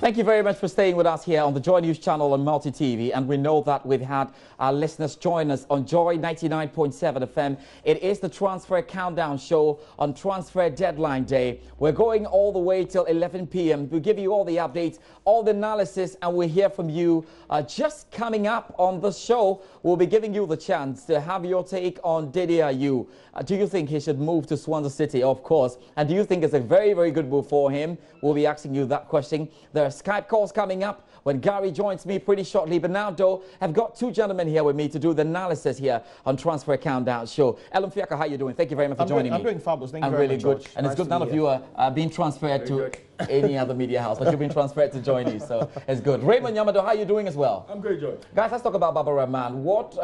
Thank you very much for staying with us here on the Joy News channel on Multi TV. And we know that we've had our listeners join us on Joy 99.7 FM. It is the Transfer Countdown Show on Transfer Deadline Day. We're going all the way till 11 p.m. We'll give you all the updates, all the analysis, and we'll hear from you. Just coming up on the show, we'll be giving you the chance to have your take on Didier Ayew. Do you think he should move to Swansea City? Of course. And do you think it's a very, very good move for him? We'll be asking you that question. There are Skype calls coming up when Gary joins me pretty shortly. But now, though, I've got two gentlemen here with me to do the analysis here on Transfer Countdown Show. Ellen Fiaka, how are you doing? Thank you very much for joining me. I'm doing fabulous. Thank you very really much, good. George. And it's good none of you are being transferred to any other media house, but you've been transferred to JoyNews, so it's good. Raymond Yamado, how are you doing as well? I'm great, George. Guys, let's talk about Baba Rahman. What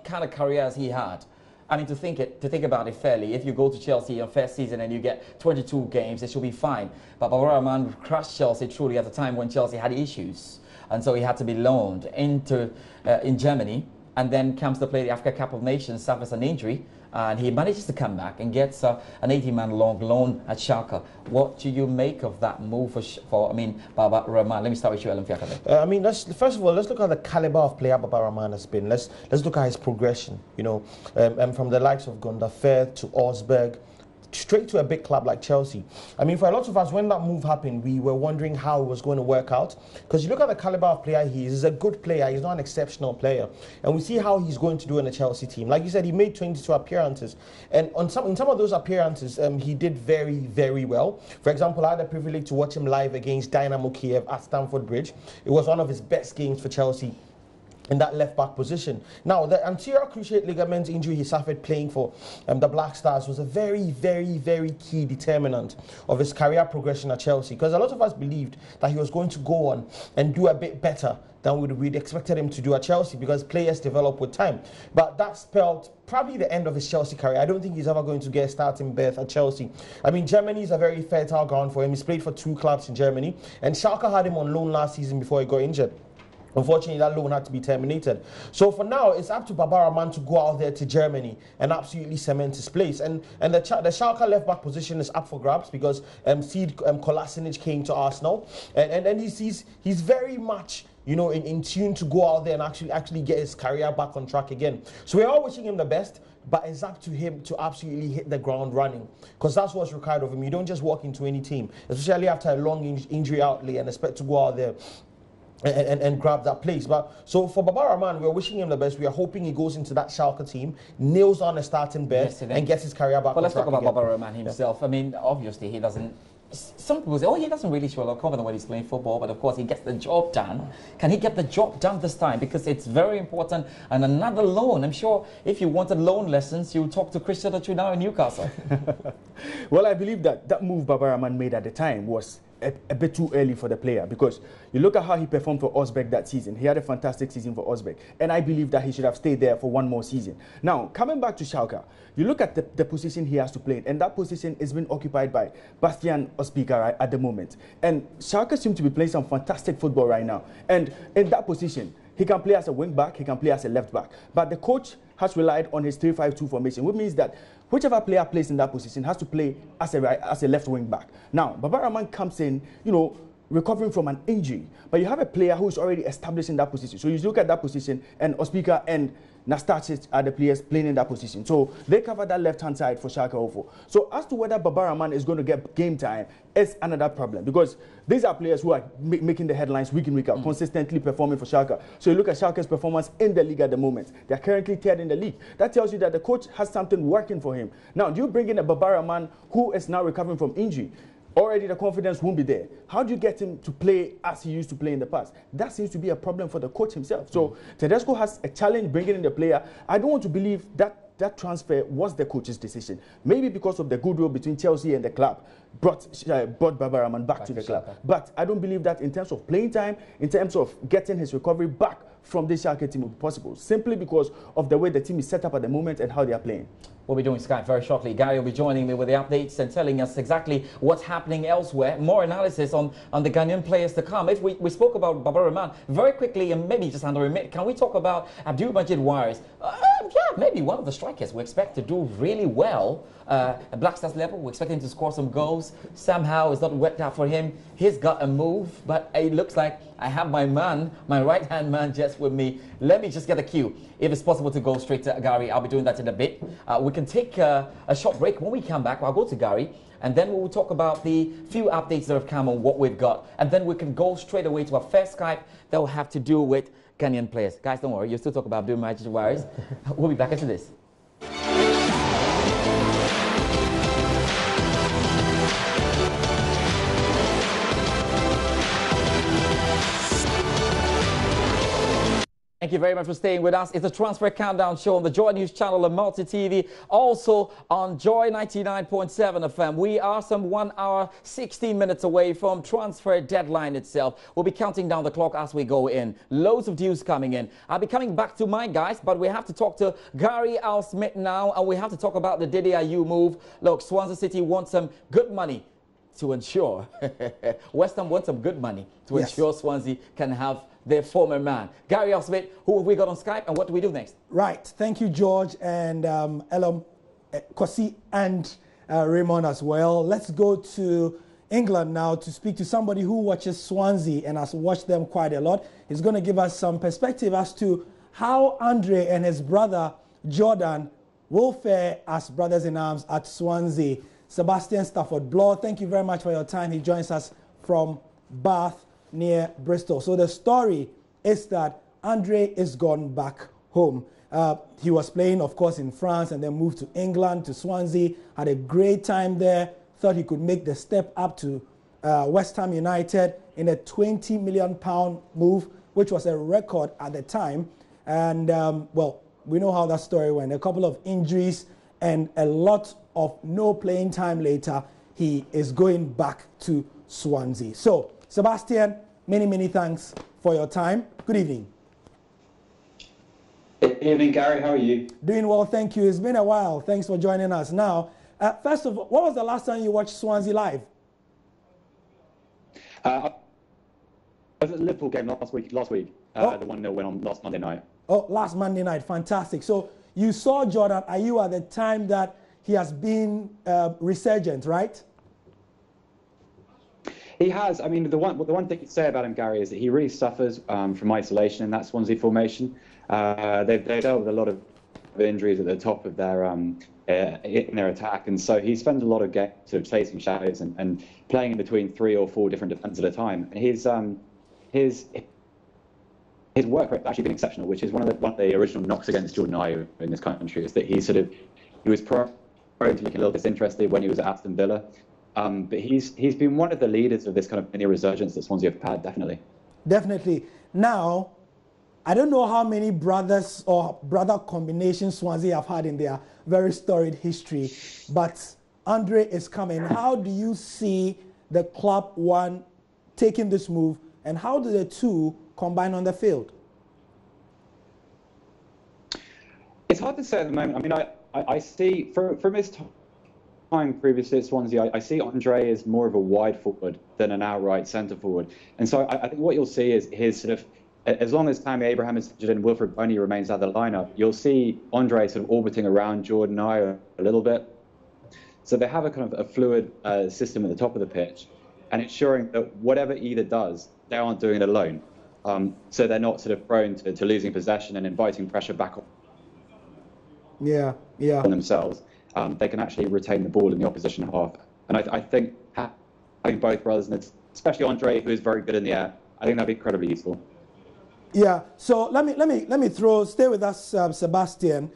kind of career has he had? I mean, to think about it fairly, if you go to Chelsea your first season and you get 22 games, it should be fine. But Baba Rahman crushed Chelsea truly at a time when Chelsea had issues. And so he had to be loaned into in Germany, and then comes to play the Africa Cup of Nations, suffers an injury, and he manages to come back and gets an 80-man long loan at Schalke. What do you make of that move for Baba Rahman? Let me start with you, Ellen Fiaka. First of all, let's look at the caliber of player Baba Rahman has been. Let's look at his progression. You know, and from the likes of Gundafer to Osberg, straight to a big club like Chelsea. I mean, for a lot of us, when that move happened, we were wondering how it was going to work out. Because you look at the caliber of player he is. He's a good player. He's not an exceptional player. And we see how he's going to do in the Chelsea team. Like you said, he made 22 appearances. And in some of those appearances, he did very, very well. For example, I had the privilege to watch him live against Dynamo Kiev at Stamford Bridge. It was one of his best games for Chelsea in that left-back position. Now, the anterior cruciate ligament injury he suffered playing for the Black Stars was a very, very, very key determinant of his career progression at Chelsea, because a lot of us believed that he was going to go on and do a bit better than we'd expected him to do at Chelsea, because players develop with time. But that spelled probably the end of his Chelsea career. I don't think he's ever going to get a starting berth at Chelsea. I mean, Germany is a very fertile ground for him. He's played for 2 clubs in Germany, and Schalke had him on loan last season before he got injured. Unfortunately, that loan had to be terminated. So for now, it's up to Baba Rahman to go out there to Germany and absolutely cement his place. And the Schalke left-back position is up for grabs, because Sead Kolasinac came to Arsenal. And he's very much, you know, in tune to go out there and actually get his career back on track again. So we're all wishing him the best, but it's up to him to absolutely hit the ground running, because that's what's required of him. You don't just walk into any team, especially after a long injury outlay, and expect to go out there and grab that place. But so for Baba Rahman, we're wishing him the best. We are hoping he goes into that Schalke team, nails on a starting berth, and gets his career back on track. Well, let's talk about Baba Rahman himself. Yeah. I mean, obviously he doesn't. Some people say, oh, he doesn't really show a lot of confidence when he's playing football, but of course he gets the job done. Can he get the job done this time? Because it's very important. And another loan. I'm sure if you wanted loan lessons, you would talk to Christian now in Newcastle. Well, I believe that move Baba Rahman made at the time was a bit too early for the player, because you look at how he performed for Osberg that season. He had a fantastic season for Osberg, and I believe that he should have stayed there for one more season. Now, coming back to Schalke, you look at the position he has to play, and that position is being occupied by Bastian Ospika at the moment. And Schalke seem to be playing some fantastic football right now. And in that position, he can play as a wing back, he can play as a left back. But the coach has relied on his 3-5-2 formation, which means that whichever player plays in that position has to play as a left wing back. Now, Baba Rahman comes in, you know, recovering from an injury, but you have a player who is already established in that position. So you look at that position, and Ospika and Nastasic are the players playing in that position. So they cover that left-hand side for Schalke 04. So as to whether Baba Rahman is going to get game time is another problem, because these are players who are making the headlines week in, week out, consistently performing for Schalke. So you look at Schalke's performance in the league at the moment. They're currently third in the league. That tells you that the coach has something working for him. Now, do you bring in a Baba Rahman who is now recovering from injury? Already the confidence won't be there. How do you get him to play as he used to play in the past? That seems to be a problem for the coach himself. So Tedesco has a challenge bringing in the player. I don't want to believe that that transfer was the coach's decision. Maybe because of the goodwill between Chelsea and the club brought Baba Rahman back to the club. But I don't believe that in terms of playing time, in terms of getting his recovery back from this Schalke team will be possible, simply because of the way the team is set up at the moment and how they are playing. We'll be doing Skype very shortly. Gary will be joining me with the updates and telling us exactly what's happening elsewhere. More analysis on the Ghanaian players to come. If we spoke about Baba Rahman very quickly, and maybe just under a minute, can we talk about Abdul Majid Waris? Yeah, maybe one of the strikers we expect to do really well at Black Stars level. We expect him to score some goals. Somehow it's not worked out for him. He's got a move, but it looks like I have my man, my right-hand man just with me. Let me just get a cue. If it's possible to go straight to Gary, I'll be doing that in a bit. We can take a short break. When we come back, I'll go to Gary, and then we'll talk about the few updates that have come on what we've got. And then we can go straight away to our first Skype that will have to do with Kenyan players. Guys, don't worry, you'll still talk about Abdul Majid Warriors. We'll be back into this. Thank you very much for staying with us. It's a Transfer Countdown show on the Joy News channel and Multi TV, also on Joy 99.7 FM. We are some 1 hour, 16 minutes away from transfer deadline itself. We'll be counting down the clock as we go in. Loads of deals coming in. I'll be coming back to my guys, but we have to talk to Gary Al-Smith now, and we have to talk about the Dede Ayew move. Look, Swansea City wants some good money to ensure West Ham wants some good money to ensure Swansea can have their former man. Gary Al-Smith, who have we got on Skype, and what do we do next? Right. Thank you, George, and Elam, Kosi, and Raymond as well. Let's go to England now to speak to somebody who watches Swansea and has watched them quite a lot. He's going to give us some perspective as to how Andre and his brother Jordan will fare as brothers-in-arms at Swansea. Sebastian Stafford-Bloor, thank you very much for your time. He joins us from Bath near Bristol. So the story is that Andre is gone back home. He was playing, of course, in France and then moved to England, to Swansea, had a great time there, thought he could make the step up to West Ham United in a £20 million move, which was a record at the time. And, well, we know how that story went. A couple of injuries and a lot of no playing time later, he is going back to Swansea. So, Sebastian, many thanks for your time. Good evening. Good evening, Gary. How are you? Doing well, thank you. It's been a while. Thanks for joining us. Now, first of all, what was the last time you watched Swansea live? I was at the Liverpool game last week. The 1-0 win on last Monday night. Oh, last Monday night. Fantastic. So you saw Jordan Ayew at the time that he has been resurgent, right? He has. I mean, the one thing to say about him, Gary, is that he really suffers from isolation in that Swansea formation. They've dealt with a lot of injuries at the top of their in their attack, and so he spends a lot of games sort of chasing shadows and playing in between 3 or 4 different defenders at a time. And his work rate has actually been exceptional, which is one of the original knocks against Jordan Ayew in this country, is that he was prone to looking a little disinterested when he was at Aston Villa. But he's been one of the leaders of this kind of mini resurgence that Swansea have had, definitely. Definitely. Now, I don't know how many brothers or brother combinations Swansea have had in their very storied history, but Andre is coming. How do you see the club, one, taking this move, and how do the two combine on the field? It's hard to say at the moment. I mean, I see from his time previously at Swansea, I see Andre as more of a wide forward than an outright centre forward. And so I think what you'll see is his sort of, as long as Tammy Abraham is injured and Wilfred Boney remains out of the lineup, you'll see Andre sort of orbiting around Jordan Ayew a little bit. So they have a kind of a fluid system at the top of the pitch, and ensuring that whatever either does, they aren't doing it alone. So they're not sort of prone to losing possession and inviting pressure back on themselves. They can actually retain the ball in the opposition half. And I think having both brothers, and especially Andre, who is very good in the air, I think that'd be incredibly useful. Yeah. So let me stay with us, Sebastian.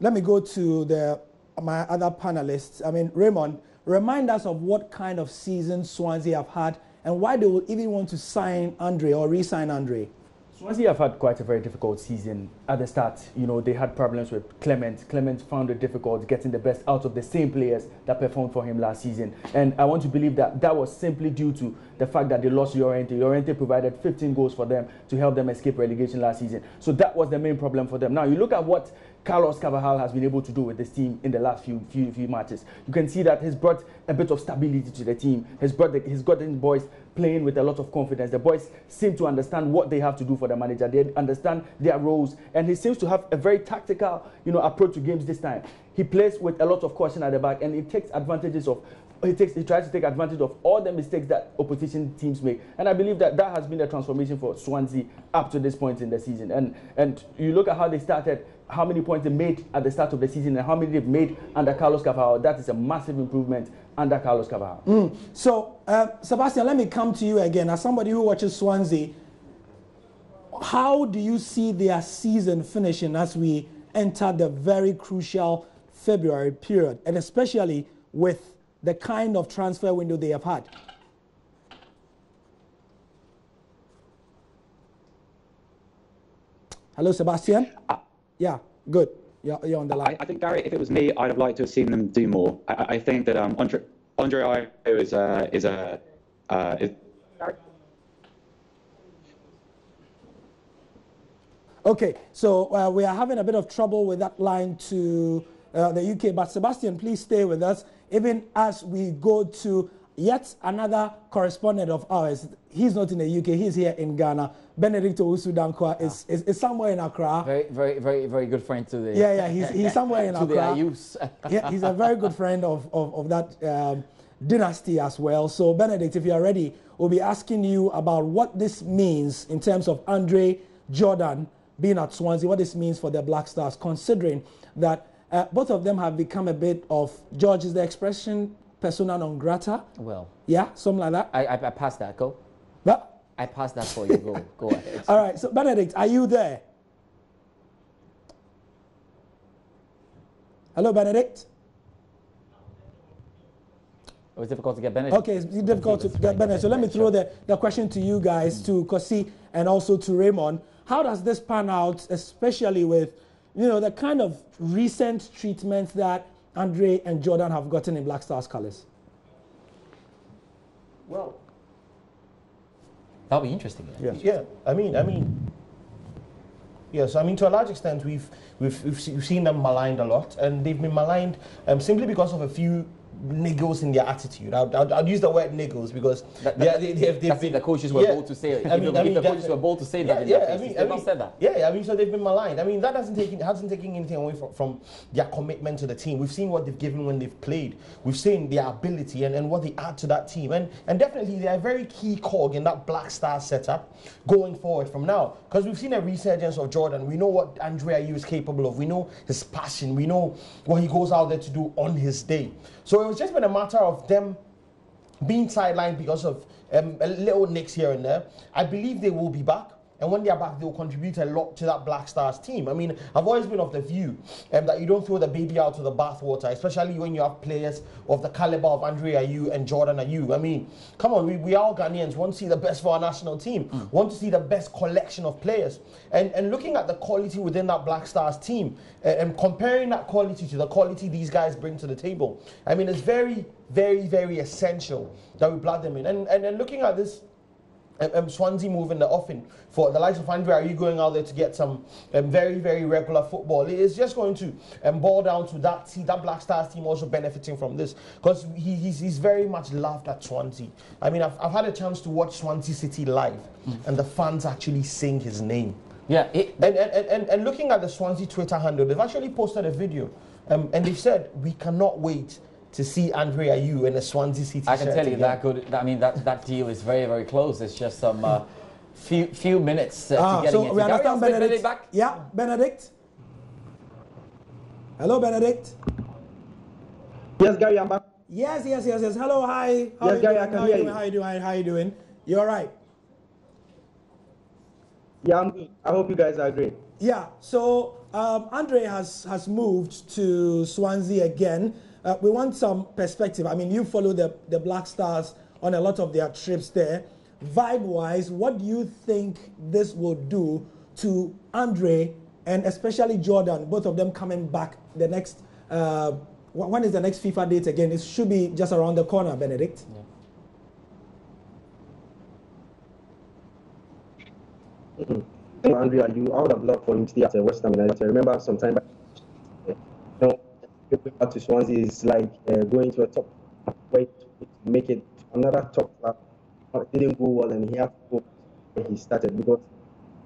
Let me go to my other panelists. I mean, Raymond, remind us of what kind of season Swansea have had and why they will even want to sign Andre or re-sign Andre. Swansea have had quite a very difficult season at the start. You know, they had problems with Clement. Clement found it difficult getting the best out of the same players that performed for him last season. And I want to believe that that was simply due to the fact that they lost Llorente. Llorente provided 15 goals for them to help them escape relegation last season. So that was the main problem for them. Now, you look at what Carlos Carvajal has been able to do with this team in the last few matches. You can see that he's brought a bit of stability to the team. He's gotten boys playing with a lot of confidence. The boys seem to understand what they have to do for the manager. They understand their roles, and he seems to have a very tactical, approach to games this time. He plays with a lot of caution at the back, and he takes advantages of. He tries to take advantage of all the mistakes that opposition teams make, and I believe that has been a transformation for Swansea up to this point in the season. And you look at how they started, how many points they made at the start of the season, and how many they've made under Carlos Carvajal. That is a massive improvement under Carlos Carvajal. So, Sebastian, let me come to you again. As somebody who watches Swansea, how do you see their season finishing as we enter the very crucial February period, and especially with the kind of transfer window they have had? Hello, Sebastian? Yeah, good. You're on the line. I think, Gary, if it was me, I'd have liked to have seen them do more. I think that Andre Ayew is Okay, so we are having a bit of trouble with that line to the UK, but Sebastian, please stay with us, even as we go to yet another correspondent of ours. He's not in the UK, he's here in Ghana. Benedict Owusu-Dankwa is somewhere in Accra. Very good friend to the... Yeah, he's somewhere in to Accra. the Ayus. Yeah, he's a very good friend of that dynasty as well. So, Benedict, if you are ready, we'll be asking you about what this means in terms of Andre Jordan being at Swansea, what this means for the Black Stars, considering that both of them have become a bit of, George, is the expression persona non grata? Well. Yeah, something like that? I passed that, go. What? I passed that for you, go ahead. All right, so Benedict, are you there? Hello, Benedict? It was difficult to get Benedict. Okay, it's difficult to get Benedict. So let me throw the question to you guys, to Kosi and also to Raymond. How does this pan out, especially with, the kind of recent treatment that Andre and Jordan have gotten in Black Stars colours? Well, that'll be interesting. Yeah. I mean, yes. I mean, to a large extent, we've seen them maligned a lot, and they've been maligned simply because of a few niggles in their attitude. I'd use the word niggles because they've been, the coaches were bold to say it. If the coaches were bold to say that in their faces, they've not said that. Yeah, I mean, so they've been maligned. I mean, that hasn't taken anything away from their commitment to the team. We've seen what they've given when they've played. We've seen their ability and what they add to that team. And definitely they're a very key cog in that Black Star setup going forward from now. Because we've seen a resurgence of Jordan. We know what Andre Ayew is capable of. We know his passion. We know what he goes out there to do on his day. So it was just been a matter of them being sidelined because of a little nicks here and there. I believe they will be back. And when they are back, they will contribute a lot to that Black Stars team. I mean, I've always been of the view that you don't throw the baby out of the bathwater, especially when you have players of the caliber of Andre Ayew and Jordan Ayew. I mean, come on, we all Ghanaians want to see the best for our national team, want to see the best collection of players. And looking at the quality within that Black Stars team and comparing that quality to the quality these guys bring to the table, I mean, it's very, very, very essential that we blood them in. And looking at this, Swansea move in the offing for the likes of Andre Ayew going out there to get some very, very regular football. It's just going to boil down to that Black Stars team also benefiting from this, because he's very much loved at Swansea. I mean, I've had a chance to watch Swansea City live, and the fans actually sing his name. Yeah. And looking at the Swansea Twitter handle, they've actually posted a video, and they've said, we cannot wait to see Andre Ayew in a Swansea City shirt. I can tell you that deal is very, very close. It's just some few minutes to getting so it. we understand Benedict. Back? Yeah, Benedict. Hello, Benedict. Yes, Gary, I'm back. Yes. Hello, hi. Yes, Gary, I can hear you. How you doing? You all right? Yeah, I'm good. I hope you guys are great. Yeah. So Andre has moved to Swansea again. We want some perspective. I mean, you follow the Black Stars on a lot of their trips there. Vibe-wise, what do you think this will do to Andre and especially Jordan, both of them coming back the next... when is the next FIFA date again? It should be just around the corner, Benedict. Yeah. Andre Ayew, I would have loved for him to stay at West Ham United. I remember some time back, going back to Swansea is like going to a top way to make it to another top club. It didn't go well, and he had to go where he started, because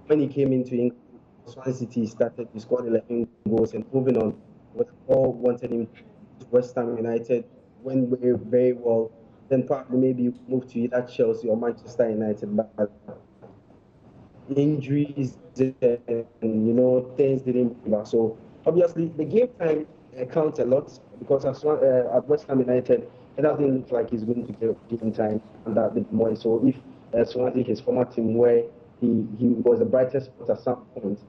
when he came into England, Swansea City, he started, he scored 11 goals, and moving on, was all wanted him to West Ham United, went very, very well. Then probably maybe move to either Chelsea or Manchester United, but injuries and things didn't move. So obviously the game time counts a lot, because at West Ham United it doesn't look like he's going to get game time under the more. So if Swansea, his former team, where he was the brightest spot at some point,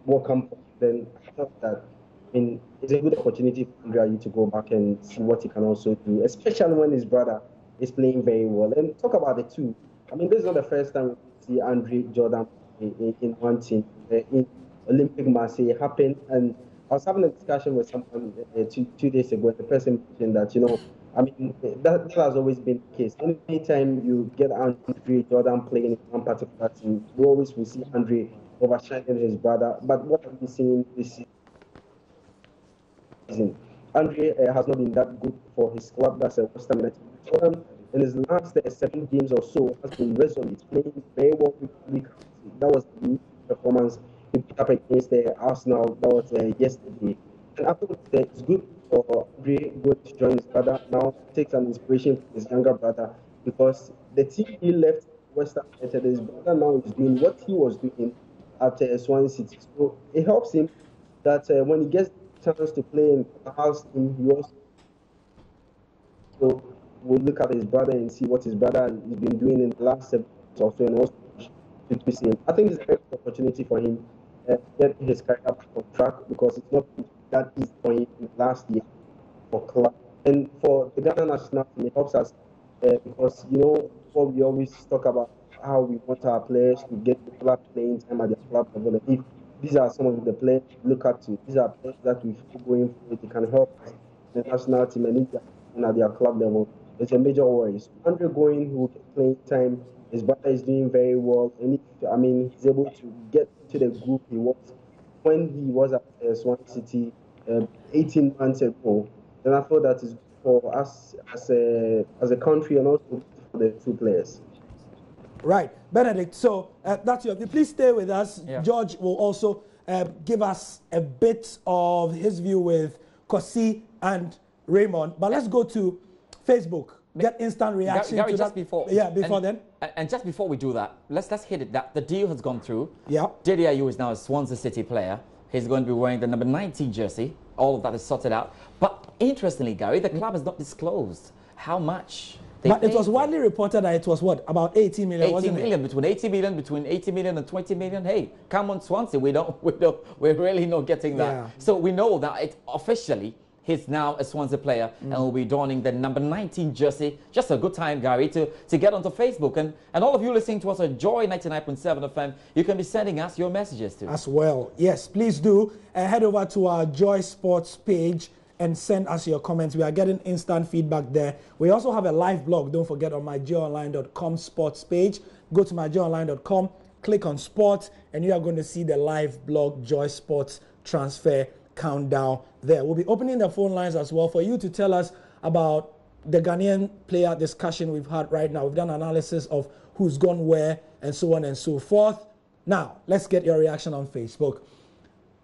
welcome, then I thought that it's a good opportunity for Andre to go back and see what he can also do, especially when his brother is playing very well. And talk about the two. I mean, this is not the first time we see Andre Jordan in one team. In Olympic Marseille happened, and I was having a discussion with someone 2 days ago. The person mentioned that, I mean, that has always been the case. Anytime you get Andre Jordan playing in one particular team, you always will see Andre overshining his brother. But what have we seen this season? Andre has not been that good for his club. That's a West Ham United. Jordan, in his last 7 games or so, has been resolute, playing very well. That was the performance he put up against Arsenal. That was yesterday. And after that, it's good for Andre going to join his brother. Now takes an inspiration from his younger brother, because the team he left, West Ham United, his brother now is doing what he was doing at Swansea City. So it helps him that when he gets the chance to play in the house team, he also will look at his brother and see what his brother has been doing in the last 7 months or so, and also to see him. I think it's a great opportunity for him to get his career back on track, because it's not that easy for him last year for club. And for the Ghana national team, it helps us because, what we always talk about, how we want our players to get the club playing time at their club level. And if these are some of the players we look at, these are players that we feel going forward, they can help us, the national team, and if they're at their club level, it's a major worry. So Andre going, who will get playing time, his brother is doing very well, and he's able to get to the group he was when he was at Swansea City 18 months ago. Then I thought that is for us as a country, and also for the two players. Right, Benedict. So that's your. Please stay with us. Yeah. George will also give us a bit of his view with Kosi and Raymond. But let's go to Facebook. Get instant reaction. Gary, to just that. before. Yeah, before then. And just before we do that, let's hit it. That the deal has gone through. Yeah. JDIU is now a Swansea City player. He's going to be wearing the number 19 jersey. All of that is sorted out. But interestingly, Gary, the club has not disclosed how much. But it was widely reported that it was what, about 80 million, wasn't it? 80 million, between 80 million and 20 million. Hey, come on, Swansea, we're really not getting that. Yeah. So we know that it officially, he's now a Swansea player and will be donning the number 19 jersey. Just a good time, Gary, to get onto Facebook. And all of you listening to us on Joy 99.7 FM, you can be sending us your messages too. As well. Yes, please do. Head over to our Joy Sports page and send us your comments. We are getting instant feedback there. We also have a live blog. Don't forget, on myjoyonline.com sports page. Go to myjoyonline.com, click on sports, and you are going to see the live blog, Joy Sports Transfer Countdown there. We'll be opening the phone lines as well for you to tell us about the Ghanaian player discussion we've had right now. We've done analysis of who's gone where and so on and so forth. Now, let's get your reaction on Facebook.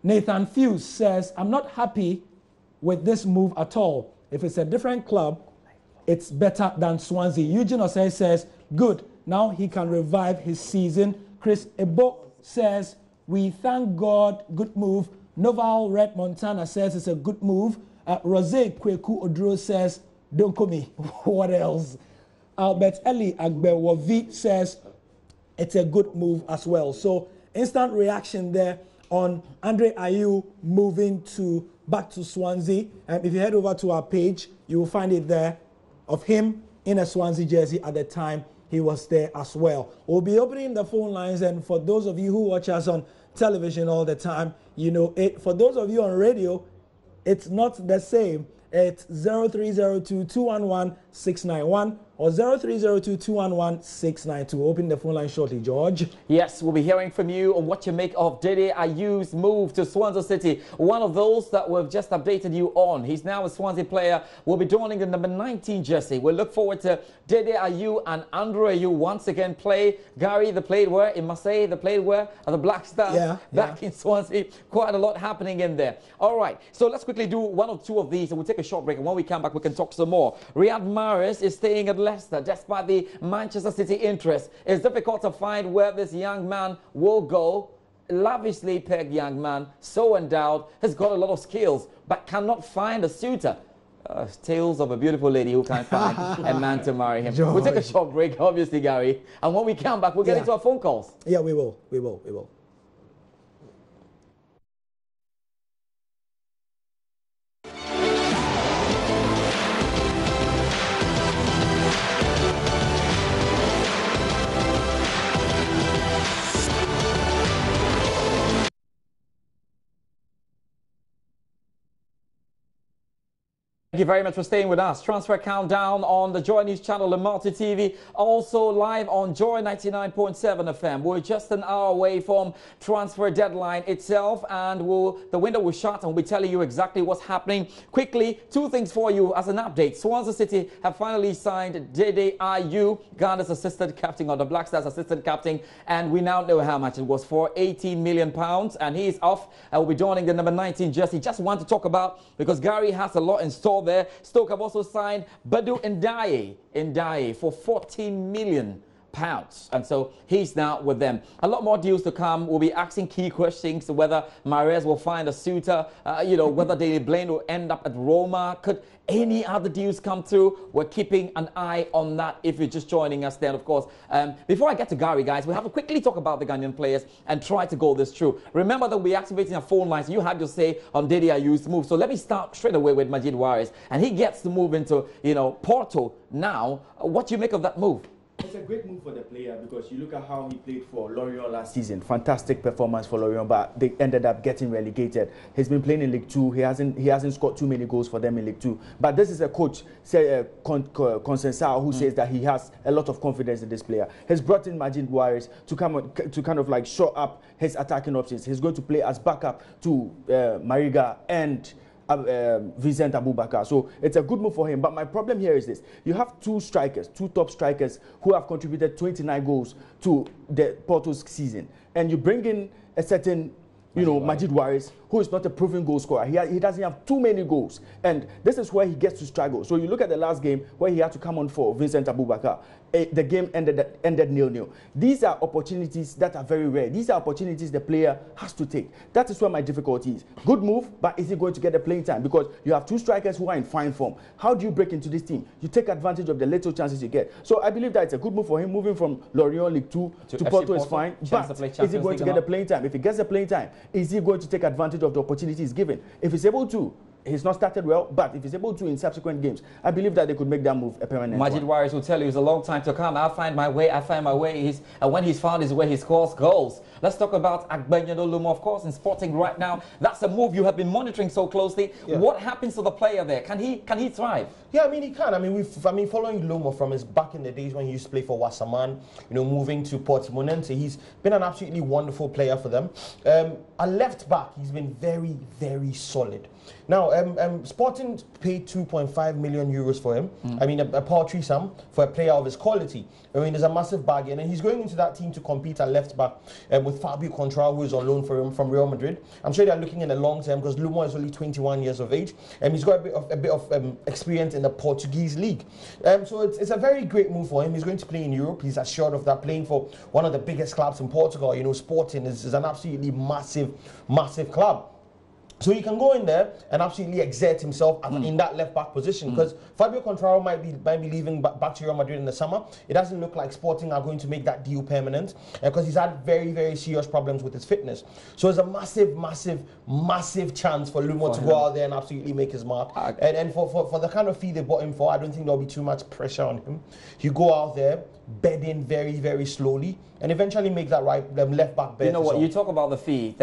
Nathan Fuse says, I'm not happy with this move at all. If it's a different club, it's better than Swansea. Eugene Osei says, good, now he can revive his season. Chris Ebo says, we thank God, good move. Noval Red Montana says it's a good move. Rose Kweku Odro says, don't call me. What else? Albert Eli Agbewovi says it's a good move as well. So instant reaction there on Andre Ayew moving back to Swansea. And if you head over to our page, you will find it there of him in a Swansea jersey at the time he was there as well. We'll be opening the phone lines, and for those of you who watch us on television all the time, you know it. For those of you on radio, it's not the same. It's 0302-211-691 or 0302-211-692. Open the phone line shortly, George. Yes, we'll be hearing from you on what you make of Dede Ayew's move to Swansea City. One of those that we've just updated you on. He's now a Swansea player. We'll be donning the number 19 jersey. We'll look forward to Dede Ayew and Andrew Ayew once again play. Gary, the played where in Marseille, the played where at the Black Stars back in Swansea. Quite a lot happening in there. All right, so let's quickly do one or two of these and we'll take a short break. And when we come back, we can talk some more. Riyad Mahrez is staying at Leicester despite the Manchester City interest. It's difficult to find where this young man will go. Lavishly pegged young man, so endowed, has got a lot of skills, but cannot find a suitor. Tales of a beautiful lady who can't find a man to marry him. George. We'll take a short break, obviously, Gary. And when we come back, we'll get into our phone calls. Yeah, we will. Thank you very much for staying with us. Transfer Countdown on the Joy News channel and Multi TV. Also live on Joy 99.7 FM. We're just an hour away from transfer deadline itself, and the window will shut and we'll be telling you exactly what's happening. Quickly, two things for you as an update. Swansea City have finally signed Dede Ayew, Ghana's assistant captain, or the Black Stars assistant captain, and we now know how much it was for, £18 million, and he's off and will be donning the number 19 jersey. Just want to talk about, because Gary has a lot in store there. Stoke have also signed Badu Ndiaye for £14 million. And so he's now with them. A lot more deals to come. We'll be asking key questions to whether Mahrez will find a suitor, whether Daley Blaine will end up at Roma. Could any other deals come through? We're keeping an eye on that if you're just joining us then, of course. Before I get to Gary, guys, we have to quickly talk about the Ghanaian players and try to go this through. Remember that we're activating our phone lines. You had your say on Dede Ayew's move. So let me start straight away with Majid Waris. And he gets to move into, Porto now. What do you make of that move? It's a great move for the player because you look at how he played for Lorient last season. Fantastic performance for Lorient, but they ended up getting relegated. He's been playing in League 2. He hasn't scored too many goals for them in League 2. But this is a coach, Consensao, who says that he has a lot of confidence in this player. He's brought in Majid Waris to kind of like shore up his attacking options. He's going to play as backup to Mariga and Vincent Abubakar. So it's a good move for him. But my problem here is this. You have two top strikers who have contributed 29 goals to the Porto's season. And you bring in a certain, Majid Waris, who is not a proven goal scorer. He doesn't have too many goals. And this is where he gets to struggle. So you look at the last game where he had to come on for Vincent Abubakar. The game ended 0-0. These are opportunities that are very rare. These are opportunities the player has to take. That is where my difficulty is. Good move, but is he going to get the playing time? Because you have two strikers who are in fine form. How do you break into this team? You take advantage of the little chances you get. So I believe that it's a good move for him. Moving from Lorient League 2 to Porto is fine. But is he going to get the playing time? If he gets the playing time, is he going to take advantage of the opportunity he's given? If he's able to, he's not started well, but if he's able to in subsequent games, I believe that they could make that move a permanent Majid Waris will tell you it's a long time to come. I'll find my way. And when he's found his way, he scores goals. Let's talk about Agbenyodo Lumo, of course, in Sporting right now. That's a move you have been monitoring so closely. Yeah. What happens to the player there? Can he thrive? Yeah, I mean, he can. I mean, following Lumo from his back in the days when he used to play for Wasserman, moving to Portimonense, he's been an absolutely wonderful player for them. A left back, he's been very, very solid. Now, Sporting paid 2.5 million euros for him. I mean, a paltry sum for a player of his quality. I mean, there's a massive bargain, and he's going into that team to compete at left back with Fabio Contrao, who is on loan for him from Real Madrid. I'm sure they're looking in the long term because Lumo is only 21 years of age, and he's got a bit of experience in the Portuguese league. So it's a very great move for him. He's going to play in Europe. He's assured of that, playing for one of the biggest clubs in Portugal. Sporting is an absolutely massive club. So he can go in there and absolutely exert himself in that left-back position because Fabio Contrao might be leaving back to Real Madrid in the summer. It doesn't look like Sporting are going to make that deal permanent because he's had very, very serious problems with his fitness. So it's a massive, massive, massive chance for Lumo to go out there and absolutely make his mark. And for the kind of fee they bought him for, I don't think there'll be too much pressure on him. He go out there, bed in very, very slowly, and eventually make that left back bed. You know what? You talk about the fee,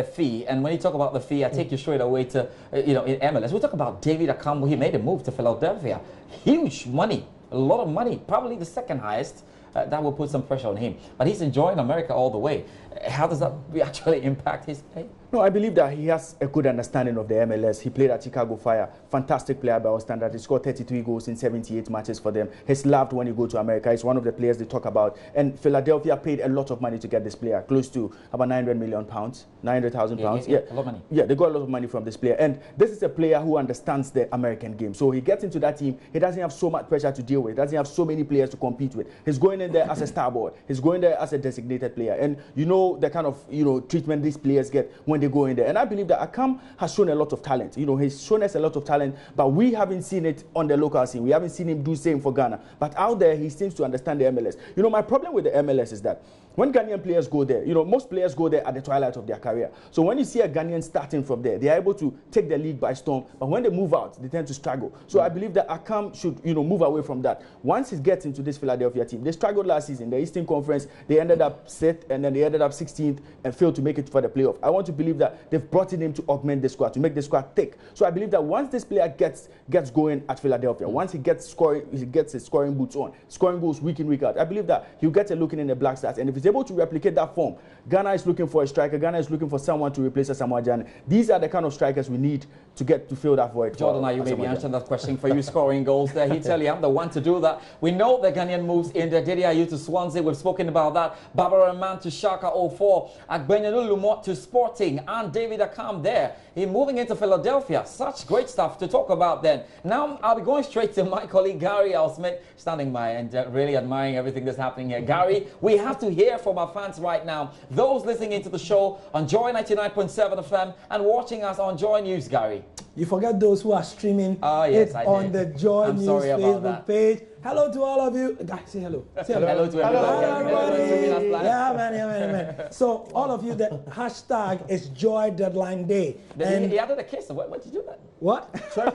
and when you talk about the fee, I take you straight away to in MLS. We talk about David Akambu. He made a move to Philadelphia, huge money. a lot of money, probably the second highest. That will put some pressure on him. But he's enjoying America all the way. How does that actually impact his play? No, I believe that he has a good understanding of the MLS. He played at Chicago Fire. Fantastic player by our standard. He scored 33 goals in 78 matches for them. He's loved when he go to America. He's one of the players they talk about. And Philadelphia paid a lot of money to get this player, close to about 900 million pounds, 900,000 pounds. Yeah, a lot of money. Yeah, they got a lot of money from this player. And this is a player who understands the American game. So he gets into that team. He doesn't have so much pressure to deal with. He doesn't have so many players to compete with. He's going in there as a star boy. He's going there as a designated player. And you know the kind of treatment these players get when they go in there. And I believe that Akam has shown a lot of talent. He's shown us a lot of talent, but we haven't seen it on the local scene. We haven't seen him do same for Ghana. But out there, he seems to understand the MLS. My problem with the MLS is that when Ghanaian players go there, most players go there at the twilight of their career. So when you see a Ghanaian starting from there, they are able to take the league by storm. But when they move out, they tend to struggle. So I believe that Akam should, move away from that. Once he gets into this Philadelphia team, they struggled last season. The Eastern Conference, they ended up 6th, and then they ended up 16th and failed to make it for the playoff. I want to believe that they've brought him to augment the squad, to make the squad thick. So I believe that once this player gets going at Philadelphia, once he gets his scoring boots on, scoring goals week in, week out, I believe that he'll get a look in the Black Stars. And if he's able to replicate that form, Ghana is looking for a striker. Ghana is looking for someone to replace Asamoah Gyan. These are the kind of strikers we need to fill that void. Jordan, you may be answering that question for you scoring goals there. He tell you I'm the one to do that. We know the Ghanaian moves in the Dede Ayew to Swansea. We've spoken about that. Barbara Man to Shaka 04. Agbenyanu Lumot to Sporting. And David Akam there. He moving into Philadelphia. Such great stuff to talk about then. Now I'll be going straight to my colleague Gary Al-Smith, standing by and really admiring everything that's happening here. Gary, we have to hear from our fans right now. Those listening into the show on Joy 99.7 FM and watching us on Joy News, Gary. You forget those who are streaming yes, on the Joy News Facebook page. Hello to all of you. Guys, say hello. Say hello. Hello to everybody. Yeah, man. So all of you, the hashtag is Joy Deadline Day. He added a kiss. Why did you do that? What? Sorry.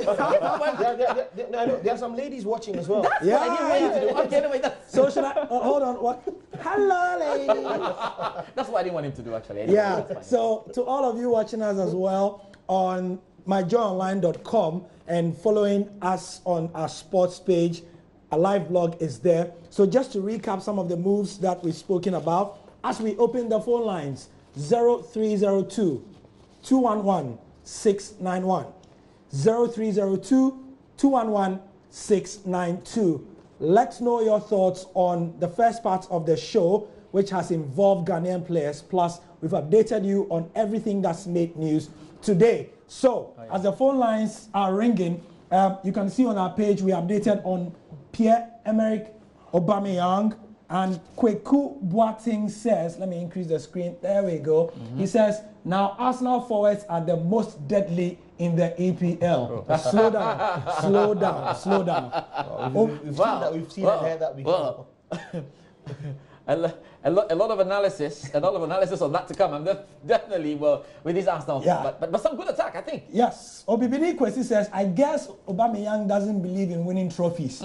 There are some ladies watching as well. That's what I didn't want you to do. Okay, anyway, so should I? Hold on. What? Hello, ladies. That's what I didn't want him to do, actually. Anyway, yeah. So to all of you watching us as well on myjoyonline.com and following us on our sports page, a live blog is there. So just to recap some of the moves that we've spoken about, as we open the phone lines, 0302 211 691, 0302 211 692. Let's know your thoughts on the first part of the show, which has involved Ghanaian players. Plus, we've updated you on everything that's made news today. So, as the phone lines are ringing, you can see on our page we updated on Pierre-Emerick Aubameyang, and Kweku Boateng says, let me increase the screen, there we go. He says, now Arsenal forwards are the most deadly in the EPL. Slow down. We've seen and heard that before. A lot of analysis on that to come. I'm definitely with these Arsenal, but some good attack, I think. Yes. Obibini Kwesi says, I guess Aubameyang doesn't believe in winning trophies.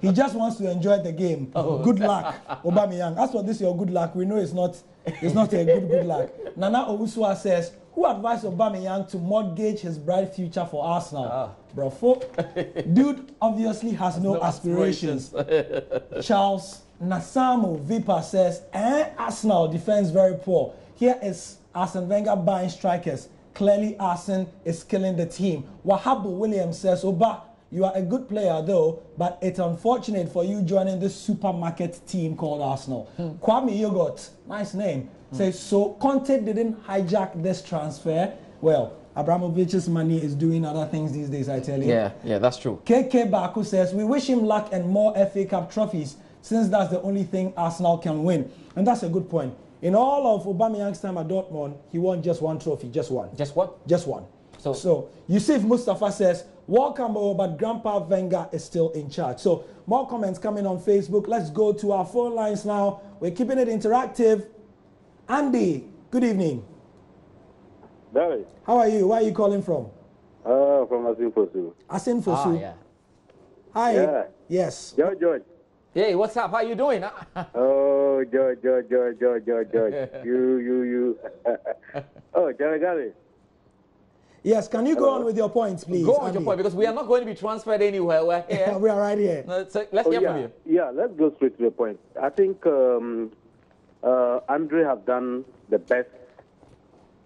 He just wants to enjoy the game. Good luck, Aubameyang. As for this, your good luck, we know it's not a good luck. Nana Owusua says, who advised Aubameyang to mortgage his bright future for Arsenal? Bro, dude obviously has no aspirations. Charles Nasamu Vipa says, Arsenal defense very poor. Here is Arsene Wenger buying strikers. Clearly Arsene is killing the team. Wahabu Williams says, Oba, you are a good player though, but it's unfortunate for you joining this supermarket team called Arsenal. Kwame Yogurt, nice name, says, so Conte didn't hijack this transfer. Well, Abramovich's money is doing other things these days, I tell you. Yeah, that's true. KK Baku says, we wish him luck and more FA Cup trophies, since that's the only thing Arsenal can win. And that's a good point. In all of Aubameyang's time at Dortmund, he won just one trophy, just one. Just what? Just one. So Yusuf Mustafa says, welcome, but Grandpa Wenger is still in charge. So more comments coming on Facebook. Let's go to our phone lines now. We're keeping it interactive. Andy, good evening. Barry. How are you? Where are you calling from? From Asinfosu. Asinfosu. Yeah. Hi. Yeah. Yes. George. Hey, what's up? How you doing? Oh, George. You. Oh, Gary. Yes, can you go on with your points, please? Go on Andy? your point, because we are not going to be transferred anywhere. We're here. We are right here. So let's hear from you. Yeah, let's go straight to the point. I think Andre have done the best.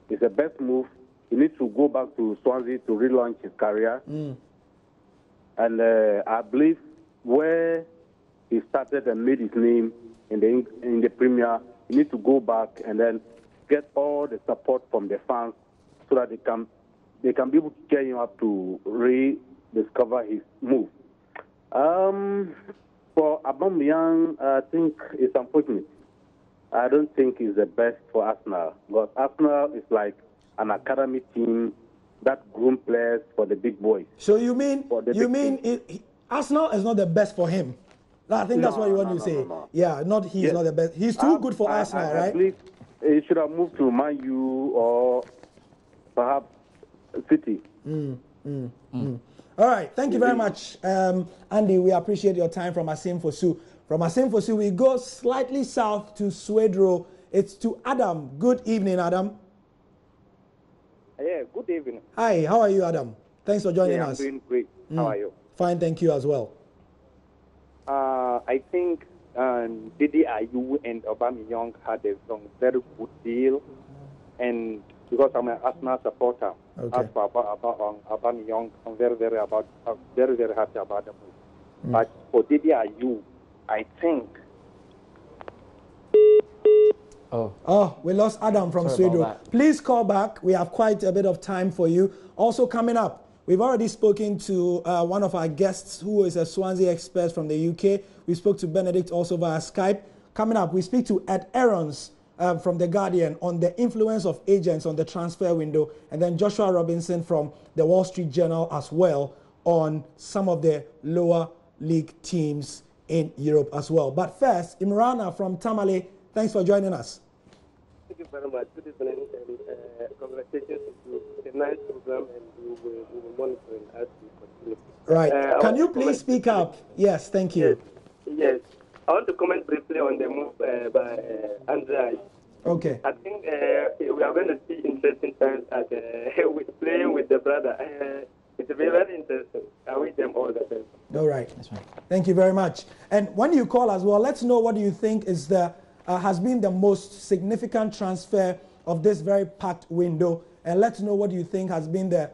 It's the best move. He needs to go back to Swansea to relaunch his career. And I believe where he started and made his name in the Premier, he needs to go back and then get all the support from the fans so that they can be able to cheer him up to rediscover his move. For Aubameyang, I think it's unfortunate. I don't think he's the best for Arsenal, because Arsenal is like an academy team that groom players for the big boys. So you mean Arsenal is not the best for him? I think that's what you want to say. No. Yeah, he's not the best. He's too good for Arsenal, right? I believe he should have moved to Man U or perhaps City. All right, thank you very much, Andy. We appreciate your time from Asim Fosu. From Asim Fosu, we go slightly south to Swedro. It's to Adam. Good evening, Adam. Yeah, good evening. Hi, how are you, Adam? Thanks for joining us. I'm doing great. How are you? Fine, thank you as well. I think Didi Ayew and Aubameyang had a very good deal, and because I'm an Arsenal supporter, as for Aubameyang, I'm very happy about the move. But for Didi Ayew, I think. Oh, we lost Adam from Sweden. Please call back. We have quite a bit of time for you. Also coming up, we've already spoken to one of our guests who is a Swansea expert from the UK. We spoke to Benedict also via Skype. Coming up, we speak to Ed Aarons from The Guardian on the influence of agents on the transfer window, and then Joshua Robinson from the Wall Street Journal as well on some of the lower league teams in Europe as well. But first, Imrana from Tamale, thanks for joining us. Thank you very much. Good evening, and congratulations to the nice program, and we will monitor as we continue. Right. Can you please speak up? Yes, thank you. Yes. I want to comment briefly on the move by Andrea. Okay. I think we are going to see interesting times with playing with the brother. It's very interesting. I wish them all the best. All right. That's right. Thank you very much. And when you call as well, let's know what do you think is the has been the most significant transfer of this very packed window, and let's know what you think has been the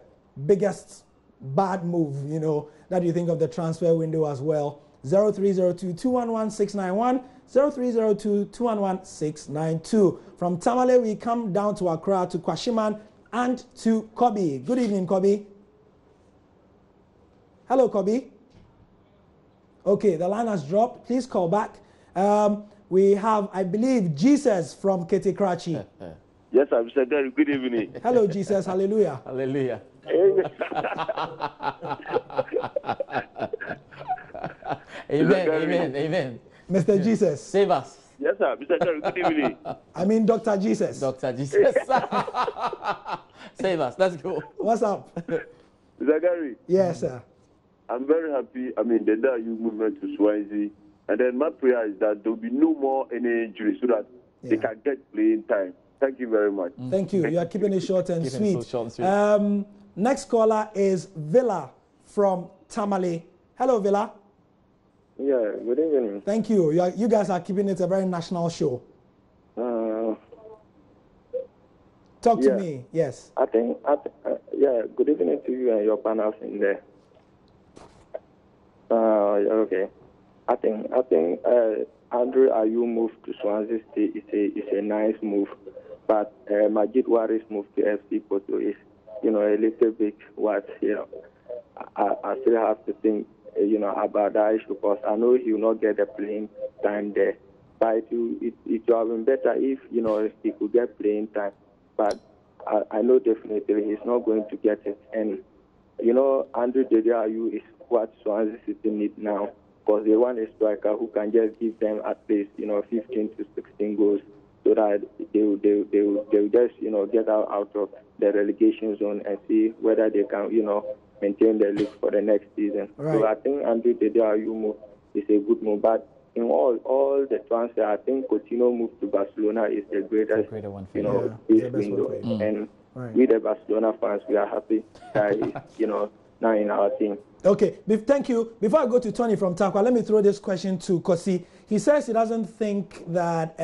biggest bad move, that you think of the transfer window as well. 0302-211-691, 0302-211-692. From Tamale, we come down to Accra, to Kwashiman, and to Kobe. Good evening, Kobe. Hello, Kobe. Okay, the line has dropped. Please call back. We have, I believe, Jesus from Ketekrachi. Yes, I'm Mr. Gary. Good evening. Hello, Jesus. Hallelujah. Hallelujah. Amen. Mr. Jesus. Save us. Yes, sir. Mr. Gary, good evening. I mean, Dr. Jesus. Dr. Jesus. Save us. Let's go. What's up? Mr. Gary. Yes, sir. I'm very happy. The DAU movement to Swansea. And then my prayer is that there will be no more any injuries so that they can get playing time. Thank you very much. Thank you. You are keeping it short and sweet. Next caller is Villa from Tamale. Hello, Villa. Yeah, good evening. Thank you. You guys are keeping it a very national show. Talk to me. Yes. I think, good evening to you and your panels in there. Okay. I think Andre Ayew move to Swansea State is a nice move, but Majid Waris move to FC Porto is a little bit what I still have to think about that issue, because I know he will not get the playing time there, but it would have been better if he could get playing time, but I know definitely he's not going to get it, and Andre Ayew is what Swansea City need now, because they want a striker who can just give them at least 15 to 16 goals, so that they will just get out of the relegation zone and see whether they can maintain the league for the next season. Right. So I think Andre Ayew move is a good move, but in all the transfer, I think Coutinho move to Barcelona is the greater one for this window. And We the Barcelona fans, we are happy that he's, now in our team. Okay, thank you. Before I go to Tony from Takwa, let me throw this question to Kosi. He says he doesn't think that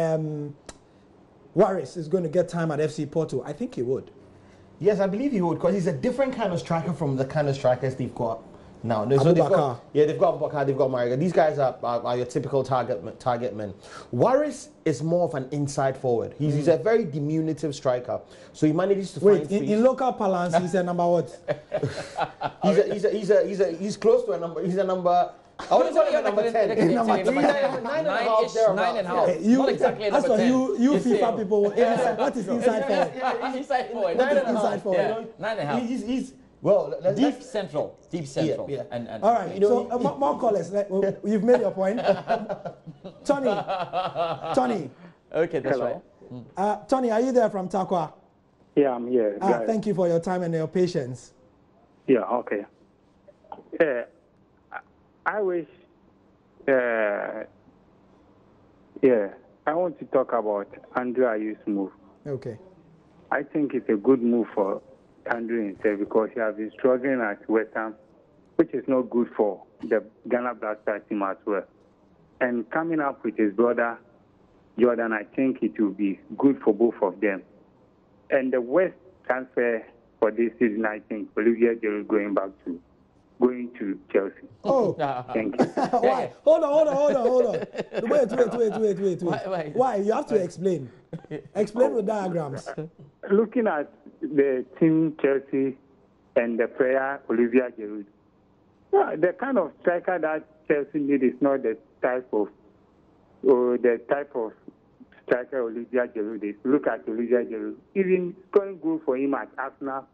Waris is going to get time at FC Porto. I think he would. Yes, I believe he would, because he's a different kind of striker from the kind of strikers they've got now. They've got Bakar, they've got Mariga. These guys are your typical target men. Waris is more of an inside forward. He's a very diminutive striker, so he manages to find space. In local parlance, he's a number what? he's close to a number. He's a number. I would call him number 10. Number 10. 9.5. Not exactly as for you FIFA people, what is inside forward? Inside forward. What is inside forward? Yeah. 9.5. He's deep central. Yeah. And all right. More callers. You've made your point. Tony. Okay, that's Hello. right. Tony, are you there from Takwa? Yeah, I'm here. Thank you for your time and your patience. Yeah, okay. I wish, I want to talk about Andrew Ayew's move. Okay. I think it's a good move for Andrew himself because he has been struggling at West Ham, which is not good for the Ghana Black Stars team as well. And coming up with his brother, Jordan, I think it will be good for both of them. And the West transfer for this season, I think Olivier Giroud going to Chelsea. Oh, thank you. Why? Hold on. Wait. Why? You have to explain. Explain with diagrams. Looking at the team Chelsea and the player Olivier Giroud, the kind of striker that Chelsea need is not the type of striker Olivier Giroud is. Look at Olivier Giroud. Even scoring goal for him at Arsenal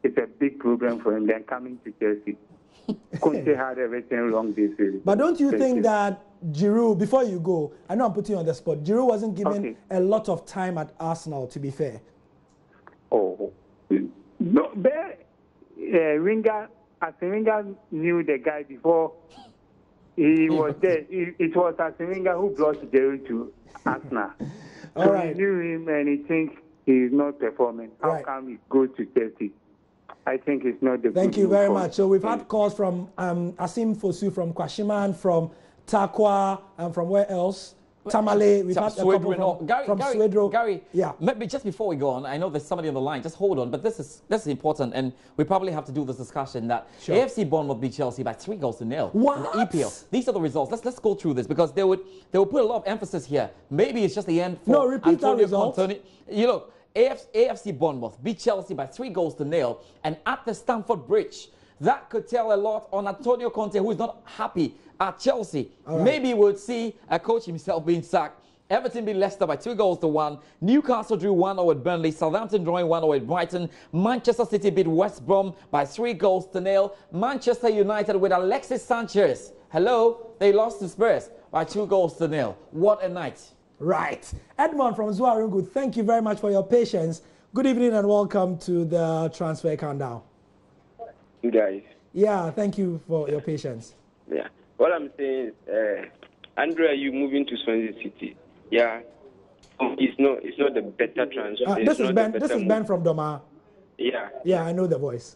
is a big problem for him. Then coming to Chelsea. Conte had everything wrong this season. But don't you think that Giroud, before you go, I know I'm putting you on the spot, Giroud wasn't given a lot of time at Arsenal, to be fair? Oh. No, Wenger knew the guy before he was there. It was Arsene Wenger who brought Giroud to Arsenal. So he knew him and he thinks he's not performing. How come he goes to Chelsea? I think it's not the Thank you very much. So we've had calls from Asim Fosu from Kwashiman, from Takwa, and from where else? Tamale. We've had a couple from Swedro. Gary, yeah. Maybe just before we go on, I know there's somebody on the line. Just hold on. But this is important, and we probably have to do this discussion that AFC Bournemouth beat Chelsea by 3-0 What? in the EPL. These are the results. Let's go through this because they would put a lot of emphasis here. Maybe it's just the end for repeat that result. You look. AFC Bournemouth beat Chelsea by 3-0, and at the Stamford Bridge. That could tell a lot on Antonio Conte, who is not happy at Chelsea. Maybe we'll see a coach himself being sacked. Everton beat Leicester by 2-1. Newcastle drew 1-0 at Burnley. Southampton drawing 1-0 at Brighton. Manchester City beat West Brom by 3-0. Manchester United with Alexis Sanchez. Hello, they lost to Spurs by 2-0. What a night. Right. Edmond from Zuarungu, thank you very much for your patience. Good evening and welcome to the Transfer Countdown. You guys. Yeah, thank you for your patience. Yeah. What I'm saying is, Andrea, you moving to Swansea City. Yeah. It's not the better transfer. This is Ben from Doma. Yeah. Yeah, I know the voice.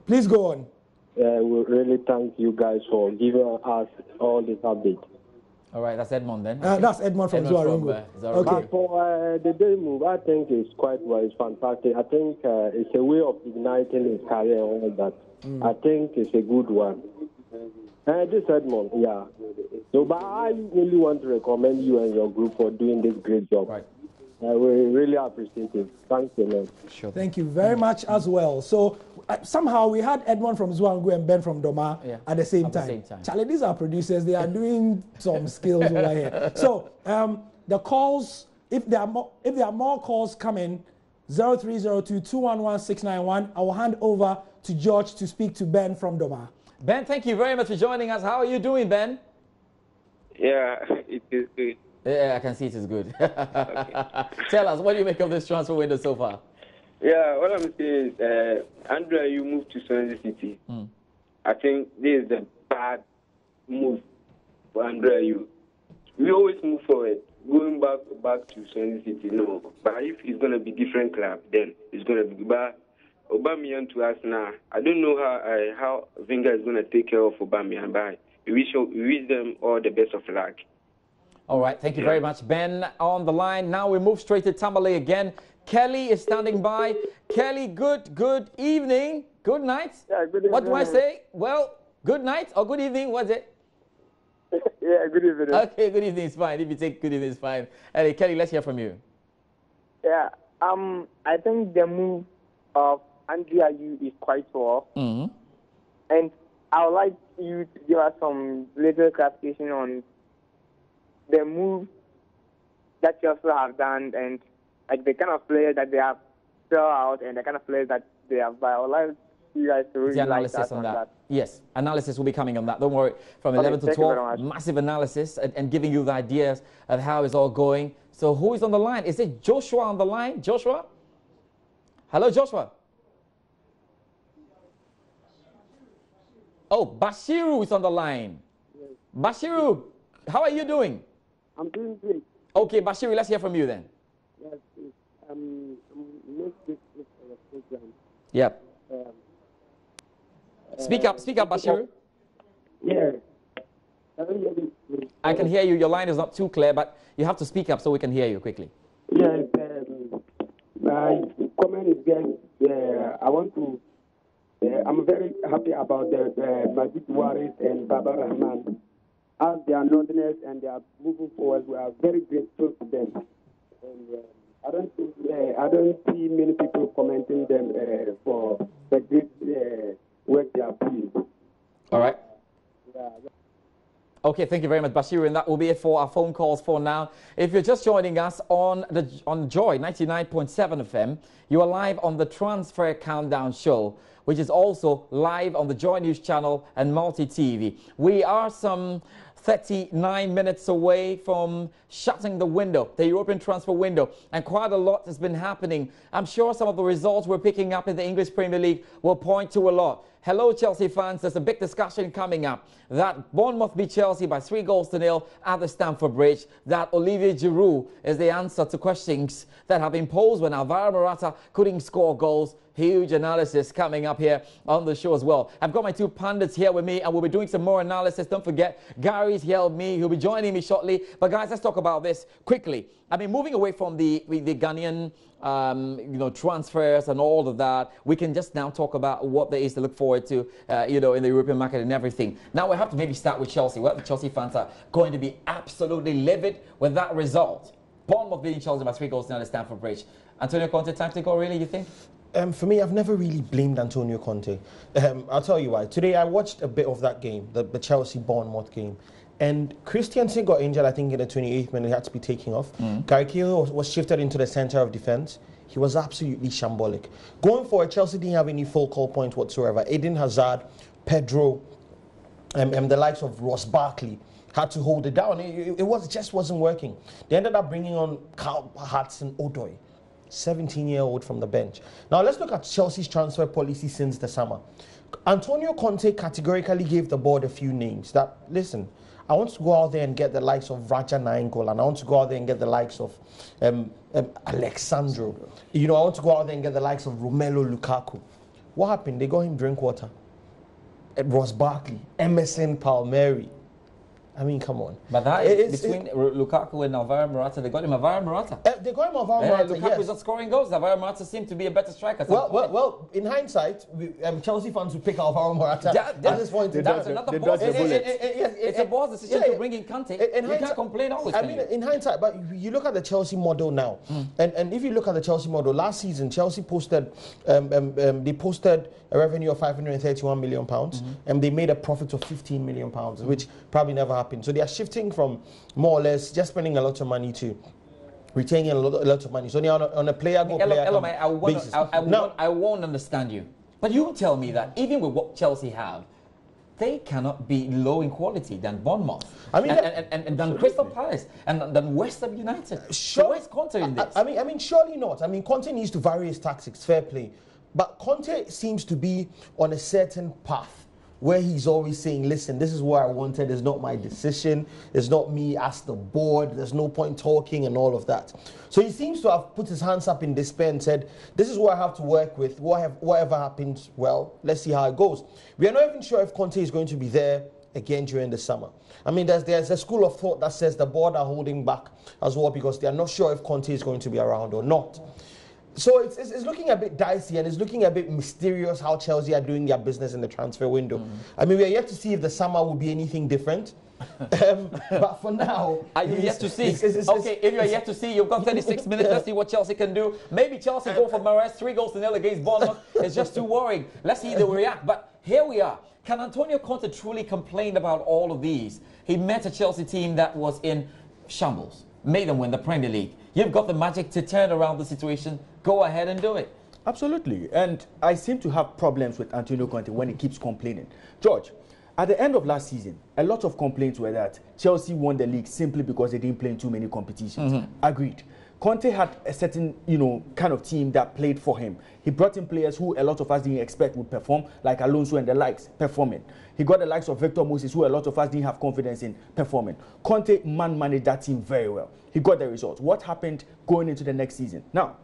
Please go on. We really thank you guys for giving us all this update. All right, that's Edmond then. That's Edmond from Zuarungu. Okay. For the day move, I think it's quite well. It's fantastic. I think it's a way of igniting his career and all that. I think it's a good one. This Edmond, yeah. So, but I really want to recommend you and your group for doing this great job. Right. We really appreciate it. Thanks a lot. Sure. Thank you very much as well. So somehow we had Edmond from Zuangu and Ben from Doma at the same time. Charlie, these are producers. They are doing some skills over here. So the calls, if there are more calls coming, 0302-211-691, I will hand over to George to speak to Ben from Doma. Ben, thank you very much for joining us. How are you doing, Ben? Yeah, it is good. Yeah, I can see it is good. Tell us, what do you make of this transfer window so far? Yeah, what I'm saying is, Andrea, you moved to Swansea City. I think this is a bad move for Andrea. We always move forward. Going back to Swansea City, no. But if it's going to be different club, then it's going to be. But Aubameyang to us now, I don't know how Wenger is going to take care of Aubameyang, but we wish them all the best of luck. All right, thank you very much, Ben. On the line, now we move straight to Tamale again. Kelly is standing by. Kelly, good evening. Good night. Yeah, good evening. What do I say? Well, good night or good evening, what's it? Yeah, good evening. Okay, good evening is fine. If you take good evening is fine. Hey, Kelly, let's hear from you. Yeah, I think the move of Andrea Yu is quite well. Mm-hmm. And I would like you to give us some little clarification on the move that you also have done and like the kind of players that they have sell out and the kind of players that they have buy. I would like you guys to really The analysis on that. Yes, analysis will be coming on that. Don't worry. From 11 to 12, massive analysis and giving you the ideas of how it's all going. So who is on the line? Is it Joshua on the line? Joshua? Hello, Joshua. Oh, Bashiru is on the line. Yes. Bashiru, how are you doing? I'm doing great. Okay, Bashiru, let's hear from you then. Yes, next week is our program. Yep. Speak up, Bashiru. Yeah. I can hear you. Your line is not too clear, but you have to speak up so we can hear you quickly. Yes, my comment is that I want to. I'm very happy about the Majid Waris and Baba Rahman. As they are northerners and they are moving forward, we are very grateful to them. And I don't see many people commenting them for the great work they are doing. All right. Yeah. Okay, thank you very much, Bashir, and that will be it for our phone calls for now. If you're just joining us on Joy 99.7 FM, you are live on the Transfer Countdown Show, which is also live on the Joy News channel and multi-TV. We are some 39 minutes away from shutting the window, the European transfer window, and quite a lot has been happening. I'm sure some of the results we're picking up in the English Premier League will point to a lot. Hello, Chelsea fans. There's a big discussion coming up that Bournemouth beat Chelsea by 3-0 at the Stamford Bridge, that Olivier Giroud is the answer to questions that have been posed when Alvaro Morata couldn't score goals. Huge analysis coming up here on the show as well. I've got my two pundits here with me, and we'll be doing some more analysis. Don't forget, Gary's here with me. He'll be joining me shortly. But guys, let's talk about this quickly. I mean, moving away from the Ghanaian transfers and all of that, we can just now talk about what there is to look forward to, in the European market and everything. Now we have to maybe start with Chelsea. Well, the Chelsea fans are going to be absolutely livid with that result. Bournemouth beating Chelsea by 3-0 at the Stamford Bridge. Antonio Conte tactical, really, you think? For me, I've never really blamed Antonio Conte. I'll tell you why. Today, I watched a bit of that game, the Chelsea-Bournemouth game. And Christensen got injured, I think, in the 28th minute. He had to be taken off. Gary Cahill was shifted into the centre of defence. He was absolutely shambolic. Going forward, Chelsea didn't have any full call points whatsoever. Eden Hazard, Pedro, and the likes of Ross Barkley had to hold it down. It just wasn't working. They ended up bringing on Carl Hudson-Odoi, 17-year-old from the bench. Now, let's look at Chelsea's transfer policy since the summer. Antonio Conte categorically gave the board a few names that, listen, I want to go out there and get the likes of Raja Nainggolan, and I want to go out there and get the likes of Alexandro. I want to go out there and get the likes of Romelu Lukaku. What happened? They got him Drinkwater, Ross Barkley, Emerson Palmieri. I mean, come on. But that is between Lukaku and Alvaro Morata. They got him Alvaro Morata. They got him Alvaro Morata, Lukaku is not scoring goals. Alvaro Morata seems to be a better striker. Well, in hindsight, Chelsea fans would pick Alvaro Morata at this point in time. That's another boss decision. It's a boss decision to bring in Kante. You can't complain always. I mean, in hindsight, but you look at the Chelsea model now, and if you look at the Chelsea model, last season, Chelsea posted, they posted a revenue of £531 million, and they made a profit of £15 million, which probably never happened. So they are shifting from more or less just spending a lot of money to retaining a lot of money. So they are on a player-go-player basis. I won't understand you. But you tell me that even with what Chelsea have, they cannot be low in quality than Bournemouth, and than Crystal Palace, and than West Ham United. So where's Conte in this? I mean, surely not. I mean, Conte needs to vary his tactics, fair play. But Conte seems to be on a certain path where he's always saying, listen, this is what I wanted, it's not my decision, it's not me as the board, there's no point talking and all of that. So he seems to have put his hands up in despair and said, this is what I have to work with, whatever happens, well, let's see how it goes. We are not even sure if Conte is going to be there again during the summer. I mean, there's a school of thought that says the board are holding back as well because they are not sure if Conte is going to be around or not. So it's looking a bit dicey and it's looking a bit mysterious how Chelsea are doing their business in the transfer window. I mean, we are yet to see if the summer will be anything different. But for now... Are you yet to see? Okay, if you are yet to see, you've got 36 minutes. Let's see what Chelsea can do. Maybe Chelsea go for Mahrez, 3-0 against Bournemouth. It's just too worrying. Let's see if they will react. But here we are. Can Antonio Conte truly complain about all of these? He met a Chelsea team that was in shambles, made them win the Premier League. You've got the magic to turn around the situation. Go ahead and do it. Absolutely. And I seem to have problems with Antonio Conte when he keeps complaining. George, at the end of last season, a lot of complaints were that Chelsea won the league simply because they didn't play in too many competitions. Agreed. Conte had a certain, kind of team that played for him. He brought in players who a lot of us didn't expect would perform, like Alonso and the likes, performing. He got the likes of Victor Moses, who a lot of us didn't have confidence in performing. Conte managed that team very well. He got the results. What happened going into the next season? Now,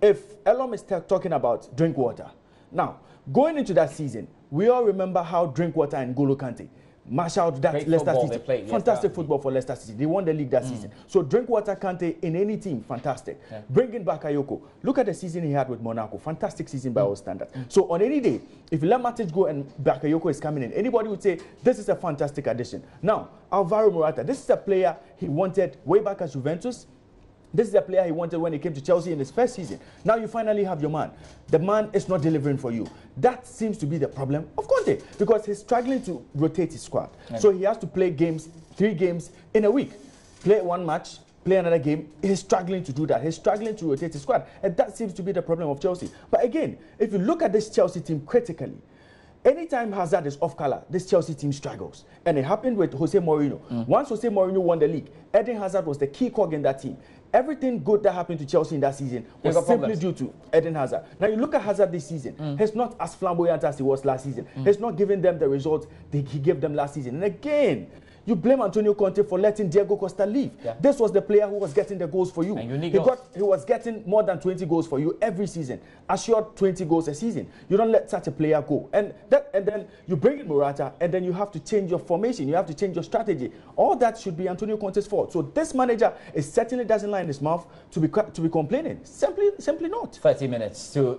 if Elon is talking about Drinkwater, now, going into that season, we all remember how Drinkwater and N'Golo Kante marshaled that Great Leicester football season. they played, Fantastic football for Leicester City. They won the league that season. So Drinkwater, Kante in any team, fantastic. Bringing back Bakayoko. Look at the season he had with Monaco. Fantastic season by all standards. So on any day, if you let Matic go and Bakayoko is coming in, anybody would say this is a fantastic addition. Now, Alvaro Morata, this is a player he wanted way back at Juventus. This is the player he wanted when he came to Chelsea in his first season. Now you finally have your man. The man is not delivering for you. That seems to be the problem of Conte because he's struggling to rotate his squad. So he has to play 3 games in a week. Play one match, play another game. He's struggling to do that. He's struggling to rotate his squad. And that seems to be the problem of Chelsea. But again, if you look at this Chelsea team critically, anytime Hazard is off color, this Chelsea team struggles. And it happened with Jose Mourinho. Once Jose Mourinho won the league, Eden Hazard was the key cog in that team. Everything good that happened to Chelsea in that season was simply due to Eden Hazard. Now you look at Hazard this season, he's not as flamboyant as he was last season. He's not giving them the results he gave them last season. And again, you blame Antonio Conte for letting Diego Costa leave. This was the player who was getting the goals for you. He was getting more than 20 goals for you every season. Assured 20 goals a season. You don't let such a player go. And then you bring in Morata, and then you have to change your formation. You have to change your strategy. All that should be Antonio Conte's fault. So this manager certainly doesn't lie in his mouth to be complaining. Simply not. 30 minutes to,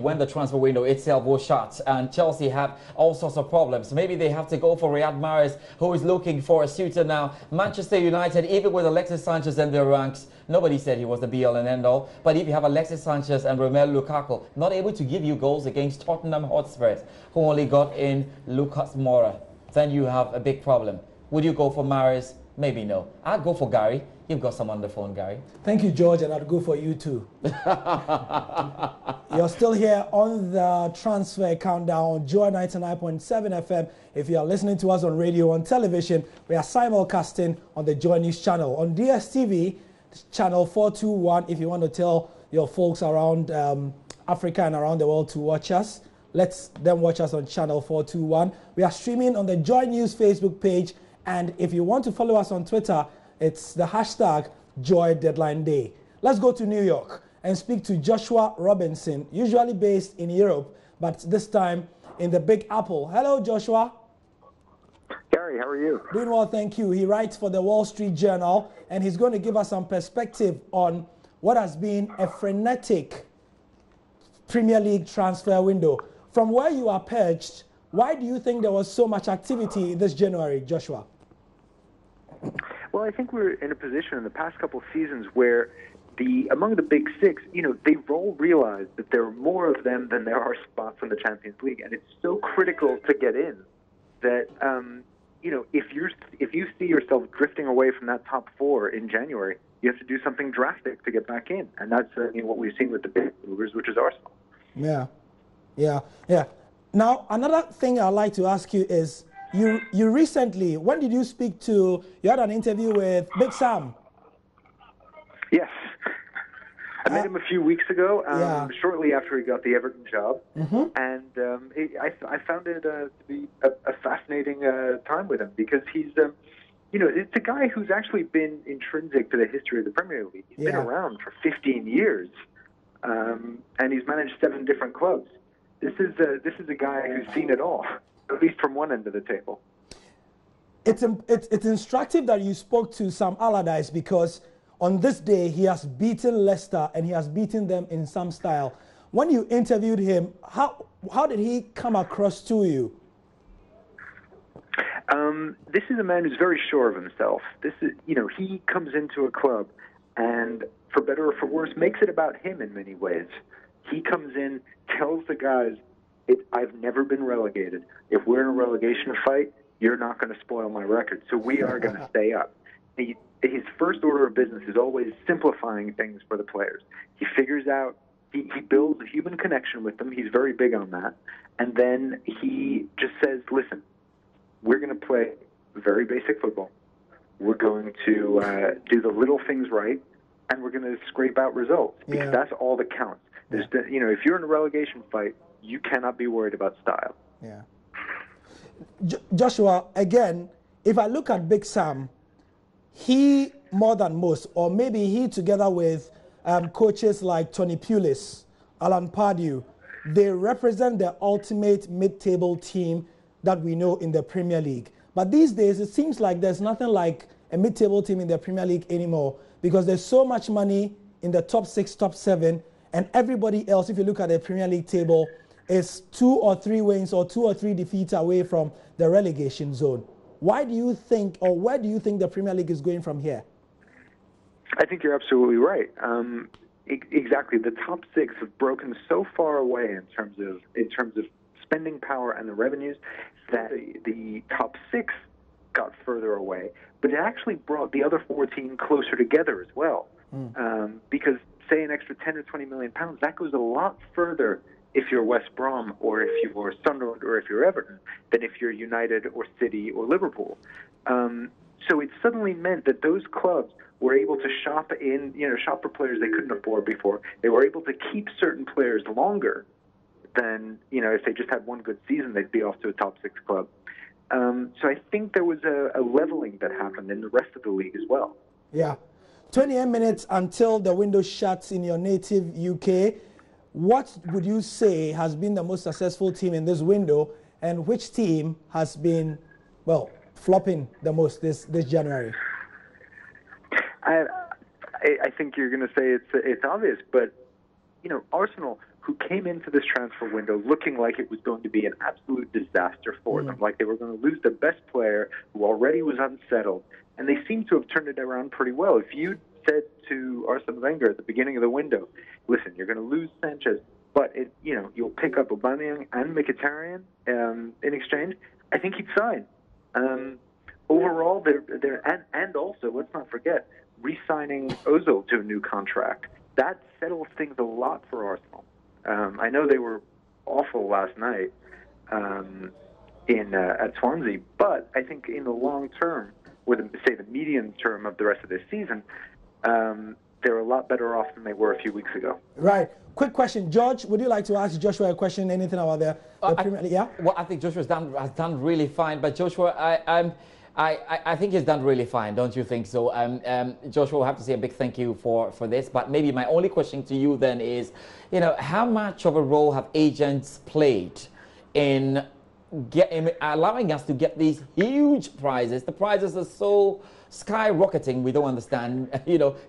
when the transfer window itself was shut and Chelsea had all sorts of problems. Maybe they have to go for Riyad Mahrez, who is looking for a suitor now. Manchester United, even with Alexis Sanchez in their ranks, nobody said he was the be-all and end-all. But if you have Alexis Sanchez and Romelu Lukaku not able to give you goals against Tottenham Hotspurs, who only got in Lucas Moura, then you have a big problem. Would you go for Mahrez? Maybe no. I'd go for Gary. You've got someone on the phone, Gary. Thank you, George, and I'd go for you too. You're still here on the transfer countdown on Joy 99.7 FM. If you are listening to us on radio, on television, we are simulcasting on the Joy News channel. On DSTV, channel 421, if you want to tell your folks around Africa and around the world to watch us, let them watch us on channel 421. We are streaming on the Joy News Facebook page, and if you want to follow us on Twitter, it's the hashtag #JoyDeadlineDay. Let's go to New York and speak to Joshua Robinson, usually based in Europe, but this time in the Big Apple. Hello, Joshua. Gary, how are you? Doing well, thank you. He writes for the Wall Street Journal, and he's going to give us some perspective on what has been a frenetic Premier League transfer window. From where you are perched, why do you think there was so much activity this January, Joshua? Well, I think we're in a position in the past couple of seasons where among the big six, they've all realized that there are more of them than there are spots in the Champions League, and it's so critical to get in that if you see yourself drifting away from that top 4 in January, you have to do something drastic to get back in, and that's what we've seen with the big movers, which is Arsenal. Yeah. Now, another thing I'd like to ask you is, you recently, when did you speak to, you had an interview with Big Sam? Yes. I met him a few weeks ago, yeah. shortly after he got the Everton job, and I found it to be a fascinating time with him because he's, it's a guy who's actually been intrinsic to the history of the Premier League. He's been around for 15 years, and he's managed 7 different clubs. This is a guy who's seen it all, at least from one end of the table. It's instructive that you spoke to Sam Allardyce because on this day he has beaten Leicester and he has beaten them in some style. When you interviewed him, how did he come across to you? This is a man who's very sure of himself. This is, he comes into a club and, for better or for worse, makes it about him in many ways. He comes in, tells the guys, I've never been relegated. If we're in a relegation fight, you're not going to spoil my record, so we are going to stay up. His first order of business is always simplifying things for the players. He figures out, he builds a human connection with them. He's very big on that. And then he just says, listen, we're going to play very basic football. We're going to do the little things right, and we're going to scrape out results because that's all that counts. There's if you're in a relegation fight, you cannot be worried about style. Yeah. Joshua, again, if I look at Big Sam, he more than most, or maybe he together with coaches like Tony Pulis, Alan Pardew, they represent the ultimate mid-table team that we know in the Premier League. But these days, it seems like there's nothing like a mid-table team in the Premier League anymore because there's so much money in the top 6, top 7, and everybody else, if you look at the Premier League table, is 2 or 3 wins or 2 or 3 defeats away from the relegation zone. Why do you think, or where do you think the Premier League is going from here? I think you're absolutely right. Exactly, the top 6 have broken so far away in terms of spending power and the revenues that the top 6 got further away, but it actually brought the other 14 closer together as well. Because say an extra 10 or 20 million pounds, that goes a lot further if you're West Brom or if you're Sunderland or if you're Everton than if you're United or City or Liverpool. So it suddenly meant that those clubs were able to shop for players they couldn't afford before. They were able to keep certain players longer than, if they just had one good season, they'd be off to a top 6 club. So I think there was a leveling that happened in the rest of the league as well. Yeah. 28 minutes until the window shuts in your native UK. What would you say has been the most successful team in this window, and which team has been, flopping the most this January? I think you're going to say it's obvious, but Arsenal, who came into this transfer window looking like it was going to be an absolute disaster for them, like they were going to lose their best player who already was unsettled, and they seem to have turned it around pretty well. If you said to Arsene Wenger at the beginning of the window, listen, you're going to lose Sanchez, but you'll pick up Aubameyang and Mkhitaryan in exchange, I think he'd sign. Overall, and also, let's not forget, re-signing Ozil to a new contract. That settles things a lot for Arsenal. I know they were awful last night at Swansea, but I think in the long term, or the medium term of the rest of this season, they're a lot better off than they were a few weeks ago. Right. Quick question, George. Would you like to ask Joshua a question? Anything about the Premier League? Yeah. Well, I think Joshua has done really fine. But Joshua, I think he's done really fine. Don't you think so? Joshua, we'll have to say a big thank you for this. But maybe my only question to you then is, how much of a role have agents played in allowing us to get these huge prizes? The prizes are so skyrocketing, we don't understand.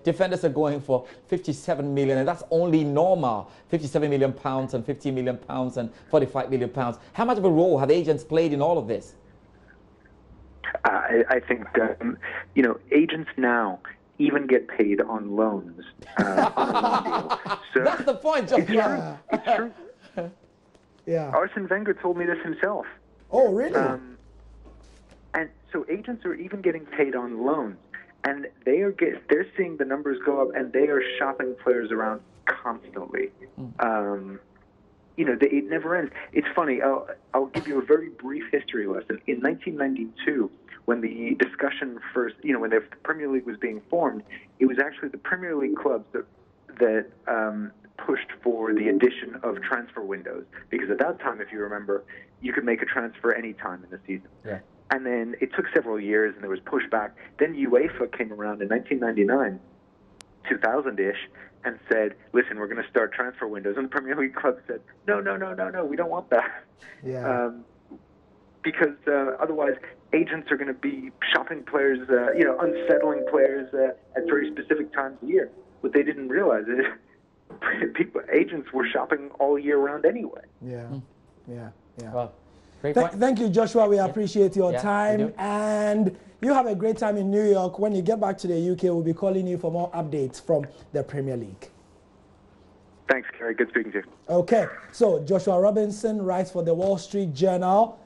Defenders are going for 57 million, and that's only normal. 57 million pounds and 50 million pounds and 45 million pounds. How much of a role have agents played in all of this? I think agents now even get paid on loans. On a loan deal. So that's the point, Joshua. It's true. Yeah. Arsene Wenger told me this himself. Oh, really? And so agents are even getting paid on loans, and they're seeing the numbers go up, and they are shopping players around constantly. It never ends. It's funny. I'll give you a very brief history lesson. In 1992, when the discussion first, when the Premier League was being formed, it was actually the Premier League clubs that pushed for the addition of transfer windows, because at that time, if you remember, you could make a transfer any time in the season. Yeah. And then it took several years, and there was pushback. Then UEFA came around in 1999, 2000-ish, and said, listen, we're going to start transfer windows. And the Premier League clubs said, no, we don't want that. Yeah. Because otherwise, agents are going to be shopping players, unsettling players at very specific times of year. What they didn't realize is agents were shopping all year round anyway. Yeah. Well, great point. Thank you, Joshua. We appreciate your Yeah, time. And you have a great time in New York. When you get back to the UK, we'll be calling you for more updates from the Premier League. Thanks, Kerry. Good speaking to you. Okay. So Joshua Robinson writes for the Wall Street Journal.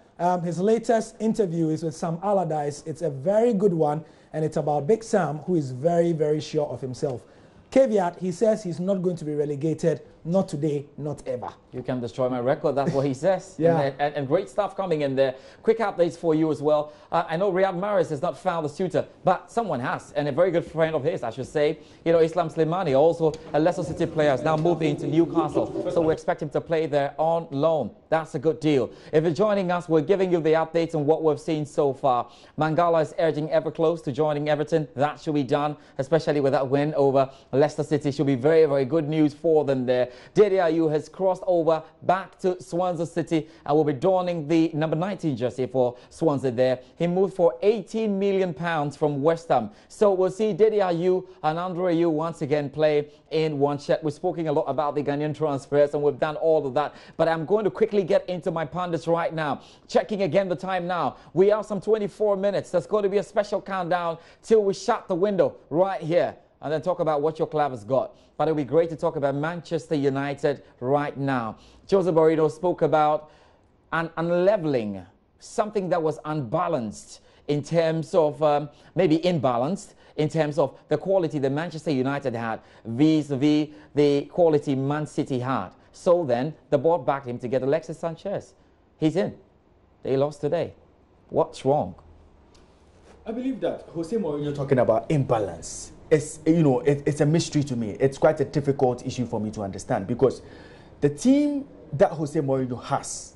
His latest interview is with Sam Allardyce. It's a very good one, and it's about Big Sam, who is very, very sure of himself. Caveat, he says he's not going to be relegated, not today, not ever. You can destroy my record, that's what he says. Yeah. And great stuff coming in there. Quick updates for you as well. I know Riyad Mahrez has not found a suitor, but someone has, and a very good friend of his, I should say. You know, Islam Slimani, also a Leicester City player, has now moved into Newcastle, so we expect him to play there on loan. That's a good deal. If you're joining us, we're giving you the updates on what we've seen so far. Mangala is urging ever close to joining Everton. That should be done, especially with that win over Leicester City. Should be very, very good news for them there. Dede Ayew has crossed over back to Swansea City and will be donning the number 19 jersey for Swansea there. He moved for £18 million from West Ham. So we'll see Dede Ayew and Andre Ayew once again play in one shirt. We're speaking a lot about the Ghanaian transfers, and we've done all of that. But I'm going to quickly get into my pundits right now. Checking again the time now. We have some 24 minutes. There's going to be a special countdown till we shut the window right here, and then talk about what your club has got. But it'll be great to talk about Manchester United right now. Jose Mourinho spoke about an unleveling, something that was unbalanced in terms of, maybe imbalanced, in terms of the quality that Manchester United had vis-a-vis the quality Man City had. So then, the board backed him to get Alexis Sanchez. He's in. They lost today. What's wrong? I believe that Jose Mourinho talking about imbalance. It's a mystery to me. It's quite a difficult issue for me to understand, because the team that Jose Mourinho has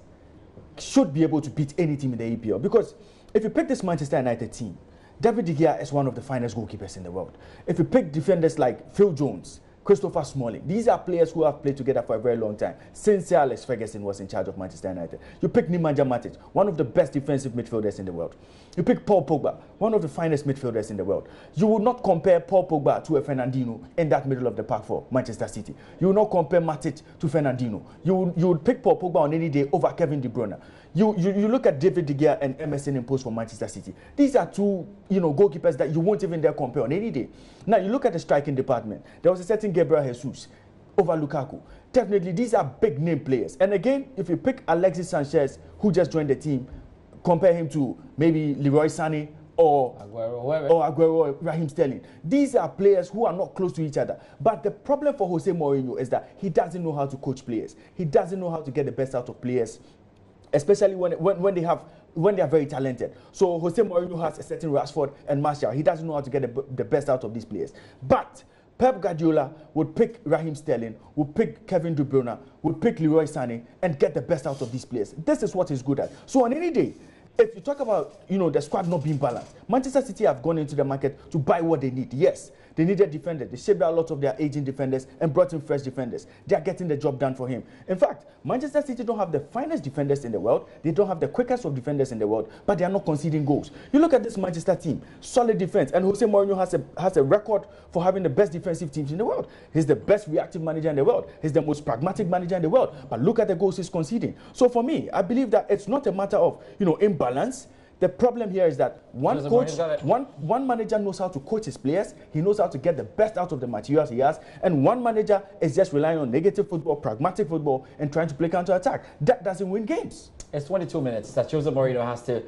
should be able to beat any team in the EPL. Because if you pick this Manchester United team, David De Gea is one of the finest goalkeepers in the world. If you pick defenders like Phil Jones, Christopher Smalling, these are players who have played together for a very long time, since Sir Alex Ferguson was in charge of Manchester United. You pick Nemanja Matic, one of the best defensive midfielders in the world. You pick Paul Pogba, one of the finest midfielders in the world. You will not compare Paul Pogba to a Fernandinho in that middle of the park for Manchester City. You will not compare Matic to Fernandinho. You would pick Paul Pogba on any day over Kevin De Bruyne. You look at David De Gea and Emerson in post for Manchester City. These are two goalkeepers that you won't even dare compare on any day. Now you look at the striking department. There was a certain Gabriel Jesus over Lukaku. Definitely, these are big name players. And again, if you pick Alexis Sanchez, who just joined the team, compare him to maybe Leroy Sané or Aguero or Raheem Sterling. These are players who are not close to each other. But the problem for Jose Mourinho is that he doesn't know how to coach players. He doesn't know how to get the best out of players, especially when they are very talented. So Jose Mourinho has a certain Rashford and Martial. He doesn't know how to get the best out of these players. But Pep Guardiola would pick Raheem Sterling, would pick Kevin De Bruyne, would pick Leroy Sané, and get the best out of these players. This is what he's good at. So on any day, if you talk about the squad not being balanced, Manchester City have gone into the market to buy what they need. Yes, they needed defenders. They shaved out a lot of their aging defenders and brought in fresh defenders. They are getting the job done for him. In fact, Manchester City don't have the finest defenders in the world. They don't have the quickest of defenders in the world, but they are not conceding goals. You look at this Manchester team, solid defense, and Jose Mourinho has a record for having the best defensive teams in the world. He's the best reactive manager in the world. He's the most pragmatic manager in the world. But look at the goals he's conceding. So for me, I believe that it's not a matter of imbalance. The problem here is that one manager knows how to coach his players. He knows how to get the best out of the materials he has. And one manager is just relying on negative football, pragmatic football, and trying to play counter-attack. That doesn't win games. It's 22 minutes that Jose Mourinho has to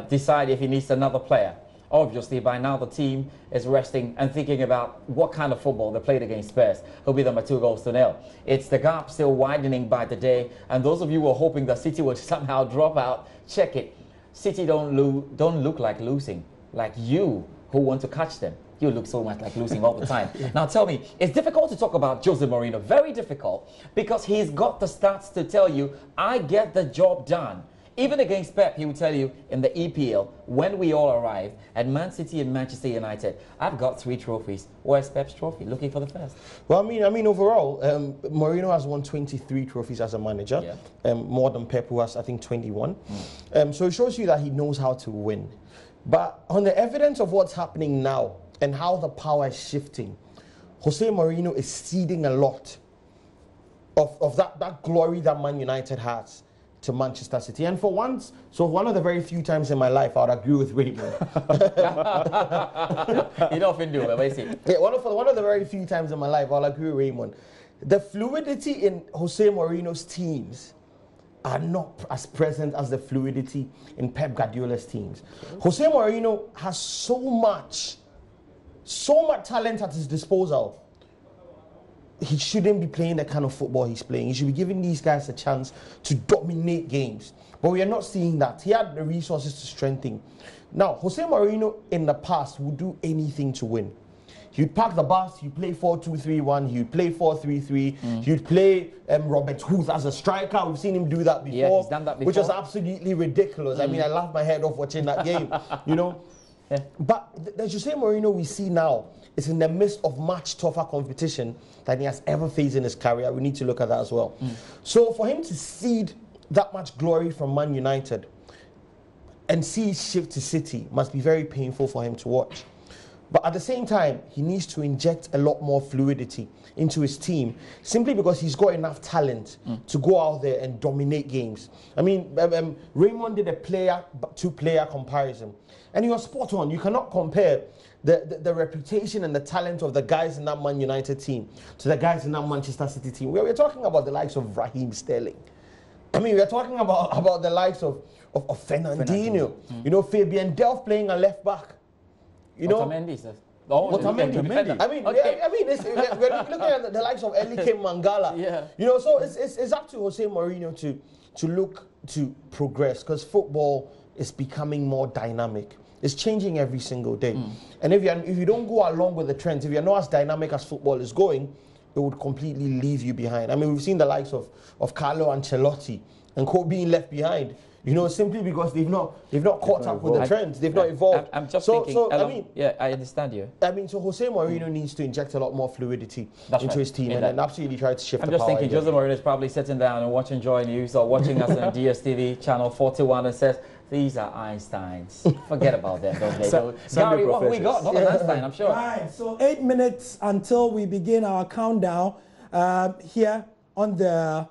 decide if he needs another player. Obviously, by now the team is resting and thinking about what kind of football they played against Spurs, who beat them by 2-0. It's the gap still widening by the day. And those of you who are hoping that City will somehow drop out, check it. City don't look like losing, like you who want to catch them. You look so much like losing all the time. Now tell me, it's difficult to talk about Jose Mourinho, very difficult, because he's got the stats to tell you, I get the job done. Even against Pep, he will tell you in the EPL, when we all arrive at Man City and Manchester United, I've got 3 trophies. Where's Pep's trophy? Looking for the first. Well, I mean, overall, Mourinho has won 23 trophies as a manager, more than Pep, who has, I think, 21. So it shows you that he knows how to win. But on the evidence of what's happening now and how the power is shifting, Jose Mourinho is ceding a lot of that glory that Man United has to Manchester City. And for once, so one of the very few times in my life, I would agree with Raymond. You don't often do, but basically. Yeah, one of the very few times in my life, I'll agree with Raymond. The fluidity in Jose Mourinho's teams are not as present as the fluidity in Pep Guardiola's teams. Jose Mourinho has so much talent at his disposal. He shouldn't be playing the kind of football he's playing. He should be giving these guys a chance to dominate games. But we are not seeing that. He had the resources to strengthen. Now, Jose Mourinho in the past would do anything to win. He'd pack the bus, he'd play 4-2-3-1, he'd play 4-3-3, he'd play Robert Huth as a striker. We've seen him do that before, yeah, he's done that before. Which was absolutely ridiculous. I mean, I laughed my head off watching that game, you know. Yeah. But the Jose Mourinho we see now is in the midst of much tougher competition than he has ever faced in his career. We need to look at that as well. So for him to cede that much glory from Man United and see it shift to City must be very painful for him to watch. But at the same time, he needs to inject a lot more fluidity into his team, simply because he's got enough talent to go out there and dominate games. I mean, Raymond did a player-to-player comparison, and he was spot on. You cannot compare the reputation and the talent of the guys in that Man United team to the guys in that Manchester City team. We're talking about the likes of Raheem Sterling. I mean, we're talking about the likes of Fernandinho. You know, Fabian Delph playing a left back. You know, Otamendi. I mean, we're looking at the likes of Elike Mangala. Yeah. You know, so it's up to Jose Mourinho to look to progress, because football is becoming more dynamic. It's changing every single day. And if you don't go along with the trends, if you're not as dynamic as football is going, it would completely leave you behind. I mean, we've seen the likes of Carlo Ancelotti and Co being left behind. You know, simply because they've not caught up with the trends. They've not evolved. I'm just thinking, I mean, yeah, I understand you. I mean, so Jose Mourinho needs to inject a lot more fluidity into his team and absolutely try to shift the power. I'm just thinking, Jose Mourinho is probably sitting down and watching Joy News or watching us on DSTV channel 41 and says, these are Einsteins. Forget about them, don't they? Gary, what have we got? Not an Einstein, I'm sure. Right, so 8 minutes until we begin our countdown here on the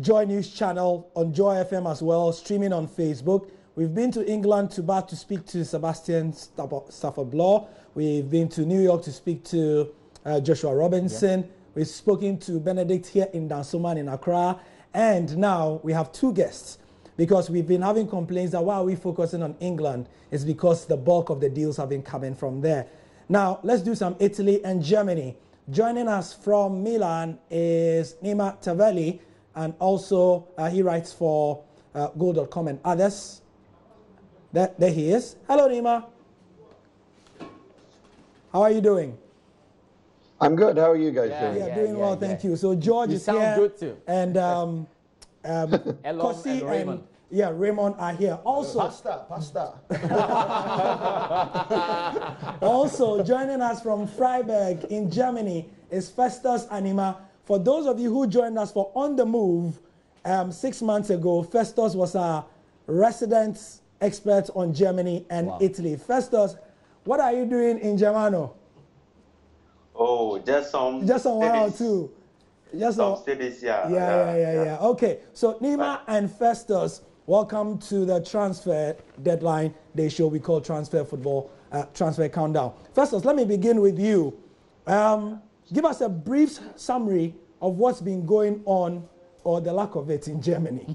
Joy News channel, on Joy FM as well, streaming on Facebook. We've been to England to Bath to speak to Sebastian Stafford-Bloor. We've been to New York to speak to Joshua Robinson. Yeah. We've spoken to Benedict here in Dansoman in Accra. And now we have 2 guests, because we've been having complaints that why are we focusing on England? It's because the bulk of the deals have been coming from there. Now, let's do some Italy and Germany. Joining us from Milan is Nima Tavelli, and also he writes for Goal.com and others. There he is. Hello, Nima. How are you doing? I'm good. How are you guys doing? Yeah, doing well, thank you. So George is here. You sound good too. And Kosi and Raymond. Raymond are here. Also, Pasta. Also joining us from Freiburg in Germany is Festus Anima. For those of you who joined us for On the Move 6 months ago, Festus was our resident expert on Germany and Italy. Festus, what are you doing in Germano? Oh, just some 1 or 2. Just some cities, yeah. Yeah. Okay, so Nima and Festus, welcome to the transfer deadline day show we call Transfer Football, Transfer Countdown. Festus, let me begin with you. Give us a brief summary of what's been going on, or the lack of it, in Germany.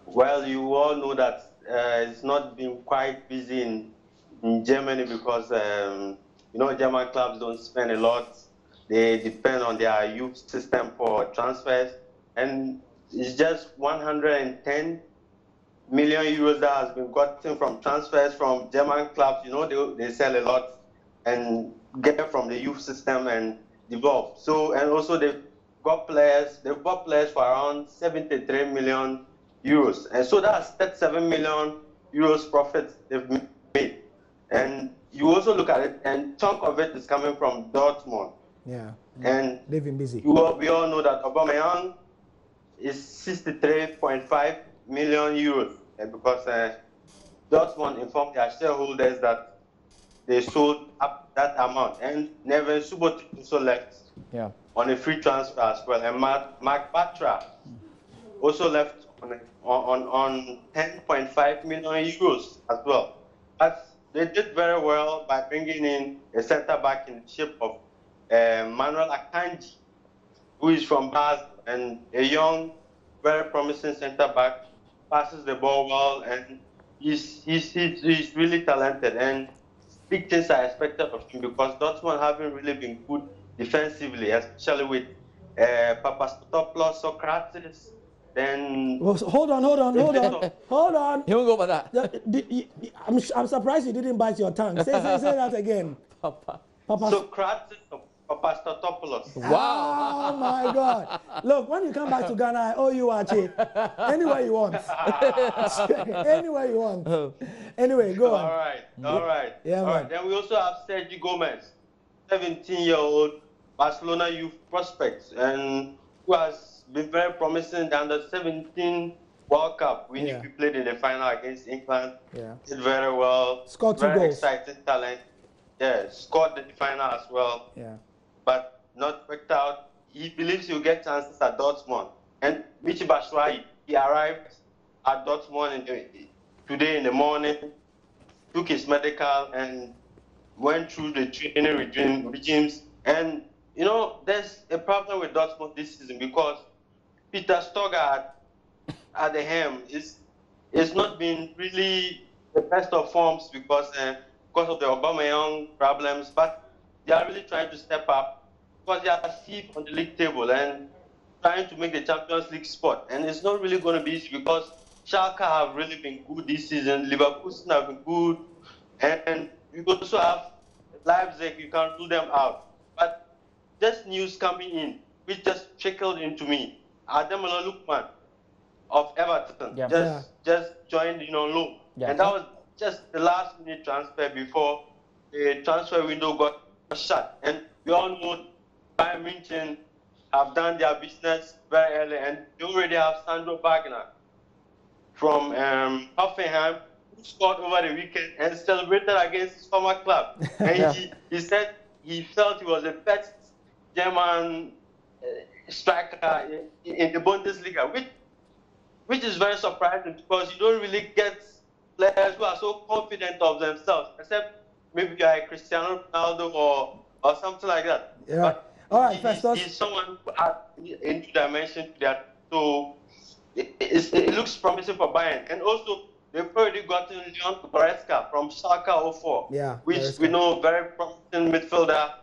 Well, you all know that it's not been quite busy in Germany because, German clubs don't spend a lot. They depend on their youth system for transfers. And it's just 110 million euros that has been gotten from transfers from German clubs. You know, they sell a lot and get from the youth system and develop. So, and also they've bought players for around 73 million euros. And so that's 37 million euros profit they've made. And you also look at it, and chunk of it is coming from Dortmund. Yeah. And they've been busy. we all know that Aubameyang is 63.5 million euros because Dortmund informed their shareholders that they sold up that amount, and Neven Subotic also left on a free transfer as well, and Mark Batra also left on 10.5 million euros as well. But they did very well by bringing in a centre back in the shape of Manuel Akanji, who is from Basel, and a young, very promising centre back, passes the ball well, and he's really talented. And big things are expected of him because Dortmund haven't really been good defensively, especially with Papastotopoulos, Socrates. Then hold on. You won't go by that. I'm surprised you didn't bite your tongue. Say that again. Socrates, Papastotopoulos. Wow! Oh my God! Look, when you come back to Ghana, I owe you Archie. Anywhere you want. Anywhere you want. Anyway, go on. All right. Yeah, all right. Then we also have Sergio Gomez, 17-year-old Barcelona youth prospect, and who has been very promising in the under-17 World Cup. We played in the final against England. Yeah. Did very well. Scored 2 goals. Very exciting talent. Yeah, scored the final as well. Yeah. But not worked out. He believes he'll get chances at Dortmund. And Michy Batshuayi, he arrived at Dortmund today in the morning, took his medical, and went through the training regimes. And, you know, there's a problem with Dortmund this season because Peter Stoger at the helm is not been really the best of forms because of the Aubameyang problems, but they are really trying to step up because they are fifth on the league table and trying to make the Champions League spot. And it's not really going to be easy because Schalke have really been good this season, Liverpool have been good, and you also have Leipzig, you can't rule them out. But just news coming in, which just trickled into me. Ademola Lookman of Everton just joined on loan. And that was just the last minute transfer before the transfer window got shut. And we all know Bayern München have done their business very early, and they already have Sandro Wagner from Hoffenheim, who scored over the weekend and celebrated against his former club. And he said he felt he was the best German striker in the Bundesliga, which is very surprising because you don't really get players who are so confident of themselves, except maybe like Cristiano Ronaldo or something like that. Yeah. But all right, Festus. He's someone who adds a new dimension to that. So it looks promising for Bayern. And also, they've already gotten Leon Goretzka from Schalke 04, which we know very promising midfielder,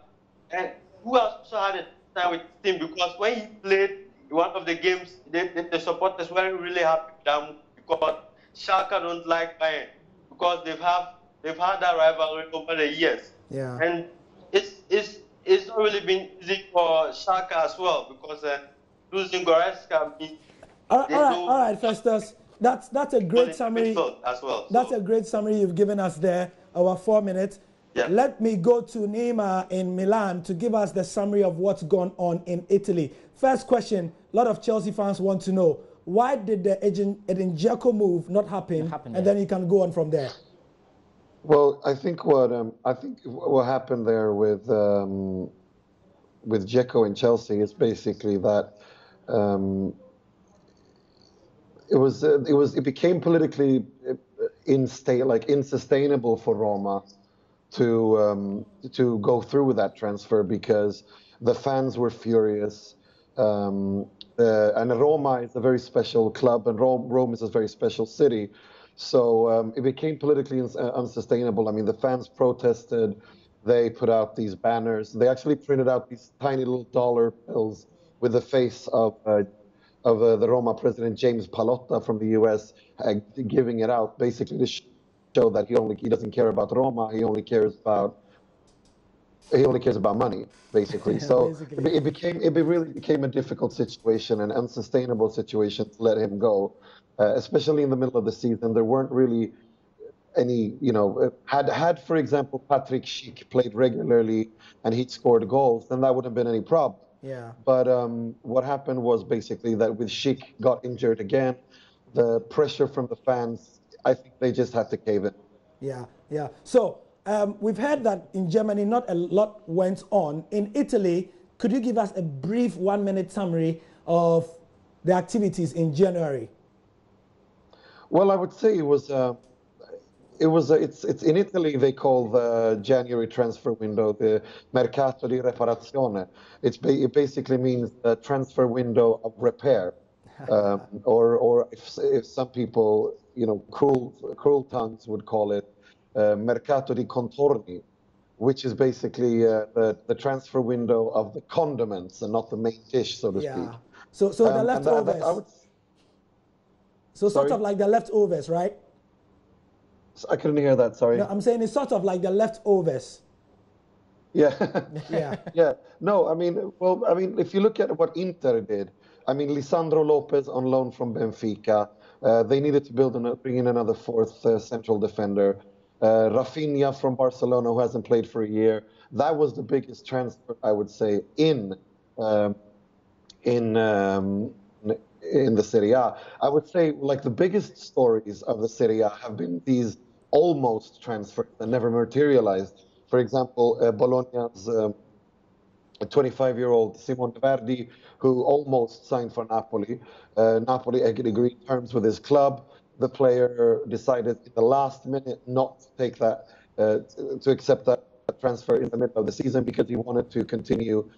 and who has also had a time with his team because when he played in one of the games, the supporters weren't really happy with him because Schalke don't like Bayern because they've had that rivalry over the years. Yeah. And it's not really been easy for Schalke as well because losing Goretzka means. All right, Festus. That's a great summary. As well, that's a great summary you've given us there. Our 4 minutes. Yeah. Let me go to Neymar in Milan to give us the summary of what's gone on in Italy. First question: a lot of Chelsea fans want to know why did the Edin Dzeko move not happen, and then you can go on from there. Well, I think what happened there with Dzeko in Chelsea is basically that it became politically unsustainable for Roma to go through with that transfer because the fans were furious. And Roma is a very special club, and Rome is a very special city. So it became politically unsustainable. I mean, the fans protested. They put out these banners. They actually printed out these tiny little dollar bills with the face of the Roma president James Pallotta from the US giving it out, basically to show that he doesn't care about Roma. He only cares about money, basically. So basically. it really became a difficult situation, an unsustainable situation to let him go, especially in the middle of the season. There weren't really any, had for example Patrick Schick played regularly and he'd scored goals, then that wouldn't have been any problem. Yeah. But what happened was basically that with Schick got injured again, the pressure from the fans, I think they just had to cave in. Yeah, yeah. So we've heard that in Germany not a lot went on. In Italy, could you give us a brief 1-minute summary of the activities in January? Well, I would say it's in Italy they call the January transfer window the mercato di reparazione. It basically means the transfer window of repair, or if some people, cruel tongues would call it mercato di contorni, which is basically the transfer window of the condiments and not the main dish, so to speak. So the leftovers. So sort of like the leftovers, right? I couldn't hear that, sorry. No, I'm saying it's sort of like the leftovers. Yeah. Yeah. Yeah. No, if you look at what Inter did, Lisandro Lopez on loan from Benfica, they needed to bring in another fourth central defender. Rafinha from Barcelona, who hasn't played for a year. That was the biggest transfer, I would say, in the Serie A. I would say like the biggest stories of the Serie A have been these almost transfers that never materialized. For example, Bologna's 25-year-old Simone Verdi, who almost signed for Napoli. Napoli agreed terms with his club. The player decided in the last minute not to take that, to accept that transfer in the middle of the season because he wanted to continue.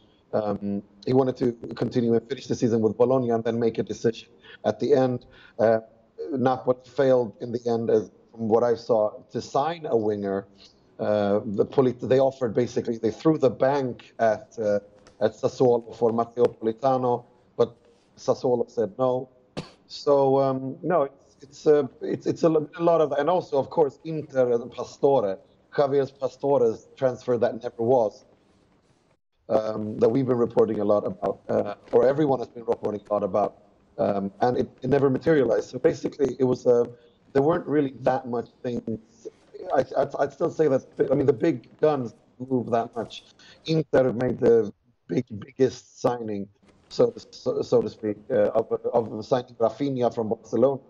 He wanted to continue and finish the season with Bologna and then make a decision. At the end, Napoli failed in the end, from what I saw, to sign a winger. They offered they threw the bank at Sassuolo for Matteo Politano, but Sassuolo said no. So no, it's a lot of, and also of course Inter and Javier Pastore's transfer that never was. That we've been reporting a lot about, or everyone has been reporting a lot about, and it never materialized. So basically, it was there weren't really that much things. I'd still say that the big guns moved that much. Inter made the biggest signing, so to speak, of signing Rafinha from Barcelona,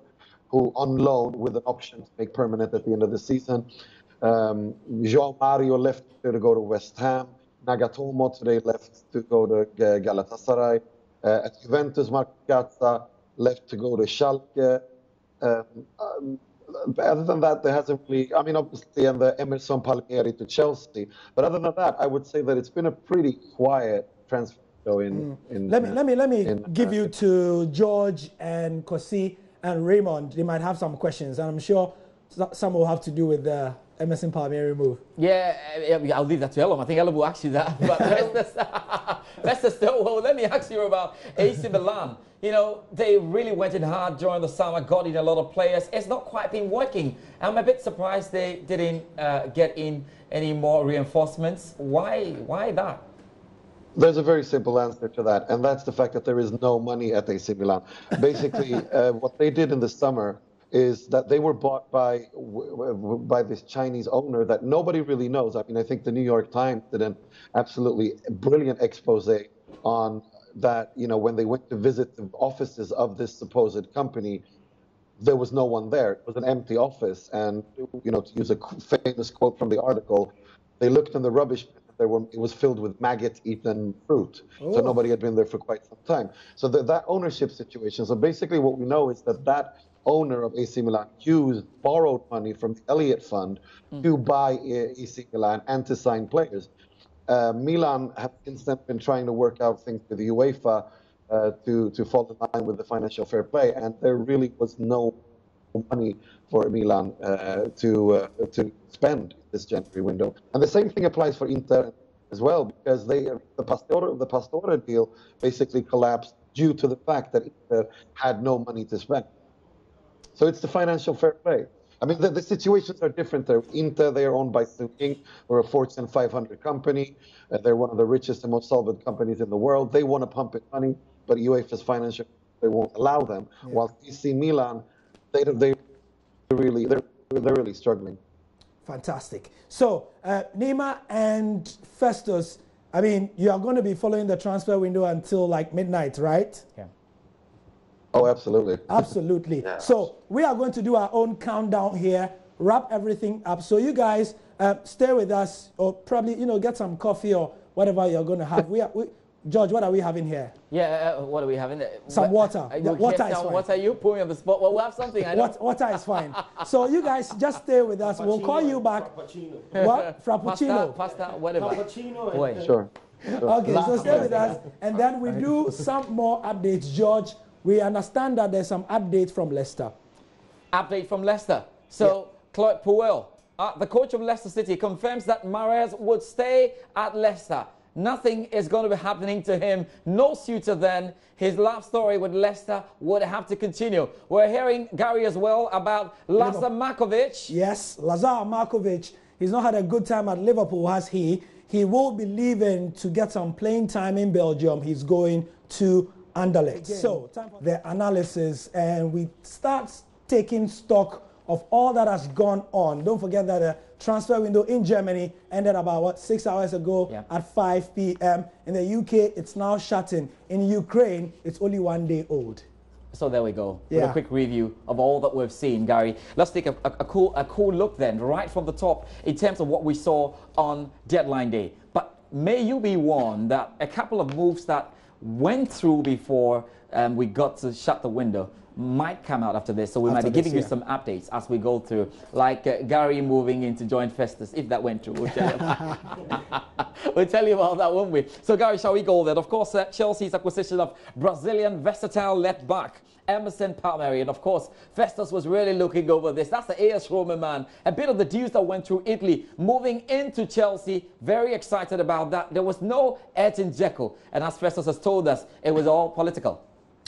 who on loan with an option to make permanent at the end of the season. João Mario left to go to West Ham. Nagatomo today left to go to Galatasaray. At Juventus, Marco Piazza left to go to Schalke. Other than that, there hasn't really, obviously, and the Emerson Palmieri to Chelsea. But other than that, I would say that it's been a pretty quiet transfer window Let me give you to George and Kosi and Raymond. They might have some questions, and I'm sure some will have to do with the Emerson Palmieri move. Yeah, I'll leave that to Elam. I think Elam will ask you that. But let me ask you about AC Milan. They really went in hard during the summer, got in a lot of players. It's not quite been working. I'm a bit surprised they didn't get in any more reinforcements. Why that? There's a very simple answer to that, and that's the fact that there is no money at AC Milan. Basically, what they did in the summer is that they were bought by this Chinese owner that nobody really knows. I think the New York Times did an absolutely brilliant expose on that. When they went to visit the offices of this supposed company, there was no one there. It was an empty office, and to use a famous quote from the article, they looked in the rubbish bin. It was filled with maggot-eaten fruit. Oh. So nobody had been there for quite some time. So that ownership situation. So basically, what we know is that owner of AC Milan borrowed money from the Elliott Fund to buy AC Milan and to sign players. Milan have since then been trying to work out things with the UEFA to fall in line with the financial fair play, and there really was no money for Milan to spend this January window. And the same thing applies for Inter as well, because the Pastore deal basically collapsed due to the fact that Inter had no money to spend. So it's the financial fair play. I mean, the situations are different there. Inter, they are owned by Suning, or a Fortune 500 company. They're one of the richest and most solvent companies in the world. They want to pump in money, but UEFA's financial, they won't allow them. Yeah. While AC Milan, they're really struggling. Fantastic. So, Nima and Festus, I mean, you are going to be following the transfer window until like midnight, right? Yeah. Oh, absolutely. Absolutely. Yeah. So we are going to do our own countdown here, wrap everything up. So you guys stay with us, or probably, you know, get some coffee or whatever you're going to have. George, what are we having here? Yeah, what are we having? Some water. Water is fine. Water, you put me on the spot. Well, we'll have something. I know. Water is fine. So you guys just stay with us. We'll call you back. Frappuccino. What? Frappuccino. Pasta, whatever. Frappuccino. Wait. Sure. Okay, so stay with us. And then we do some more updates. George, we understand that there's some update from Leicester. Update from Leicester. So, yeah. Claude Puel, the coach of Leicester City, confirms that Mahrez would stay at Leicester. Nothing is going to be happening to him. No suitor then. His love story with Leicester would have to continue. We're hearing, Gary, as well about Lazar Markovic. Yes, Lazar Markovic. He's not had a good time at Liverpool, has he? He will be leaving to get some playing time in Belgium. He's going to Anderlecht. So, time for the analysis, and we start taking stock of all that has gone on. Don't forget that the transfer window in Germany ended about 6 hours ago at 5 p.m. In the UK, it's now shutting. In Ukraine, it's only 1 day old. So there we go, with a quick review of all that we've seen, Gary. Let's take a cool look then, right from the top, in terms of what we saw on deadline day. But may you be warned that a couple of moves that went through before we got to shut the window might come out after this, so we might be giving you some updates as we go through, like Gary moving in to join Festus. If that went through, we'll tell you. We'll tell you about that, won't we? So, Gary, shall we go then? Of course, Chelsea's acquisition of Brazilian versatile left back Emerson Palmieri, and of course, Festus was really looking over this. That's the AS Roma man. A bit of the deals that went through Italy, moving into Chelsea. Very excited about that. There was no Edin Dzeko, and as Festus has told us, it was all political.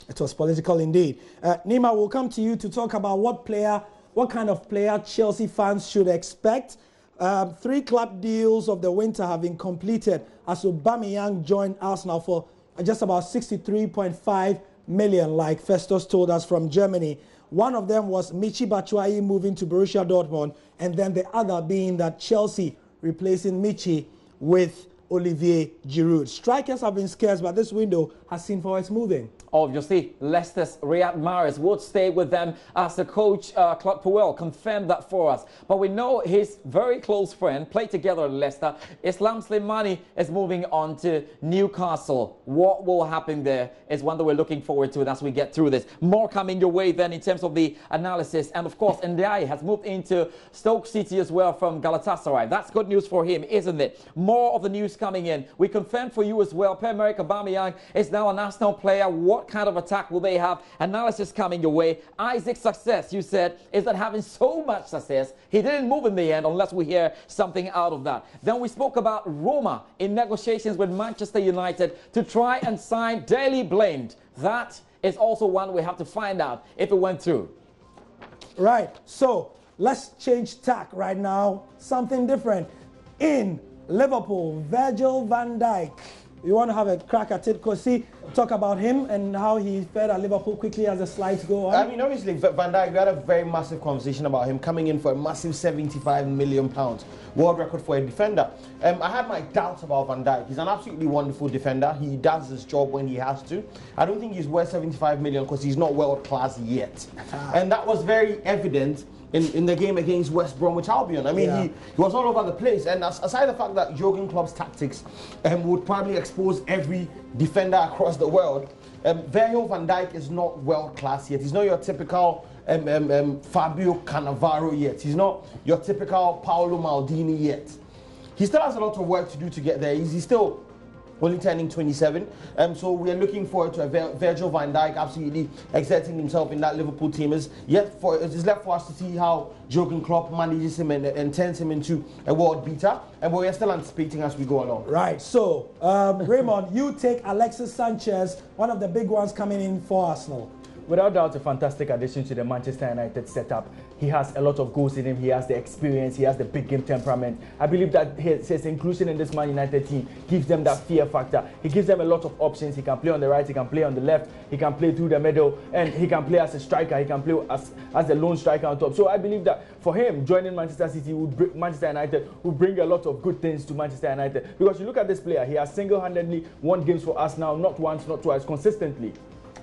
It was political indeed. Nima, we'll come to you to talk about what kind of player Chelsea fans should expect. 3 club deals of the winter have been completed as Aubameyang joined Arsenal for just about 63.5 million, like Festus told us, from Germany. One of them was Michy Batshuayi moving to Borussia Dortmund, and then the other being that Chelsea replacing Michy with Olivier Giroud. Strikers have been scarce, but this window has seen forwards moving. Obviously, Leicester's Riyad Mahrez would stay with them as the coach, Claude Puel, confirmed that for us. But we know his very close friend, played together at Leicester, Islam Slimani, is moving on to Newcastle. What will happen there is one that we're looking forward to as we get through this. More coming your way then in terms of the analysis. And of course, Ndiaye has moved into Stoke City as well from Galatasaray. That's good news for him, isn't it? More of the news coming in. We confirmed for you as well, Pierre-Emerick Aubameyang is now an Arsenal player. What kind of attack will they have? Analysis coming your way. Isaac's success, you said, is that having so much success, he didn't move in the end unless we hear something out of that. Then we spoke about Roma in negotiations with Manchester United to try and sign Daley Blind. That is also one we have to find out if it went through. Right, so let's change tack right now. Something different. In Liverpool, Virgil van Dijk. You want to have a crack at it, Kosi? Talk about him and how he fared at Liverpool quickly as the slides go on. I mean, obviously, Van Dijk, we had a very massive conversation about him coming in for a massive £75 million. World record for a defender. I had my doubts about Van Dijk. He's an absolutely wonderful defender. He does his job when he has to. I don't think he's worth 75 million because he's not world class yet. And that was very evident in the game against West Bromwich Albion. I mean, he was all over the place. And aside the fact that Jurgen Klopp's tactics would probably expose every defender across the world, Virgil van Dijk is not world class yet. He's not your typical Fabio Cannavaro yet. He's not your typical Paolo Maldini yet. He still has a lot of work to do to get there. He's still only turning 27. So we are looking forward to Virgil van Dijk absolutely exerting himself in that Liverpool team. It is left for us to see how Jurgen Klopp manages him and turns him into a world beater. And we are still anticipating as we go along. Right. So, Raymond, you take Alexis Sanchez, one of the big ones coming in for Arsenal. Without doubt, a fantastic addition to the Manchester United setup. He has a lot of goals in him. He has the experience. He has the big game temperament. I believe that his inclusion in this Man United team gives them that fear factor. He gives them a lot of options. He can play on the right. He can play on the left. He can play through the middle. And he can play as a striker. He can play as the lone striker on top. So I believe that for him, joining Manchester City, Manchester United will bring a lot of good things to Manchester United. Because you look at this player, he has single-handedly won games for us now, not once, not twice, consistently.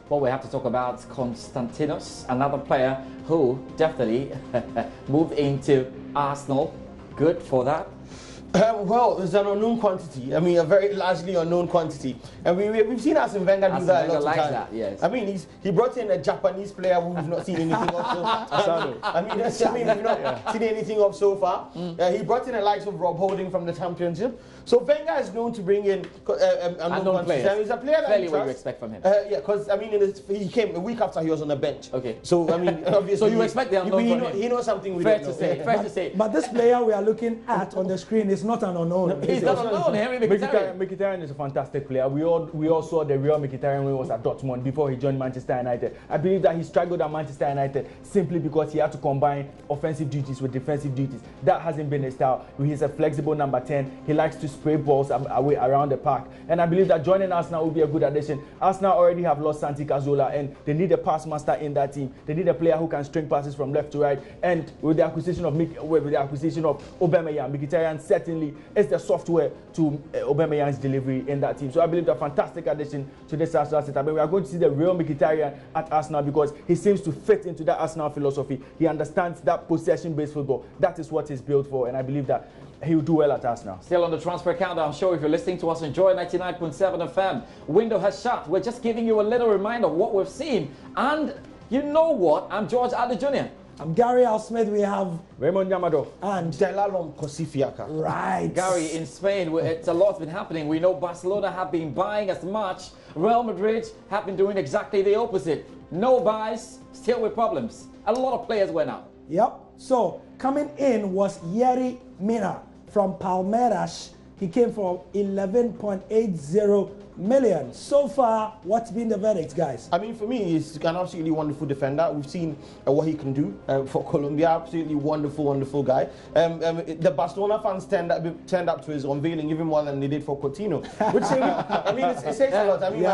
Well, we have to talk about Konstantinos, another player who definitely moved into Arsenal. Good for that. Well, it's an unknown quantity. I mean, a very largely unknown quantity. And we've seen Arsene Wenger do that a lot of times. Yes. I mean, he brought in a Japanese player who we've not seen anything of so far. We've not seen anything of so far. He brought in the likes of Rob Holding from the Championship. So Wenger is known to bring in unknown players. He's a player that fairly what you expect from him. Yeah, because I mean, he came a week after he was on the bench. Okay. So I mean, obviously, so you expect the unknown from him. He knows something we don't know. Fair to say. But this player we are looking at on the screen is not an unknown. He's not unknown. Henry Mkhitaryan. Mkhitaryan is a fantastic player. We all saw the real Mkhitaryan when he was at Dortmund before he joined Manchester United. I believe that he struggled at Manchester United simply because he had to combine offensive duties with defensive duties. That hasn't been his style. He's a flexible number 10. He likes to spray balls away around the park. And I believe that joining Arsenal will be a good addition. Arsenal already have lost Santi Cazorla and they need a pass master in that team. They need a player who can string passes from left to right. And with the acquisition of Aubameyang, Mkhitaryan certainly is the software to Aubameyang's delivery in that team. So I believe a fantastic addition to this Arsenal setup. And we are going to see the real Mkhitaryan at Arsenal because he seems to fit into that Arsenal philosophy. He understands that possession-based football. That is what he's built for. And I believe that he will do well at Arsenal. Still on the transfer countdown show, if you're listening to us on Joy 99.7 FM, window has shut. We're just giving you a little reminder of what we've seen. And you know what? I'm George Adler Jr. I'm Gary Al Smith. We have Raymond Yamado and Delalom Kosifiaka. Right. Gary, in Spain, it's a lot's been happening. We know Barcelona have been buying as much. Real Madrid have been doing exactly the opposite. No buys, still with problems. A lot of players went out. Yep. So coming in was Yerry Mina from Palmeiras. He came for 11.80 million. So far, what's been the verdict, guys? I mean, for me, he's an absolutely wonderful defender. We've seen what he can do for Colombia. Absolutely wonderful guy. The Barcelona fans turned up to his unveiling even more than they did for Coutinho. Which I mean, it says a lot. I mean,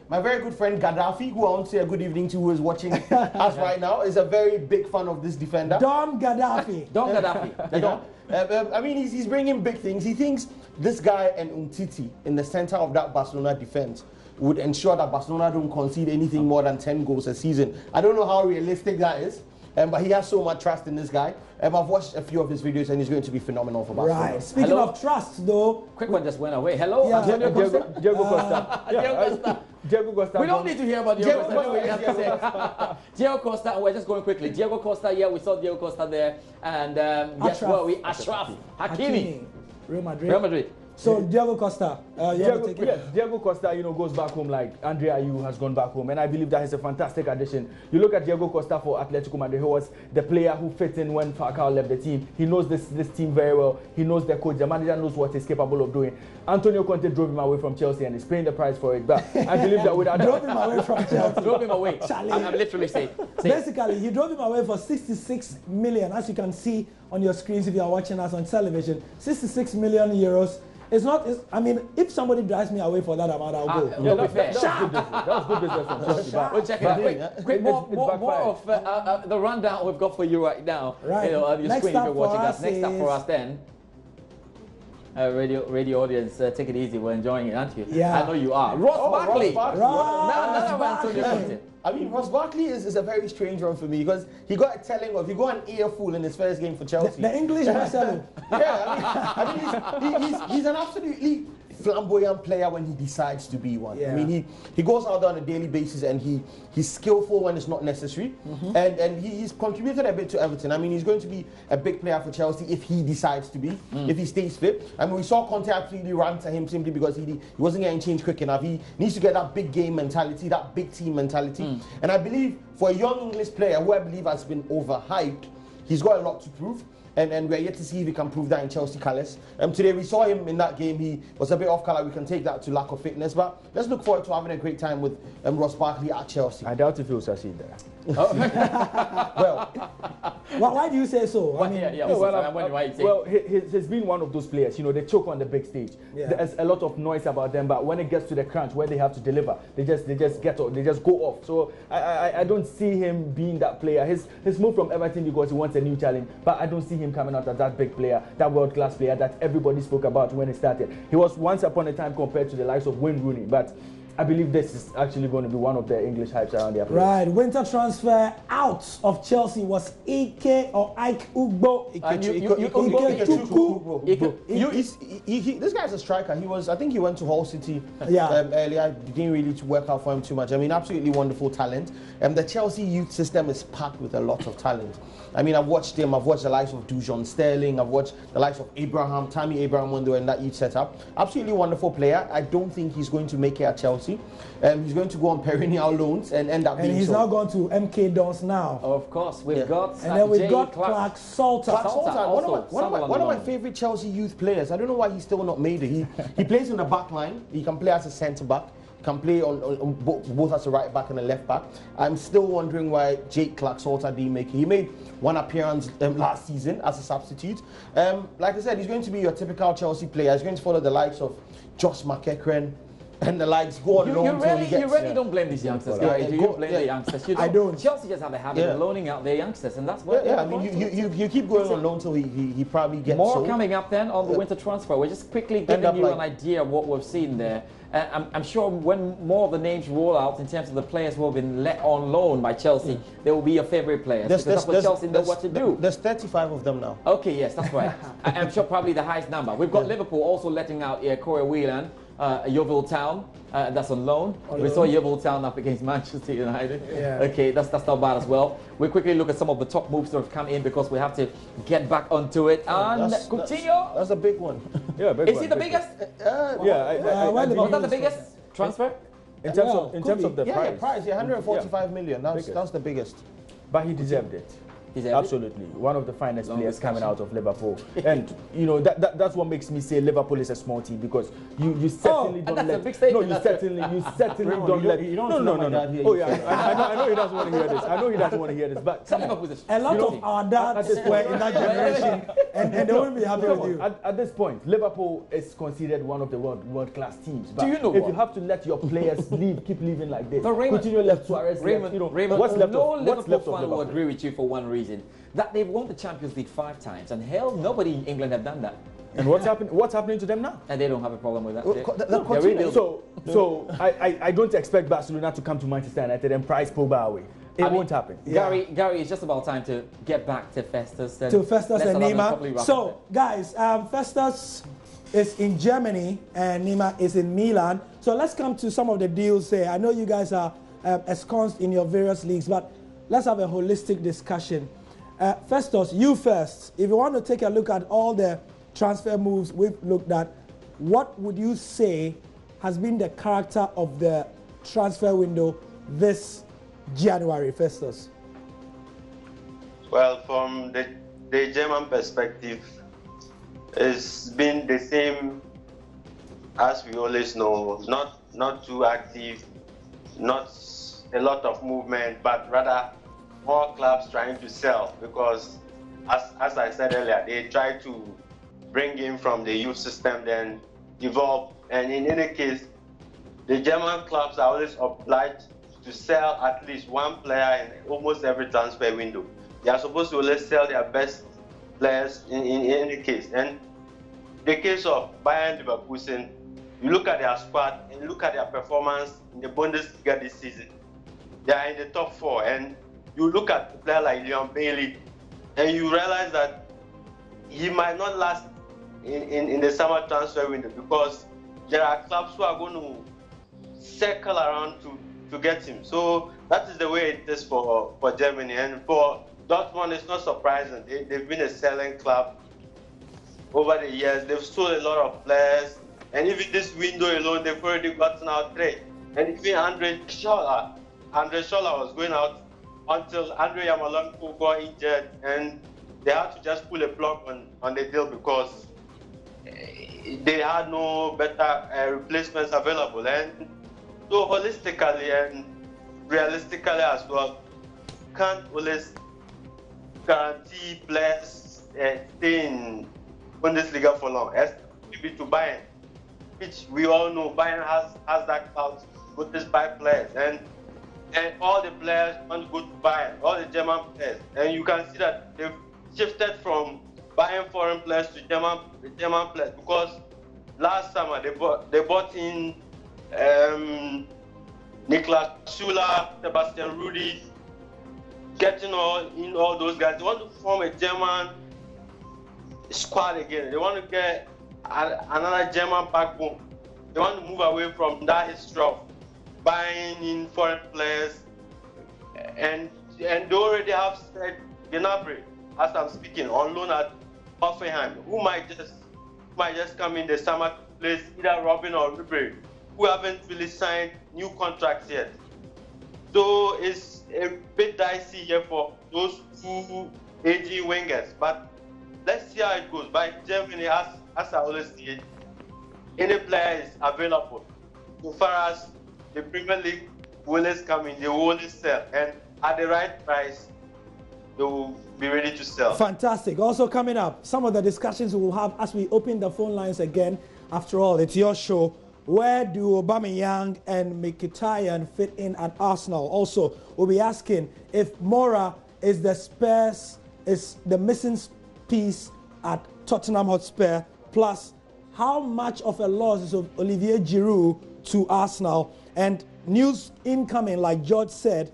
my very good friend Gaddafi, who I want to say a good evening to, who is watching us right now, is a very big fan of this defender. Don Gaddafi. Don Gaddafi. I mean, he's bringing big things. He thinks this guy and Umtiti in the center of that Barcelona defense would ensure that Barcelona don't concede anything more than 10 goals a season. I don't know how realistic that is, but he has so much trust in this guy. I've watched a few of his videos and he's going to be phenomenal for Barcelona. Right. Speaking of trust, though. Quick one just went away. Hello, yeah. Antonio Costa. Diego Costa. Diego Costa. We don't need to hear about Diego Costa. Diego Costa, and we're just going quickly. Diego Costa, yeah, we saw Diego Costa there. And guess what? Ashraf Hakimi. Real Madrid. So Diego Costa, Diego Costa, goes back home like Andre Ayew has gone back home, and I believe that is a fantastic addition. You look at Diego Costa for Atletico Madrid, he was the player who fit in when Falcao left the team. He knows this team very well. He knows the coach. The manager knows what he's capable of doing. Antonio Conte drove him away from Chelsea, and he's paying the price for it. But I believe that without drove him away from Chelsea. Drove him away. I'm literally saying. Basically, he drove him away for 66 million, as you can see on your screens if you are watching us on television. 66 million euros. I mean, if somebody drives me away for that amount, I'll go. Yeah, that was good business from Chelsea. We'll check it out. Quick, more of the rundown we've got for you right now. Right. On your screen if you're watching us. Next up for us then. Radio audience, take it easy. We're enjoying it, aren't you? Yeah. I know you are. Ross Barkley. Barkley. I mean, Ross Barkley is a very strange one for me because he got a telling of, he got an earful in his first game for Chelsea. The English Marcelo. Yeah, I mean he's an absolutely flamboyant player when he decides to be one. Yeah. I mean, he goes out there on a daily basis and he's skillful when it's not necessary. And he's contributed a bit to Everton. I mean, he's going to be a big player for Chelsea if he decides to be, if he stays fit. I mean, we saw Conte absolutely rant at him simply because he wasn't getting changed quick enough. He needs to get that big game mentality, that big team mentality. And I believe for a young English player who I believe has been overhyped, he's got a lot to prove. And we're yet to see if he can prove that in Chelsea colours. Today we saw him in that game. He was a bit off colour. We can take that to lack of fitness. But let's look forward to having a great time with Ross Barkley at Chelsea. I doubt if he'll succeed there. Well, why do you say so? He's been one of those players. You know, they choke on the big stage. Yeah. There's a lot of noise about them, but when it gets to the crunch, where they have to deliver, they just go off. So I don't see him being that player. He's moved from Everton because he wants a new challenge, but I don't see him coming out as that big player, that world-class player that everybody spoke about when he started. He was once upon a time compared to the likes of Wayne Rooney, but I believe this is actually going to be one of the English hypes around their players. Right, winter transfer out of Chelsea was Ike Ugbo. This guy's a striker. I think he went to Hull City earlier. It didn't really work out for him too much. I mean, absolutely wonderful talent. The Chelsea youth system is packed with a lot of talent. I mean, I've watched him. I've watched the likes of Dujon Sterling. I've watched the likes of Tammy Abraham when they were in that youth setup. Absolutely wonderful player. I don't think he's going to make it at Chelsea. He's going to go on perennial loans and end up being he's now gone to MK Dons now. Of course, we've got and then we've got Clark Salter. One of my favorite Chelsea youth players. I don't know why he's still not made it. He plays in the back line. He can play as a centre back. Can play on both as a right back and a left back. I'm still wondering why Jake Clark-Salter didn't make it. He made one appearance last season as a substitute. Like I said, he's going to be your typical Chelsea player. He's going to follow the likes of Josh McEachran and the likes. Go on loan you really don't blame these youngsters, guys. You blame the youngsters. I don't. Chelsea just have a habit of loaning out their youngsters, and that's what. I mean, you keep going on loan till he probably gets more sold. Coming up then on the winter transfer. We're just quickly giving you an idea of what we've seen there. I'm sure when more of the names roll out in terms of the players who have been let on loan by Chelsea, they will be your favorite players. That's what Chelsea know what to do. There's 35 of them now. Okay, yes, that's right. I'm sure probably the highest number. We've got Liverpool also letting out Corey Whelan, Yeovil Town, that's on loan. We saw Yeovil Town up against Manchester United. Yeah. Okay, that's not bad as well. We'll quickly look at some of the top moves that have come in because we have to get back onto it. And Coutinho. That's a big one. Yeah, big Is one, he the biggest? Was that the biggest transfer? In terms of the price? 145 million. That's the biggest. But he deserved it. Absolutely, one of the finest players coming out of Liverpool, and you know that's what makes me say Liverpool is a small team because you certainly don't let. You certainly don't let. No. Oh yeah, I know he doesn't want to hear this. I know he doesn't want to hear this, but a lot of our dads were in that generation, and they won't be happy with you. At this point, Liverpool is considered one of the world-class teams. But do you know if you have to let your players keep living like this, Coutinho left, Suarez left, Raymond, what's left no of Liverpool fan will agree with you for one reason. That they've won the Champions League 5 times, and hell, nobody in England have done that. And what's happening to them now? And they don't have a problem with that. So I don't expect Barcelona to come to Manchester United and prize Pogba away. It won't happen. Gary, it's just about time to get back to Festus. And Neymar. So, guys, Festus is in Germany and Neymar is in Milan. So let's come to some of the deals here. I know you guys are ensconced in your various leagues, but let's have a holistic discussion. Festus, you first. If you want to take a look at all the transfer moves we've looked at, what would you say has been the character of the transfer window this January, Festus? Well, from the German perspective, it's been the same as we always know. Not too active, not a lot of movement, but rather more clubs trying to sell because, as I said earlier, they try to bring in from the youth system, then develop. And in any case, the German clubs are always obliged to sell at least one player in almost every transfer window. They are supposed to always sell their best players in any case. And the case of Bayern Leverkusen, you look at their squad and look at their performance in the Bundesliga this season. They are in the top 4, and you look at a player like Leon Bailey, and you realize that he might not last in the summer transfer window because there are clubs who are going to circle around to get him. So that is the way it is for Germany. And for Dortmund, it's not surprising. They've been a selling club over the years. They've sold a lot of players. And even this window alone, they've already gotten out 3. And even Andre Scholler was going out until Andre Yarmolenko got injured. And they had to just pull a plug on the deal because they had no better replacements available. And so holistically and realistically as well, can't always guarantee players stay in Bundesliga for long. As maybe to Bayern, which we all know Bayern has that clout with this buy players, and all the players want to go to Bayern, all the German players, and you can see that they've shifted from Bayern foreign players to German players because last summer they bought in Niklas Süle, Sebastian Rudi, getting all those guys. They want to form a German squad again. They want to get another German backbone. They want to move away from that history of buying in foreign players, and they already have said Gnabry, as I'm speaking, on loan at Hoffenheim, who might just come in the summer to place either Robin or Ribery, who haven't really signed new contracts yet. So it's a bit dicey here for those 2 aging wingers. But let's see how it goes. By Germany, as I always see it, any player is available. So far as the Premier League will always come in, they will always sell. And at the right price, they will be ready to sell. Fantastic. Also coming up, some of the discussions we will have as we open the phone lines again. After all, it's your show. Where do Aubameyang and Mkhitaryan fit in at Arsenal? Also, we'll be asking if Mora is the missing piece at Tottenham Hotspur. Plus, how much of a loss is of Olivier Giroud to Arsenal? And news incoming, like George said,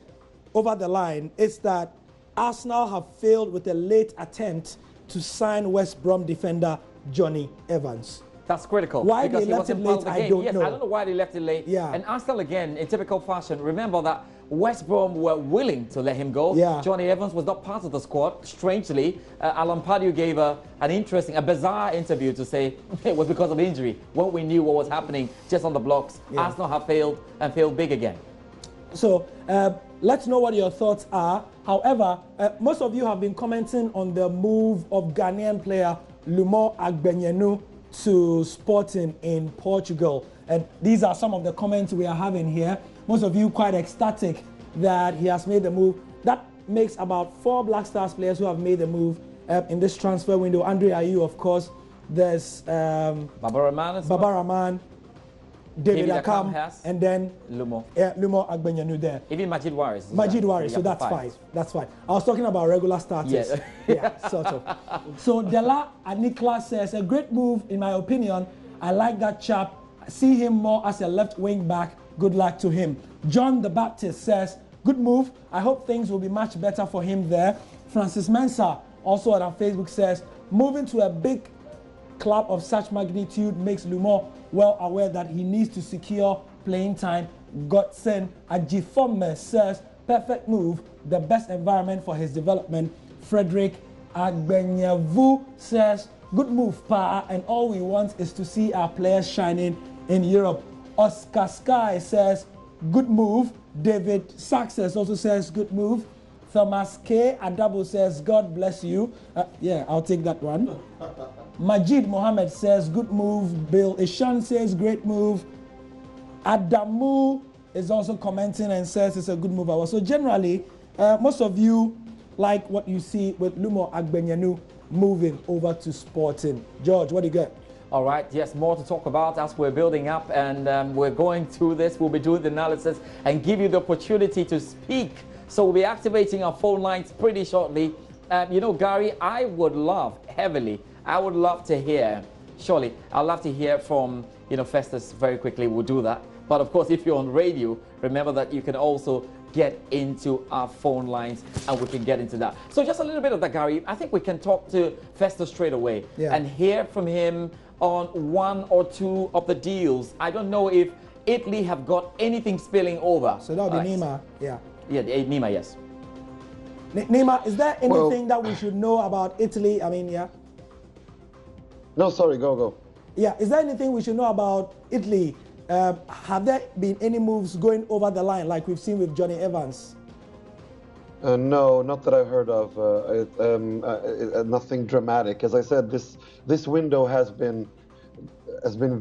over the line, is that Arsenal have failed with a late attempt to sign West Brom defender Johnny Evans. That's critical. Why because they left it late, I don't know. I don't know why they left it late. Yeah. And Arsenal, again, in typical fashion, remember that West Brom were willing to let him go. Yeah. Johnny Evans was not part of the squad. Strangely, Alan Pardew gave a bizarre interview to say it was because of injury when we knew what was happening just on the blocks. Yeah. Arsenal have failed and failed big again. So let's know what your thoughts are. However, most of you have been commenting on the move of Ghanaian player Lumo Agbenyenu to Sporting in Portugal. And these are some of the comments we are having here. Most of you quite ecstatic that he has made the move. That makes about 4 Black Stars players who have made the move in this transfer window. Andre Ayew, of course. There's Baba Rahman, David Akam, and then Lumo Agbenyenu there. Even Majid Waris. So that's 5. That's fine. I was talking about regular starters. Yes. Yeah, sort of. So Dela Anikla says, a great move in my opinion. I like that chap. I see him more as a left wing back. Good luck to him. John the Baptist says, good move. I hope things will be much better for him there. Francis Mensah, also on our Facebook, says, moving to a big club of such magnitude makes Lumo well aware that he needs to secure playing time. Godson Ajifome says, perfect move, the best environment for his development. Frederick Agbenyavu says, good move, Pa, and all we want is to see our players shining in Europe. Oscar Sky says, good move. David Success also says, good move. Thomas K. Adabo says, God bless you. Yeah, I'll take that one. Majid Mohammed says, good move. Bill Ishan says, great move. Adamu is also commenting and says it's a good move. So generally, most of you like what you see with Lumo Agbenyenu moving over to Sporting. George, what do you got? All right, yes, more to talk about as we're building up and we're going through this. We'll be doing the analysis and give you the opportunity to speak. So we'll be activating our phone lines pretty shortly. You know, Gary, I would love to hear, surely, I'd love to hear from, Festus very quickly. We'll do that. But of course, if you're on radio, remember that you can also get into our phone lines and we can get into that. So just a little bit of that, Gary. I think we can talk to Festus straight away and hear from him on one or two of the deals. I don't know if Italy have got anything spilling over. So that would be Neymar, yeah. Yeah, Neymar, yes. Neymar, is there anything that we should know about Italy? I mean, yeah. No, sorry, go. Yeah, is there anything we should know about Italy? Have there been any moves going over the line like we've seen with Johnny Evans? No, not that I've heard of. Nothing dramatic. As I said, this window has been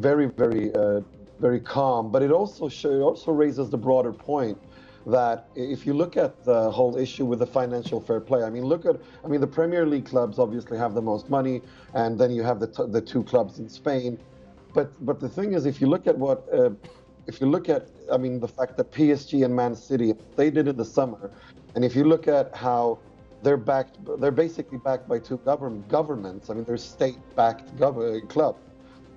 very, very calm. But it also raises the broader point that if you look at the whole issue with the financial fair play, I mean, the Premier League clubs obviously have the most money, and then you have the two clubs in Spain. But the thing is, if you look at the fact that PSG and Man City, they did in the summer, and if you look at how they're basically backed by two governments. I mean, they're state-backed club.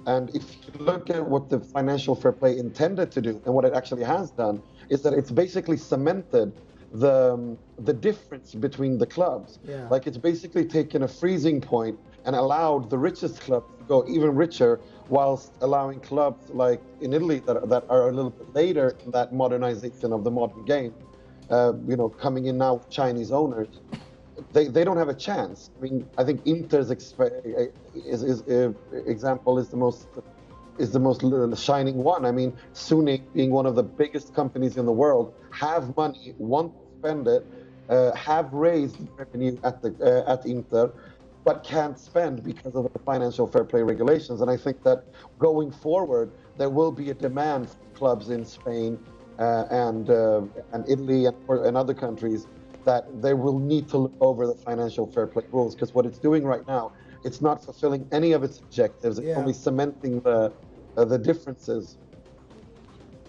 And if you look at what the financial fair play intended to do and what it actually has done, is that it's basically cemented the difference between the clubs. Yeah. Like, it's basically taken a freezing point and allowed the richest clubs to go even richer, whilst allowing clubs like in Italy that are a little bit later in that modernization of the modern game, coming in now with Chinese owners, they don't have a chance. I mean, I think Inter's example is the most shining one. I mean, Suni, being one of the biggest companies in the world, have money, want to spend it, have raised revenue at Inter, but can't spend because of the financial fair play regulations. And I think that going forward, there will be a demand for clubs in Spain and Italy and other countries that they will need to look over the financial fair play rules, because what it's doing right now, it's not fulfilling any of its objectives. It's only cementing the differences.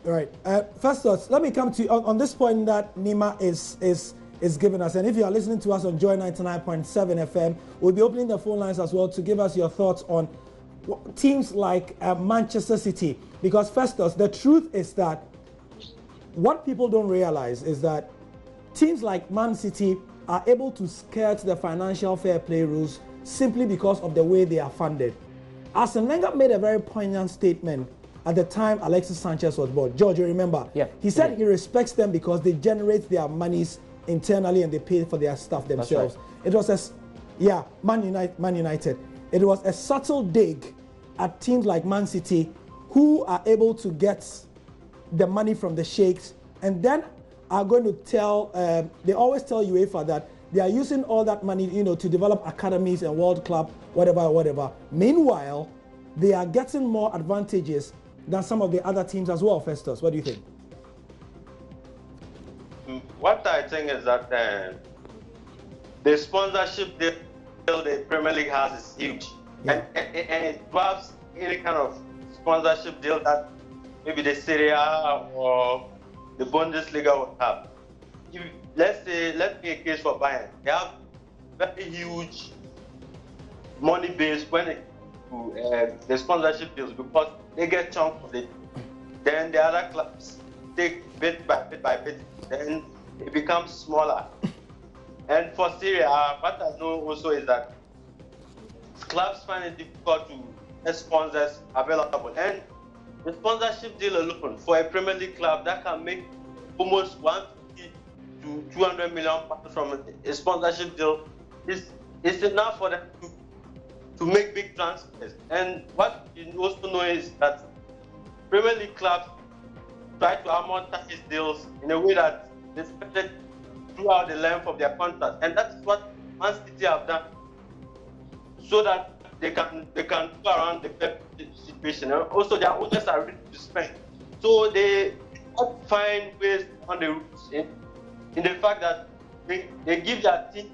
All right. First thoughts. Let me come to you on this point that Neymar is giving us. And if you are listening to us on Joy 99.7 FM, we'll be opening the phone lines as well to give us your thoughts on teams like Manchester City. Because Festus, the truth is that what people don't realize is that teams like Man City are able to skirt the financial fair play rules simply because of the way they are funded. Arsene Wenger made a very poignant statement at the time Alexis Sanchez was bought. George, you remember? Yeah. He said he respects them because they generate their monies internally and they pay for their stuff themselves. That's right. It was Man United. It was a subtle dig at teams like Man City, who are able to get the money from the sheikhs and then are going to tell, they always tell UEFA that they are using all that money, to develop academies and World Club, whatever. Meanwhile, they are getting more advantages than some of the other teams as well. Festus, what do you think? What I think is that the sponsorship deal the Premier League has is huge. Yeah. And it dwarfs any kind of sponsorship deal that maybe the Serie A or the Bundesliga would have. Let's make a case for Bayern. They have very huge money base when it to the sponsorship deals, because they get chunk of it. Then the other clubs take bit by bit. Then it becomes smaller. And for Serie A, what I know also is that clubs find it difficult to get sponsors available. And the sponsorship deal alone for a Premier League club that can make almost 150 to 200 million from a sponsorship deal is enough for them to make big transfers. And what you also know is that Premier League clubs try to amortize deals in a way that they spread it throughout the length of their contract, and that's what Man City have done, so that they can go around the situation. And also, their owners are ready to spend, so they find ways on the routes in the fact that they give their team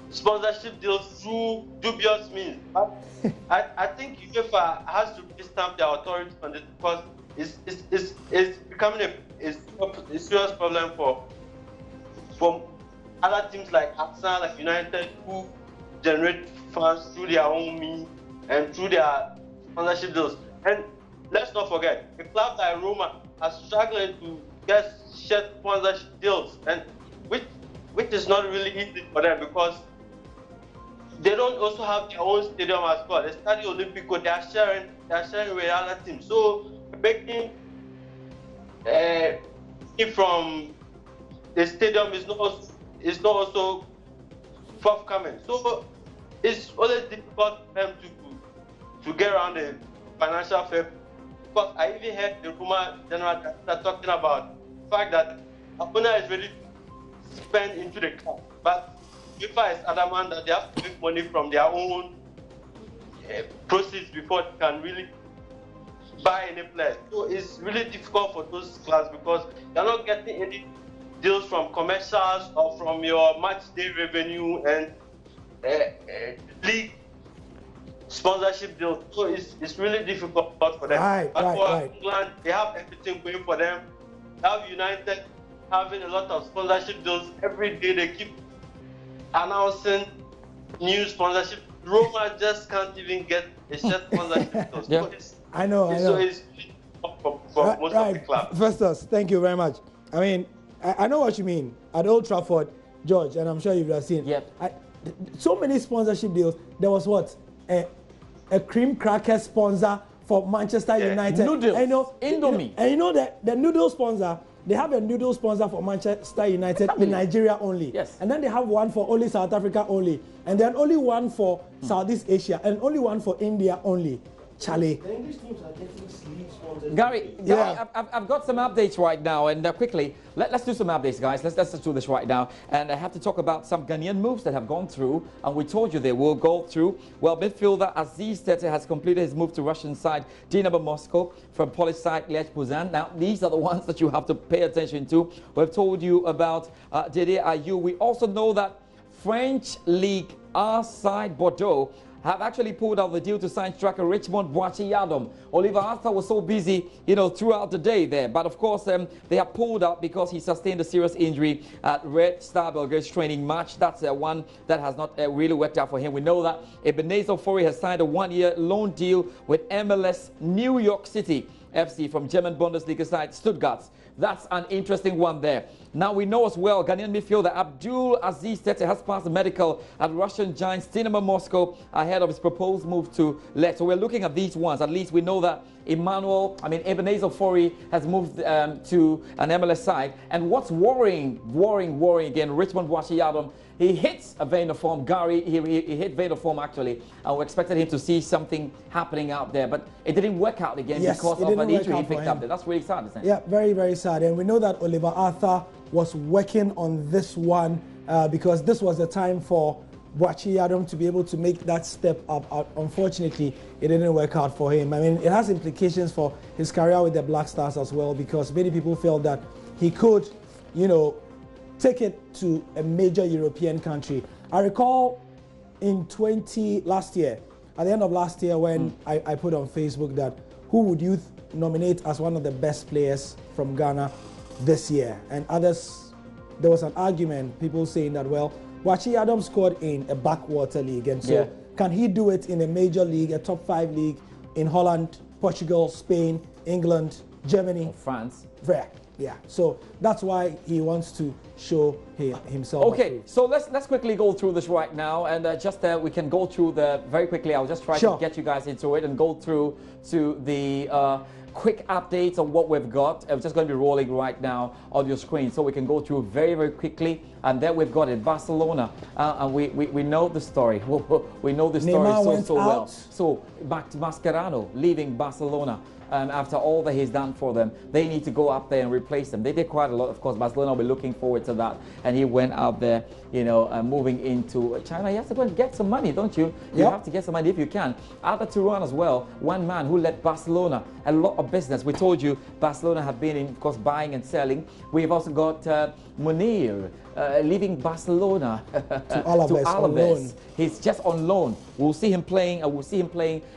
sponsorship deals through dubious means. But I think UEFA has to stamp their authority on this, because it's becoming a serious problem for other teams like Arsenal, like United, who generate funds through their own means and through their sponsorship deals. And let's not forget, a club like Roma are struggling to get shirt sponsorship deals, and which is not really easy for them, because they don't also have their own stadium as well. The Stadio Olimpico, they are sharing with other teams. So making it from the stadium is not also forthcoming. So it's always difficult for them to get around the financial fair. Because I even heard the rumor general talking about the fact that Abuna is ready to spend into the club, but FIFA is adamant that they have to make money from their own proceeds before they can really buy any players. So it's really difficult for those clubs because they're not getting any deals from commercials or from your match day revenue and league sponsorship deals. So it's really difficult for them. But for England, they have everything going for them. They have United having a lot of sponsorship deals every day. They keep announcing new sponsorship. Roma just can't even get a shirt sponsorship. So I know. So it's for most of the clubs. Festus, thank you very much. I mean, I know what you mean. At Old Trafford, George, and I'm sure you've seen. So many sponsorship deals. There was what? A cream cracker sponsor for Manchester United. Noodles. Indomie. And you know that the noodle sponsor, they have a noodle sponsor for Manchester United in Nigeria only. Yes. And then they have one for only South Africa only. And then only one for Southeast Asia. And only one for India only. Charlie. The English teams are getting sleeve sponsors. Gary, I've got some updates right now, and quickly, let's do some updates, guys. Let's do this right now. And I have to talk about some Ghanaian moves that have gone through, and we told you they will go through. Well, midfielder Aziz Tete has completed his move to Russian side Dinamo Moscow from Polish side Lech Poznan. Now, these are the ones that you have to pay attention to. We've told you about Didier Ayew. We also know that French League R side Bordeaux have actually pulled out the deal to sign striker Richmond Boachie-Yadom. Oliver Arthur was so busy, throughout the day there. But of course, they have pulled out because he sustained a serious injury at Red Star Belgrade's training match. That's one that has not really worked out for him. We know that Ebenezer Ofori has signed a one-year loan deal with MLS New York City FC from German Bundesliga side Stuttgart. That's an interesting one there. Now we know as well, Ghanaian midfielder Abdul Aziz Tete has passed the medical at Russian giants Dinamo Moscow ahead of his proposed move to Lech. So we're looking at these ones. At least we know that Ebenezer Ofori has moved to an MLS side. And what's worrying again, Richmond Boachie-Yadom, he hits a vein of form. Gary, he hit vein of form actually. And we expected him to see something happening out there. But it didn't work out again because of an injury he picked up there. That's really sad, isn't it? Yeah, very, very sad. And we know that Oliver Arthur was working on this one because this was the time for Boachie-Yadom to be able to make that step up. Unfortunately, it didn't work out for him. I mean, it has implications for his career with the Black Stars as well because many people felt that he could, take it to a major European country. I recall last year, at the end of last year when I put on Facebook that who would you nominate as one of the best players from Ghana this year? And others, there was an argument, people saying that, well, Boachie-Yadom scored in a backwater league, and so can he do it in a major league, a top 5 league in Holland, Portugal, Spain, England, Germany, or France? Yeah, so that's why he wants to show himself. Okay, so let's quickly go through this right now, and we can go through very quickly. I'll just try to get you guys into it and go through to the quick updates on what we've got. It's just going to be rolling right now on your screen, so we can go through very, very quickly. And then we've got it, Barcelona, and we know the story. We know the story so well. So back to Mascherano leaving Barcelona. After all that he's done for them, they need to go up there and replace them. They did quite a lot, of course. Barcelona will be looking forward to that. And he went out there, moving into China. You have to go and get some money, don't you? You have to get some money if you can. Arda Turan as well, one man who led Barcelona a lot of business. We told you Barcelona have been, of course, buying and selling. We've also got Munir leaving Barcelona to Alaves. He's just on loan. We'll see him playing.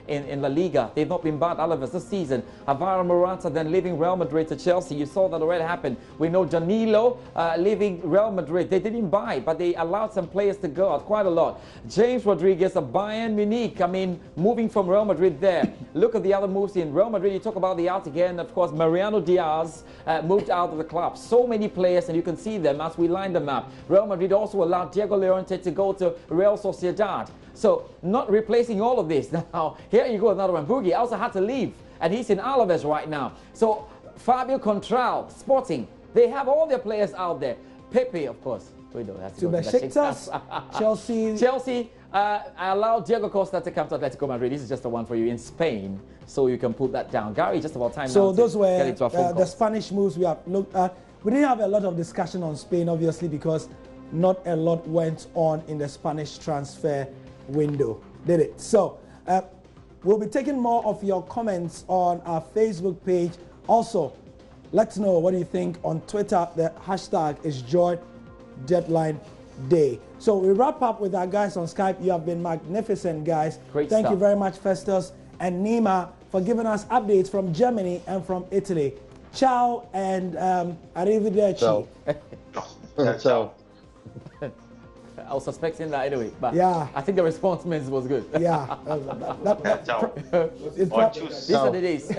In La Liga. They've not been bad, Alaves, this season. season. Alvaro Morata then leaving Real Madrid to Chelsea. You saw that already happen. We know Danilo leaving Real Madrid. They didn't buy, but they allowed some players to go out, quite a lot. James Rodriguez of Bayern Munich, I mean, moving from Real Madrid there. Look at the other moves in Real Madrid. You talk about the out again. Of course, Mariano Diaz moved out of the club. So many players, and you can see them as we line them up. Real Madrid also allowed Diego Llorente to go to Real Sociedad. So not replacing all of this. Now, here you go, another one. Boogie also had to leave, and he's in Alaves right now. So Fabio Contral, Sporting, they have all their players out there. Pepe, of course. We don't have to go to Besiktas, Chelsea. Chelsea, I allowed Diego Costa to come to Atletico Madrid. This is just the one for you in Spain, so you can put that down. Gary, just about time now. So those were the the Spanish moves we have looked at. We didn't have a lot of discussion on Spain, obviously, because not a lot went on in the Spanish transfer window, did it? So we'll be taking more of your comments on our Facebook page. Also, let's know what you think on Twitter. The hashtag is Joy Deadline Day. So we wrap up with our guys on Skype. You have been magnificent, guys. Thank you very much, Festus and Nima, for giving us updates from Germany and from Italy. Ciao and arrivederci. Ciao. I was suspecting that anyway, but yeah, I think the response was good. Yeah. These are the days.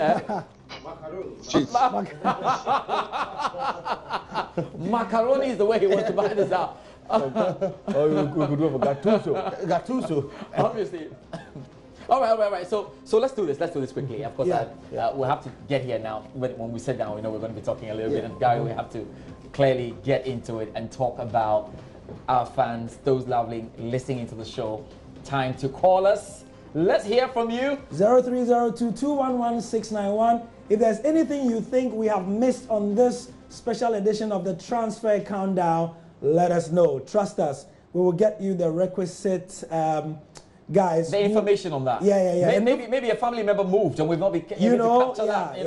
Macaroni is the way he wants to buy this out. Oh, we could do it for Gattuso. Gattuso. Obviously. All right. So let's do this. Let's do this quickly. Of course, we'll have to get here now. When we sit down, we know we're going to be talking a little bit. And Gary, we have to clearly get into it and talk about our fans, those lovely listening to the show. Time to call us. Let's hear from you. 0302-211-691. If there's anything you think we have missed on this special edition of the Transfer Countdown, let us know. Trust us. We will get you the requisite guys. The information on that. Yeah. Maybe a family member moved and we've not been able to capture that.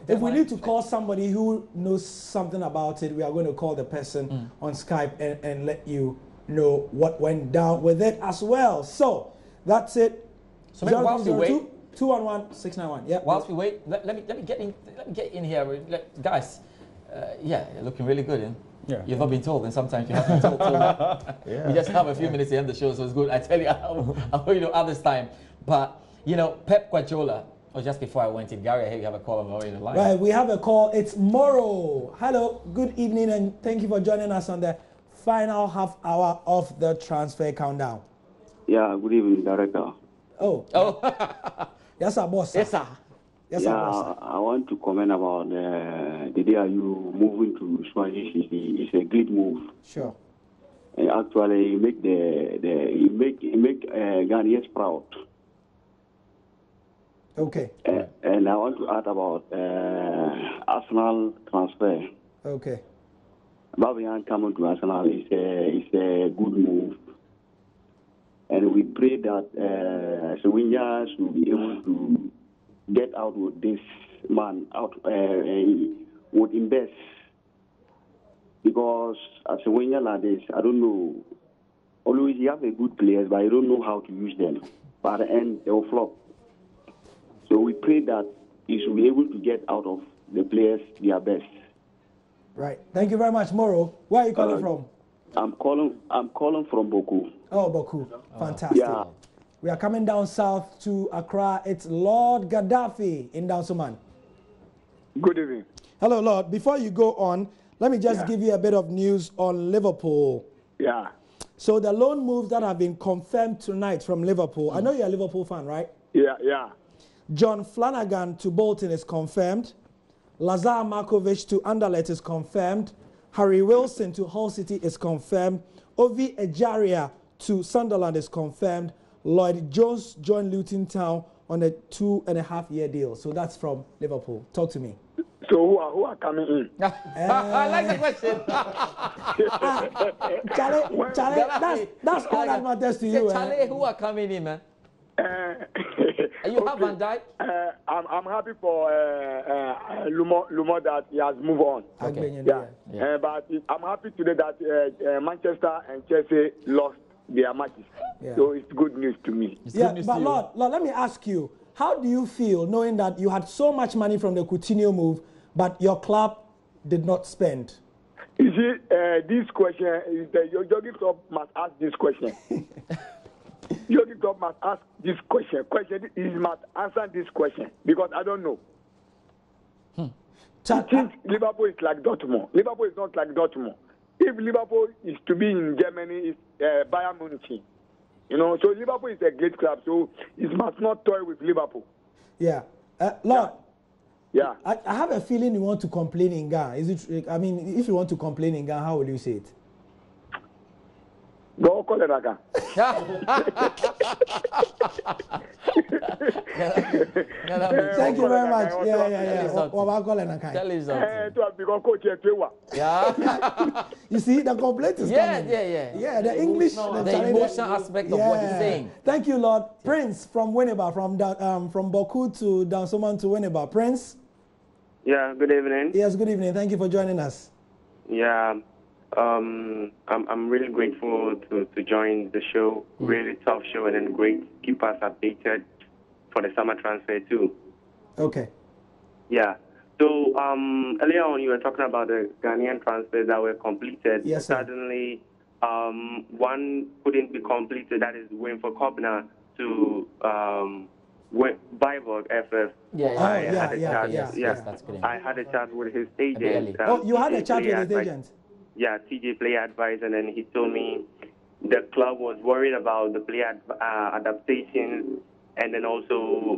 If we need to call somebody who knows something about it, we are going to call the person on Skype and let you know what went down with it as well. So that's it. So maybe whilst we wait, 211-691. Yeah. Whilst we wait, let me get in here, guys. You're looking really good. Yeah. You've not been told, and sometimes you have been told too. We just have a few minutes to end the show, so it's good. I tell you, I'll others time. But Pep Guardiola. Oh, just before I went in, Gary, I hear you have a call on the line. Right, we have a call. It's Moro. Hello, good evening, and thank you for joining us on the final half hour of the Transfer Countdown. Yeah, good evening, Director. Oh. Yes, sir, boss. Yes, sir. Yes, sir, boss. I want to comment about the day you moving to Swansea City. It's a great move. Sure. And actually, you make Ghanaians proud. Okay. And I want to add about Arsenal transfer. Okay. Babian coming to Arsenal is a good move. And we pray that Swinya should be able to get out with this man, would invest. Because as Swinya like this, I don't know, always you have a good players, but you don't know how to use them. But at the end, they will flop. So we pray that he should be able to get out of the players their best. Right. Thank you very much, Moro. Where are you calling from? I'm calling from Boku. Oh, Boku. Fantastic. Yeah. We are coming down south to Accra. It's Lord Gaddafi in Dansuman. Good evening. Hello, Lord. Before you go on, let me just give you a bit of news on Liverpool. Yeah. So the loan moves that have been confirmed tonight from Liverpool. I know you're a Liverpool fan, right? Yeah. John Flanagan to Bolton is confirmed. Lazar Markovic to Anderlecht is confirmed. Harry Wilson to Hull City is confirmed. Ovi Ejaria to Sunderland is confirmed. Lloyd Jones joined Luton Town on a 2.5-year deal. So that's from Liverpool. Talk to me. So who are coming in? I like the question. Charlie, that's all that matters to you. Charlie, who are coming in, man? You have Van Dijk? I'm happy for Lumo that he has moved on. Okay. But I'm happy today that Manchester and Chelsea lost their matches. Yeah. So it's good news to me. But Lord, let me ask you. how do you feel knowing that you had so much money from the Coutinho move, but your club did not spend? You see, this question is that Yogi Club must ask this question. Yogi Club must ask this question. He must answer this question because I don't know. I think Liverpool is like Dortmund. Liverpool is not like Dortmund. If Liverpool is to be in Germany, it's Bayern Munich. You know, so Liverpool is a great club, so it must not toy with Liverpool. Yeah. Lord. Yeah. I have a feeling you want to complain in Ghana. Is it? I mean, if you want to complain in Ghana, how will you say it? Go call it again. Thank you very much. Yeah. Tell him something. Yeah. You see, the complaint is coming. Yeah, the English, the emotional aspect of what he's saying. Thank you, Lord. Prince from Winneba, from Boku to Dansoman to Winneba. Prince? Yeah, good evening. Yes, good evening. Thank you for joining us. Yeah, I'm really grateful to join the show. Really tough show, and then great to keep us updated for the summer transfer too. Okay. Yeah. So earlier on, you were talking about the Ghanaian transfers that were completed. Yes, sir. Suddenly, one couldn't be completed. That is Winford Kobner to Viborg FF. I had a chat with his agent. You had a chat with his agent? Yeah, TJ Player Advice, and then he told me the club was worried about the player adaptation, and then also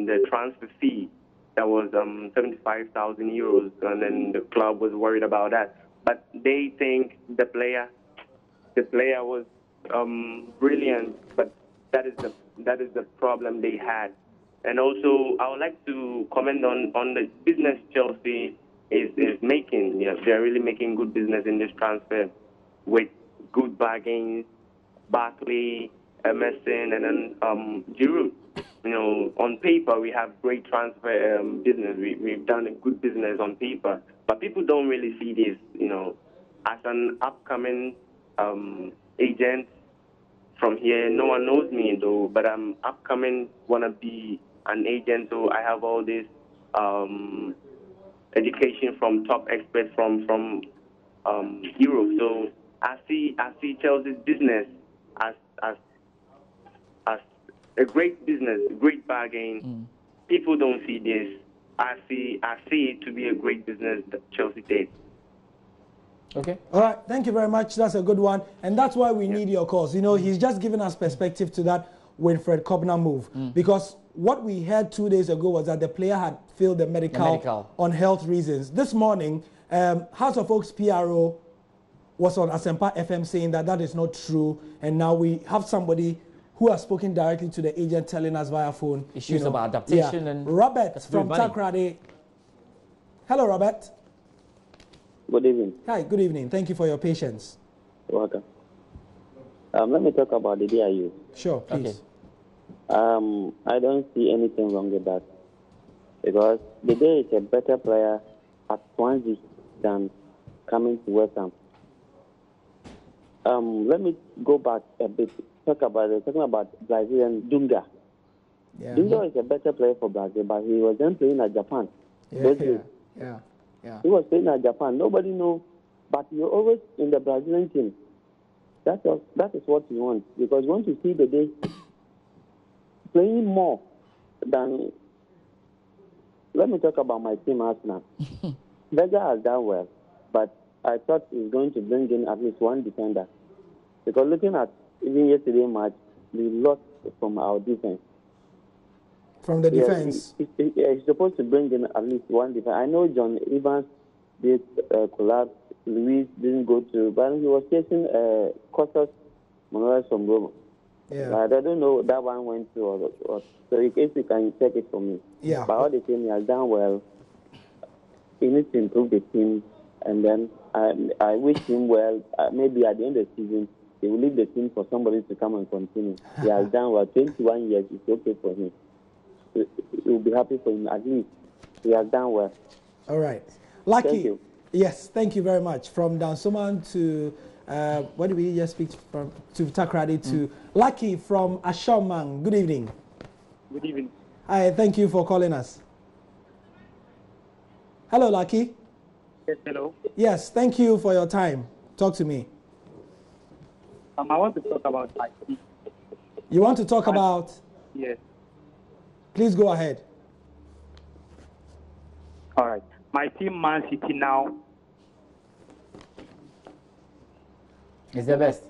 the transfer fee that was 75,000 euros, and then the club was worried about that. But they think the player was brilliant, but that is the problem they had. And also, I would like to comment on the business Chelsea is making. Yes, they're really making good business in this transfer with good bargains, Barkley, Emerson, and then Giroud. You know, on paper, we have great transfer business. We've done a good business on paper, but people don't really see this. You know, as an upcoming agent from here, no one knows me though, but I'm upcoming, wanna be an agent, so I have all this education from top experts from Europe. So I see Chelsea's business as a great business, a great bargain. People don't see this. I see it to be a great business that Chelsea did. Okay. All right. Thank you very much. That's a good one. And that's why we need your calls. You know, he's just given us perspective to that Winfred Kobner move. Because what we heard 2 days ago was that the player had failed the medical on health reasons. This morning, House of Oaks PRO was on Asempa FM saying that that is not true. And now we have somebody who has spoken directly to the agent telling us via phone. Issues about adaptation and... Robert from Takrade. Hello, Robert. Good evening. Hi, good evening. Thank you for your patience. You're welcome. Let me talk about the DIU. Sure, please. Okay. I don't see anything wrong with that. Because the day is a better player at Swansea than coming to West Ham. Let me go back a bit. Talking about Brazilian Dunga. Yeah. Dunga is a better player for Brazil, but he was then playing at Japan. Yeah. He was playing at Japan. Nobody knows, but you're always in the Brazilian team. That is what you want, because you want to see the day playing more than. Let me talk about my team, Arsenal. Vega has done well, but I thought he's going to bring in at least one defender, because looking at even yesterday's match, we lost from our defense. From the defense? He's supposed to bring in at least one defender. I know John Evans did collapse. Luis didn't go to, but he was chasing Costas Manuel from Roma. Yeah. I don't know that one went to or so if you can check it for me. Yeah. But all the team he has done well. He needs to improve the team, and then I wish him well. Maybe at the end of the season, he will leave the team for somebody to come and continue. He has done well. 21 years is okay for him. We'll be happy for him at least. He has done well. All right. Lucky. Thank you. Yes, thank you very much. From Dansoman to, what did we just speak from? To Takrade to Lucky from Ashoman. Good evening. Good evening. Hi, thank you for calling us. Hello, Lucky. Yes, hello. Yes, thank you for your time. Talk to me. I want to talk about my team. You want to talk about? Yes. Please go ahead. All right. My team, Man City, now is the best.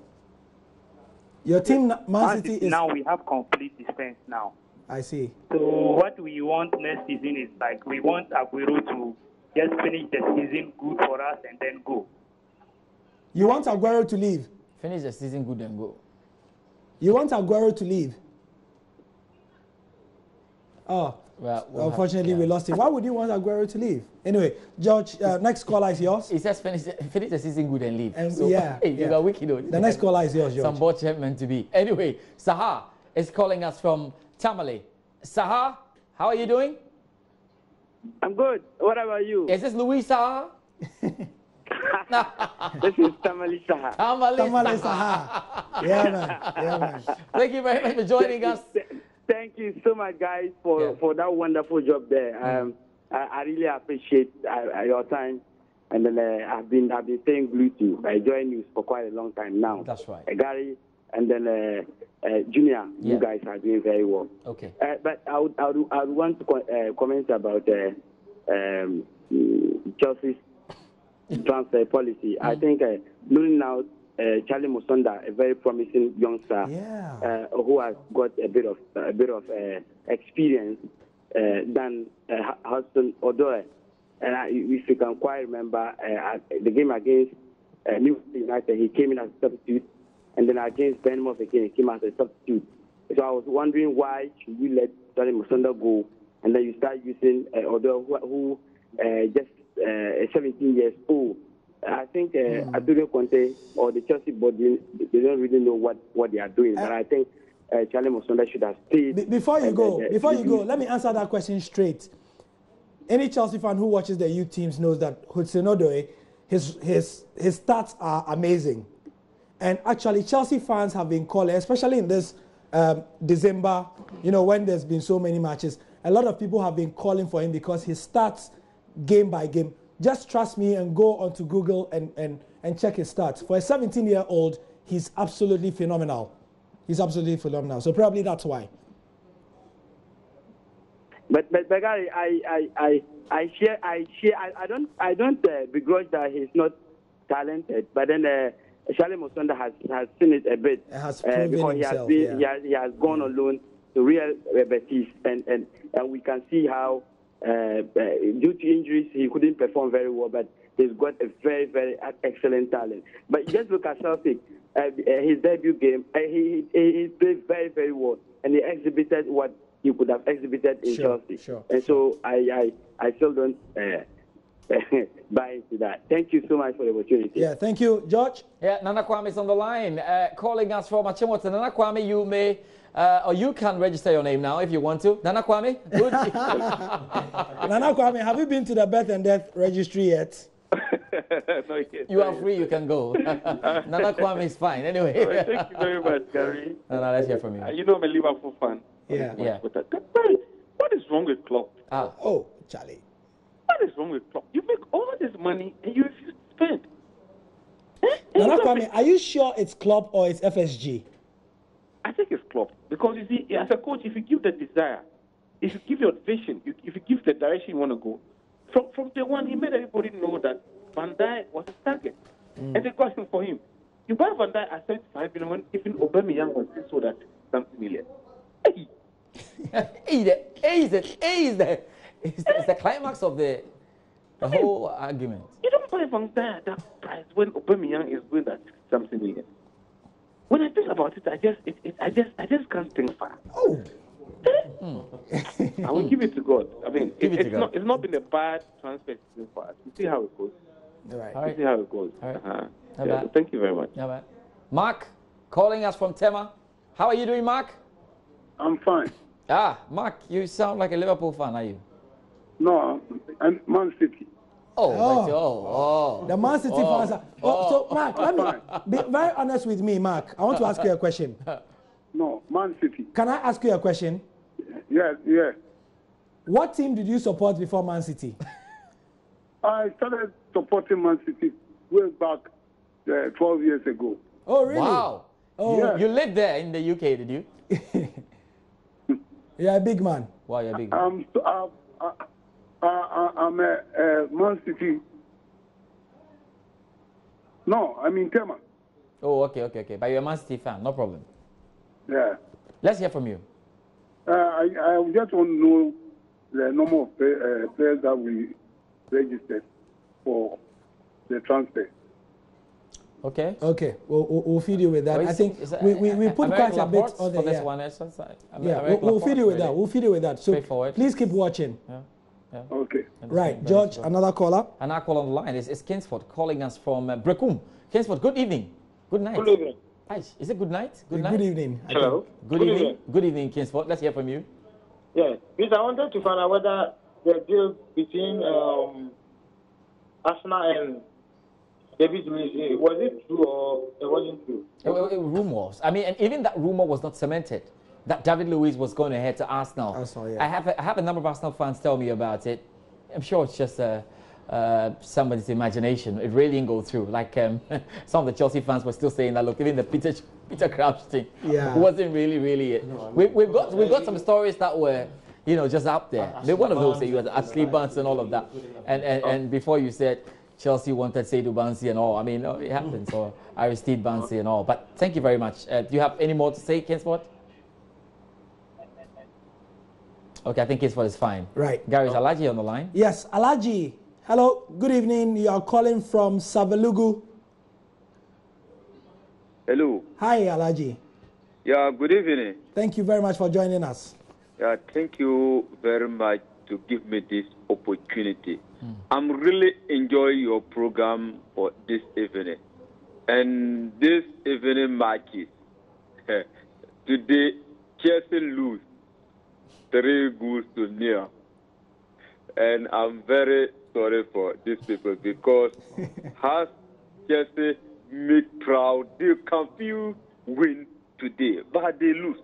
Your team, Man City, is now we have complete defense now. I see. So what we want next season is like we want Aguero to just finish the season good for us and then go. You want Aguero to leave? Finish the season good and go. You want Aguero to leave? Oh, well, unfortunately, we lost him. Why would you want Aguero to leave? Anyway, George, next caller is yours. He says finish the season good and leave. And so, yeah, hey, you got wicked. The next caller is yours, George. Some botchet meant to be. Anyway, Sahar is calling us from Tamale. Sahar, how are you doing? I'm good. What about you? Is this Louis Sahar? This is Tamale Sahar. Tamale Sahar. Yeah, man. Yeah, man. Thank you very much for joining us. Thank you so much, guys, for that wonderful job there. I really appreciate your time, and then I've been staying glued to JoyNews for quite a long time now. That's right. Gary, and then Junior, you guys are doing very well. Okay. But I would want to comment about Chelsea's transfer policy. I think losing out Charlie Musonda, a very promising youngster, who has got a bit of experience than Hudson Odoi. And if you can quite remember, the game against Newcastle United, he came in as a substitute, and then against Bournemouth again, he came as a substitute. So I was wondering why should we let Charlie Musonda go, and then you start using Odoi, who just 17 years old. I think Antonio Conte or the Chelsea body, they don't really know what they are doing. But I think Charlie Musonda should have stayed. Before you go, let me answer that question straight. Any Chelsea fan who watches the youth teams knows that Hudson Odoi, his stats are amazing. And actually, Chelsea fans have been calling, especially in this December, when there's been so many matches, a lot of people have been calling for him because his stats game by game. Just trust me and go onto Google and check his stats. For a 17-year-old, he's absolutely phenomenal. He's absolutely phenomenal. So probably that's why. But Gary, I share. I don't begrudge that he's not talented. But then Charlie Musonda has seen it a bit has proven because himself, he has gone on loan to Real Betis, and we can see how. Due to injuries, he couldn't perform very well, but he's got a very, very excellent talent. But just look at Celtic, his debut game, he played very, very well, and he exhibited what he could have exhibited in Chelsea. And so I still don't buy into that. Thank you so much for the opportunity. Yeah, thank you. George? Yeah, Nana Kwame is on the line, calling us from Achimota. Nana Kwame, you may... or you can register your name now if you want to. Nana Kwame, good. Nana Kwame, have you been to the birth and death registry yet? Not yet. You are free, you can go. Nana Kwame is fine. Anyway. Right, thank you very much, Gary. Nana, let's hear from you. You know I'm a Liverpool fan. Yeah. What is wrong with Klopp? Oh, Charlie. What is wrong with Klopp? You make all this money and you refuse to spend. Nana Kwame, are you sure it's Klopp or it's FSG? I think it's Klopp. Because you see, as a coach, if you give the desire, if you give your vision, if you give the direction you want to go, from day one, he made everybody know that Van Dijk was his target. And the question for him, you buy Van Dijk at 75 million, even Aubameyang was sold at something million. Hey! It's the climax of the whole argument. You don't buy Van Dijk at that price when Aubameyang is going at something million. When I think about it, I just can't think far. Oh. I will give it to God. I mean, it's not been a bad transfer so far. You see how it goes. Right. You see how it goes. Right. So thank you very much. Mark, calling us from Tema. How are you doing, Mark? I'm fine. Mark, you sound like a Liverpool fan, are you? No, I'm Man City. The Man City fans are... So, Mark, let me be very honest with me, Mark. I want to ask you a question. No, Man City. Can I ask you a question? Yes. What team did you support before Man City? I started supporting Man City way back 12 years ago. Oh, really? Wow. Oh, Yeah. You lived there in the UK, did you? You're a big man. Wow, you're a big man. I'm a Man City. No, I'm in Tema. Oh, okay. But you're a Man City fan, no problem. Yeah. Let's hear from you. I just want to know the number of players that we registered for the transfer. Okay. Okay, we'll feed you with that. Oh, I think we put quite a bit on for this there. one. Yeah, we'll feed you with that. We'll feed you with that. So Straightforward. please keep watching. Yeah. Okay. Right, George, another caller. Another call on the line is Kingsford calling us from Brekum. Kingsford, good evening. Good night. Good evening. Hi, is it good night? Good night. Good evening. Hello. Good evening. Good evening, Kingsford. Let's hear from you. Yeah, please, I wanted to find out whether the deal between Arsenal and David Luiz, was it true or it wasn't true? Rumors. I mean, and even that rumor was not cemented that David Luiz was going ahead to Arsenal. Yeah. I have a number of Arsenal fans tell me about it. I'm sure it's just somebody's imagination. It really didn't go through. Like some of the Chelsea fans were still saying that. Look, even the Peter Crouch thing wasn't really it. We've got some stories that were, just out there. One of those, you had Ashley Barnes and all of that. And before you said Chelsea wanted Seydou Bansi and all. I mean, it happens. Or Aristide Bansi and all. But thank you very much. Do you have any more to say, Kingsford? Okay, I think Kingsford is fine. Right. Gary, is Alaji on the line? Yes, Alaji. Hello, good evening. You are calling from Savelugu. Hello. Hi, Alaji. Yeah, good evening. Thank you very much for joining us. Yeah, thank you very much to give me this opportunity. I'm really enjoying your program for this evening. And this evening matches. Today, Chelsea lose 3 goals to 0. And I'm very sorry for these people because has Chelsea make proud, they can feel win today, but they lose.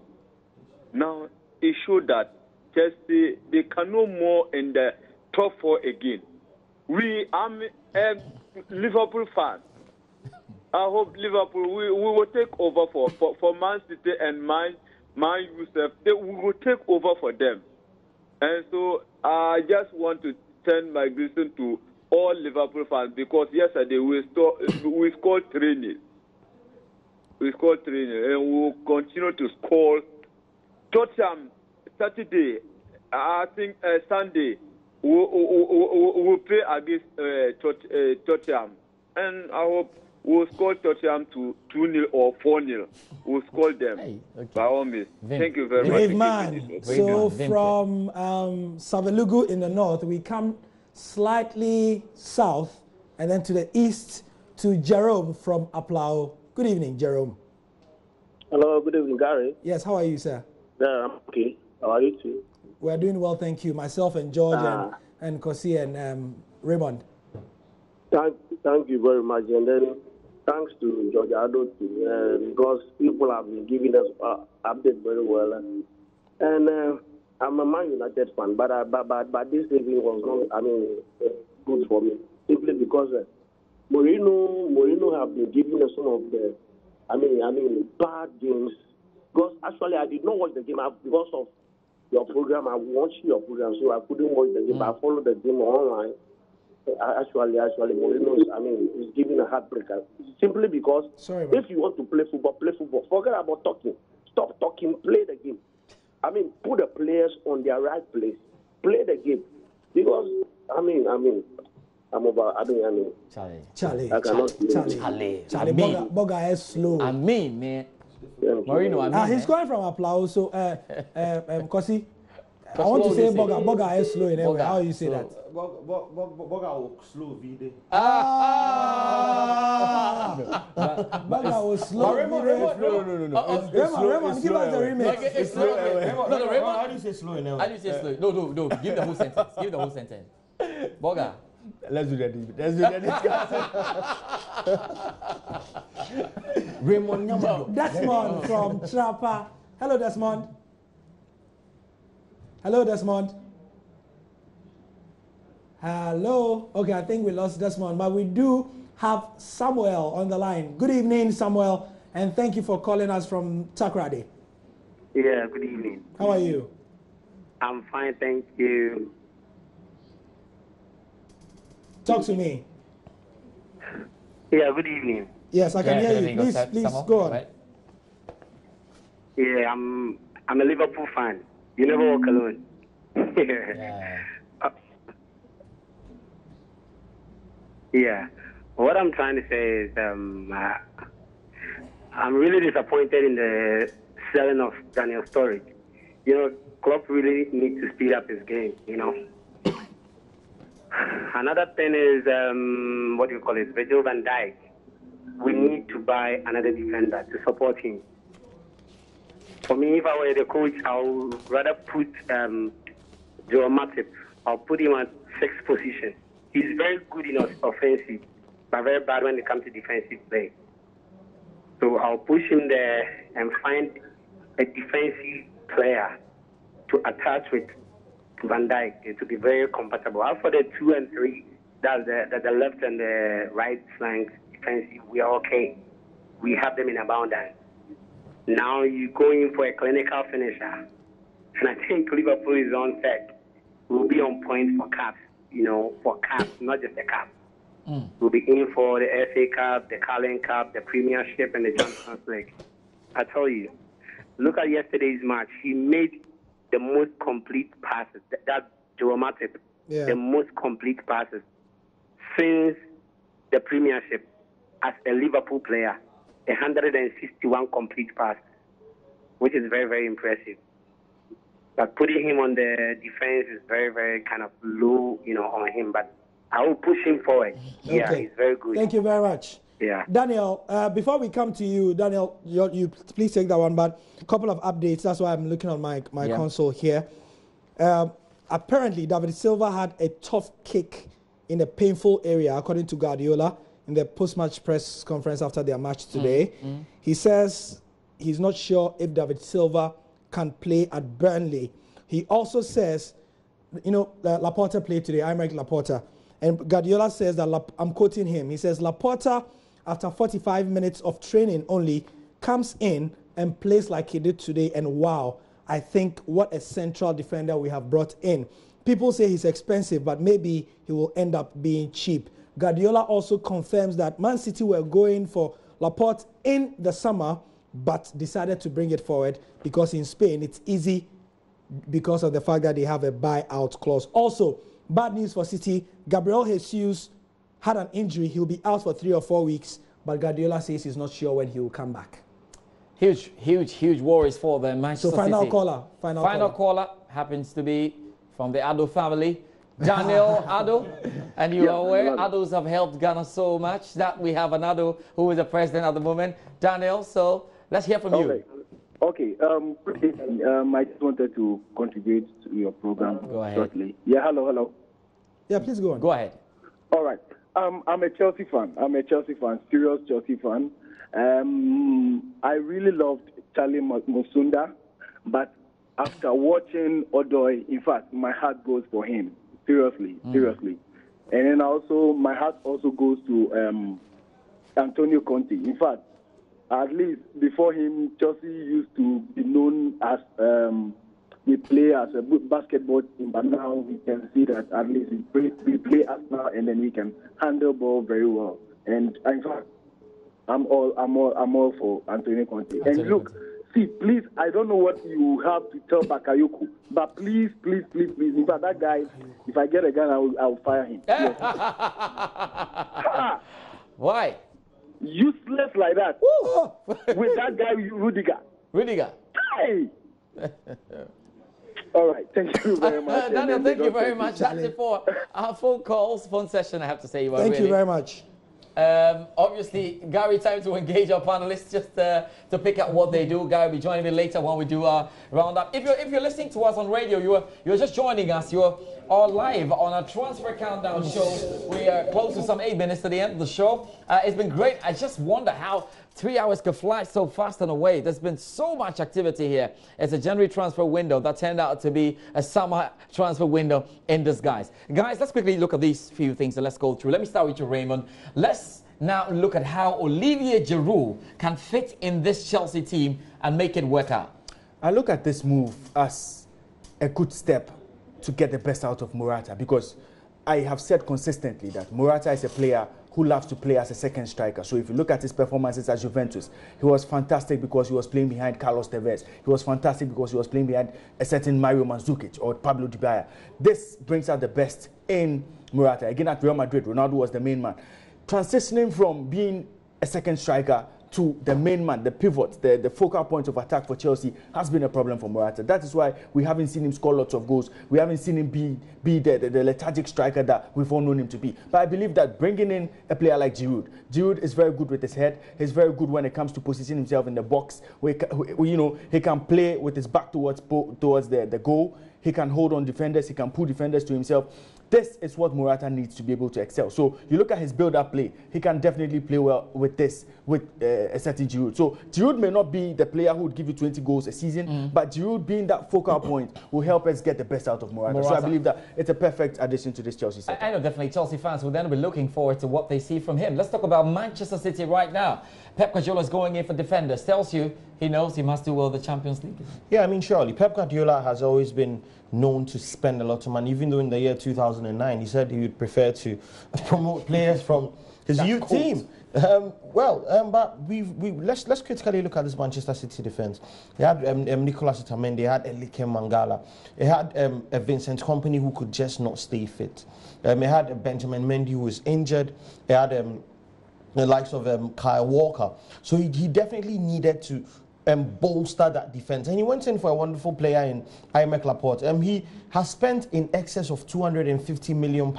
Now, it shows that Chelsea, they can no more in the top 4 again. I'm a Liverpool fan. I hope Liverpool, we will take over for Man City and Man Youssef. We will take over for them. And so I just want to send my greeting to all Liverpool fans because yesterday we scored 3-0. We scored 3-0 and we will continue to score. Tottenham, Saturday, I think Sunday, we'll play against Tottenham. And I hope we'll score Tottenham to 2-0 or 4-0. We'll score them by all means. Thank you very much. Brave man. So from Savelugu in the north, we come slightly south and then to the east to Jerome from Aplau. Good evening, Jerome. Hello, good evening, Gary. Yes, how are you, sir? Yeah, I'm okay. How are you too? We're doing well, thank you. Myself and George and Kosi and Raymond. Thank you very much. And then thanks to George Ado too, because people have been giving us updates very well. And I'm a Man United fan, but this evening was not, good for me. Simply because Mourinho have been giving us some of the, bad games. Because actually I did not watch the game because of your program. I watched your program, so I couldn't watch the game. I followed the game online. Actually, Mourinho is giving a heartbreaker. Simply because if you want to play football, play football. Forget about talking. Stop talking. Play the game. Put the players on their right place. Play the game. Because I'm over. Charlie. Boga is slow. Man. Mourinho, he's coming from Aplau, so Kosi, I want to say Boga is slow in every way. How you say that? Boga slow video. Boga was slow. No. Raymond, give us the remix. It's slow. Raymond, how do you say slow in How do you say slow? No. Give the whole sentence. Boga. Let's do that. Raymond, Desmond from Trapa. Hello, Desmond. Hello. Okay, I think we lost Desmond, but we do have Samuel on the line. Good evening, Samuel, and thank you for calling us from Takrady. Yeah, good evening. How are you? I'm fine, thank you. Talk to me. Yeah, good evening. Yes, I can hear you. Please go on. Right. Yeah, I'm a Liverpool fan. You never walk alone. Yeah. What I'm trying to say is I'm really disappointed in the selling of Daniel Sturridge. You know, Klopp really needs to speed up his game, you know. Another thing is, what do you call it, Virgil van Dijk. We need to buy another defender to support him. For me, if I were the coach, I would rather put Joe Matip. I'll put him at 6th position. He's very good in offensive, but very bad when it comes to defensive play. So I'll push him there and find a defensive player to attach with Van Dijk to be very compatible. As for the 2 and 3, that's the left and the right flank defensive, we are okay. We have them in abundance. Now you go in for a clinical finisher, and I think Liverpool is on set. We'll be on point for caps, you know, for caps, not just a cap. We'll be in for the FA Cup, the Carling Cup, the Premiership, and the Champions League. I tell you, look at yesterday's match. He made the most complete passes. That Joe Matip, the most complete passes since the Premiership as a Liverpool player. 161 complete passes, which is very, very impressive. But putting him on the defense is very, very kind of low, you know, on him. But I will push him forward. Okay. Yeah, he's very good. Thank you very much. Yeah. Daniel, before we come to you, Daniel, you please take that one. But a couple of updates. That's why I'm looking on my console here. Apparently, David Silva had a tough kick in a painful area, according to Guardiola, in the post-match press conference after their match today. He says he's not sure if David Silva can play at Burnley. He also says, you know, Laporta played today, Aymeric Laporta. And Guardiola says that, I'm quoting him, he says, Laporta, after 45 minutes of training only, comes in and plays like he did today. And wow, I think what a central defender we have brought in. People say he's expensive, but maybe he will end up being cheap. Guardiola also confirms that Man City were going for Laporte in the summer, but decided to bring it forward because in Spain it's easy because of the fact that they have a buyout clause. Also, bad news for City, Gabriel Jesus had an injury. He'll be out for 3 or 4 weeks, but Guardiola says he's not sure when he will come back. Huge worries for the Manchester City. So final caller happens to be from the Addo family, Daniel Addo. And you are aware, Addos have helped Ghana so much that we have an Addo who is the president at the moment. Daniel, so let's hear from you. Okay. I just wanted to contribute to your program shortly. Yeah, hello. Yeah, please go on. Go ahead. All right. I'm a Chelsea fan. Serious Chelsea fan. I really loved Charlie Musunda, but after watching Odoi, in fact, my heart goes for him. Seriously. And then also, my heart also goes to Antonio Conte. In fact, at least before him, Chelsea used to be known as we play as a good basketball team, but now we can see that at least we play Arsenal and then we can handle ball very well. And in fact, I'm all for Antonio Conte. And look, see, please, I don't know what you have to tell Bakayoko, but please. In fact, that guy, if I get a gun, I will fire him. Why? Useless like that. With that guy, Rudiger. Hey! All right, thank you very much. Daniel, thank you very much. That's it for our phone session, I have to say. Thank you very much. Obviously, Gary, time to engage our panelists just to pick up what they do. Gary will be joining me later when we do our roundup. If you're listening to us on radio, you're just joining us. You're are live on our Transfer Countdown show. We are close to some 8 minutes to the end of the show. It's been great. I just wonder how 3 hours could fly so fast and away. There's been so much activity here. It's a January transfer window that turned out to be a summer transfer window in disguise. Guys, let's quickly look at these few things and let's go through. Let me start with you, Raymond. Let's now look at how Olivier Giroud can fit in this Chelsea team and make it work out. I look at this move as a good step to get the best out of Morata, because I have said consistently that Morata is a player who loves to play as a second striker. So if you look at his performances at Juventus, he was fantastic because he was playing behind Carlos Tevez. He was fantastic because he was playing behind a certain Mario Mandzukic or Pablo Dybala. This brings out the best in Morata. Again, at Real Madrid, Ronaldo was the main man. Transitioning from being a second striker to the main man, the pivot, the focal point of attack for Chelsea has been a problem for Morata. That is why we haven't seen him score lots of goals. We haven't seen him be the lethargic striker that we've all known him to be. But I believe that bringing in a player like Giroud is very good with his head. He's very good when it comes to positioning himself in the box. He can play with his back towards the goal. He can hold on defenders. He can pull defenders to himself. This is what Morata needs to be able to excel. So you look at his build-up play. He can definitely play well with this, with a certain Giroud. So Giroud may not be the player who would give you 20 goals a season, but Giroud being that focal point will help us get the best out of Morata. So I believe that it's a perfect addition to this Chelsea set. I know definitely Chelsea fans will then be looking forward to what they see from him. Let's talk about Manchester City right now. Pep Guardiola is going in for defenders. Tells you he knows he must do well in the Champions League. Yeah, I mean, surely. Pep Guardiola has always been known to spend a lot of money. Even though in the year 2009, he said he would prefer to promote players from his youth team. But let's critically look at this Manchester City defense. They had Nicolas Otamendi, they had Elike Mangala, they had a Vincent Kompany who could just not stay fit. They had Benjamin Mendy who was injured. They had the likes of Kyle Walker. So he definitely needed to bolster that defense. And he went in for a wonderful player in Aymeric Laporte. He has spent in excess of £250 million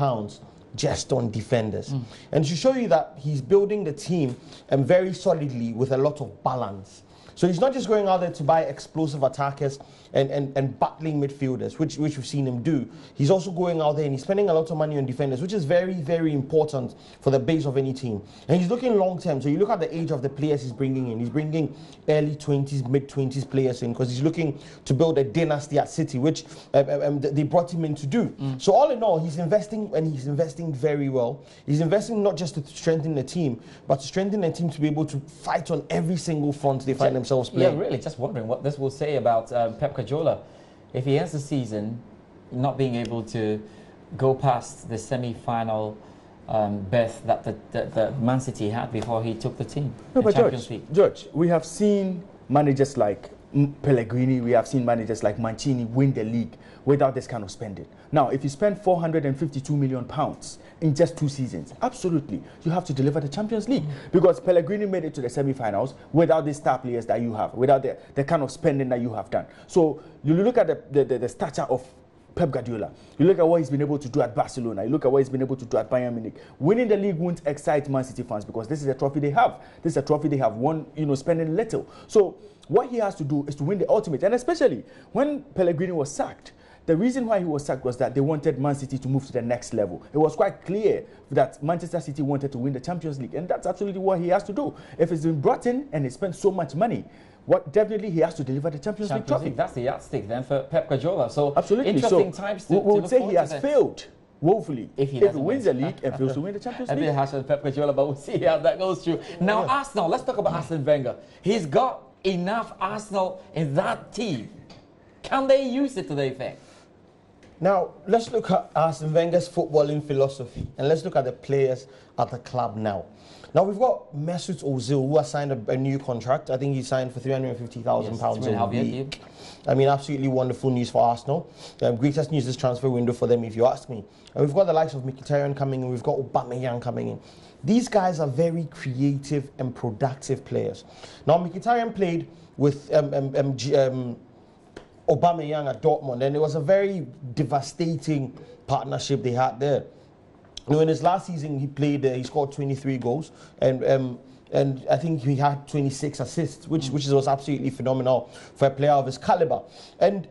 just on defenders. And to show you that he's building the team very solidly with a lot of balance. So he's not just going out there to buy explosive attackers and battling midfielders, which we've seen him do. He's also going out there and he's spending a lot of money on defenders, which is very, very important for the base of any team. And he's looking long term. So you look at the age of the players he's bringing in. He's bringing early 20s, mid 20s players in because he's looking to build a dynasty at City, which they brought him in to do. So all in all, he's investing, and he's investing very well. He's investing not just to strengthen the team, but to strengthen the team to be able to fight on every single front they find themselves playing. Yeah, really, just wondering what this will say about Pep Guardiola if he ends the season not being able to go past the semi-final berth that the Man City had before he took the team. No, but George, we have seen managers like Pellegrini, we have seen managers like Mancini win the league without this kind of spending. Now, if you spend £452 million in just 2 seasons, absolutely, you have to deliver the Champions League. Because Pellegrini made it to the semi-finals without the star players that you have, without the kind of spending that you have done. So you look at the stature of Pep Guardiola. You look at what he's been able to do at Barcelona. You look at what he's been able to do at Bayern Munich. Winning the league won't excite Man City fans because this is a trophy they have. This is a trophy they have won, spending little. So what he has to do is to win the ultimate. And especially when Pellegrini was sacked, the reason why he was sacked was that they wanted Man City to move to the next level. It was quite clear that Manchester City wanted to win the Champions League, and that's absolutely what he has to do. If he's been brought in and he spent so much money, definitely he has to deliver the Champions League trophy. That's the yardstick then for Pep Guardiola. So absolutely. Interesting times to we would say he has failed woefully if he wins the league and fails to win the Champions League. A bit harsh on Pep Guardiola, but we'll see how that goes through. Now, Arsenal, let's talk about Arsene Wenger. He's got enough Arsenal in that team. Can they use it to their effect? Now, let's look at Arsene Wenger's footballing philosophy, and let's look at the players at the club now. Now, we've got Mesut Ozil, who has signed a new contract. I think he signed for £350,000 a week. I mean, absolutely wonderful news for Arsenal. Greatest news this transfer window for them, if you ask me. And we've got the likes of Mkhitaryan coming in. We've got Aubameyang coming in. These guys are very creative and productive players. Now, Mkhitaryan played with Aubameyang at Dortmund, and it was a very devastating partnership they had there. In his last season, he played. He scored 23 goals, and I think he had 26 assists, which was absolutely phenomenal for a player of his caliber. And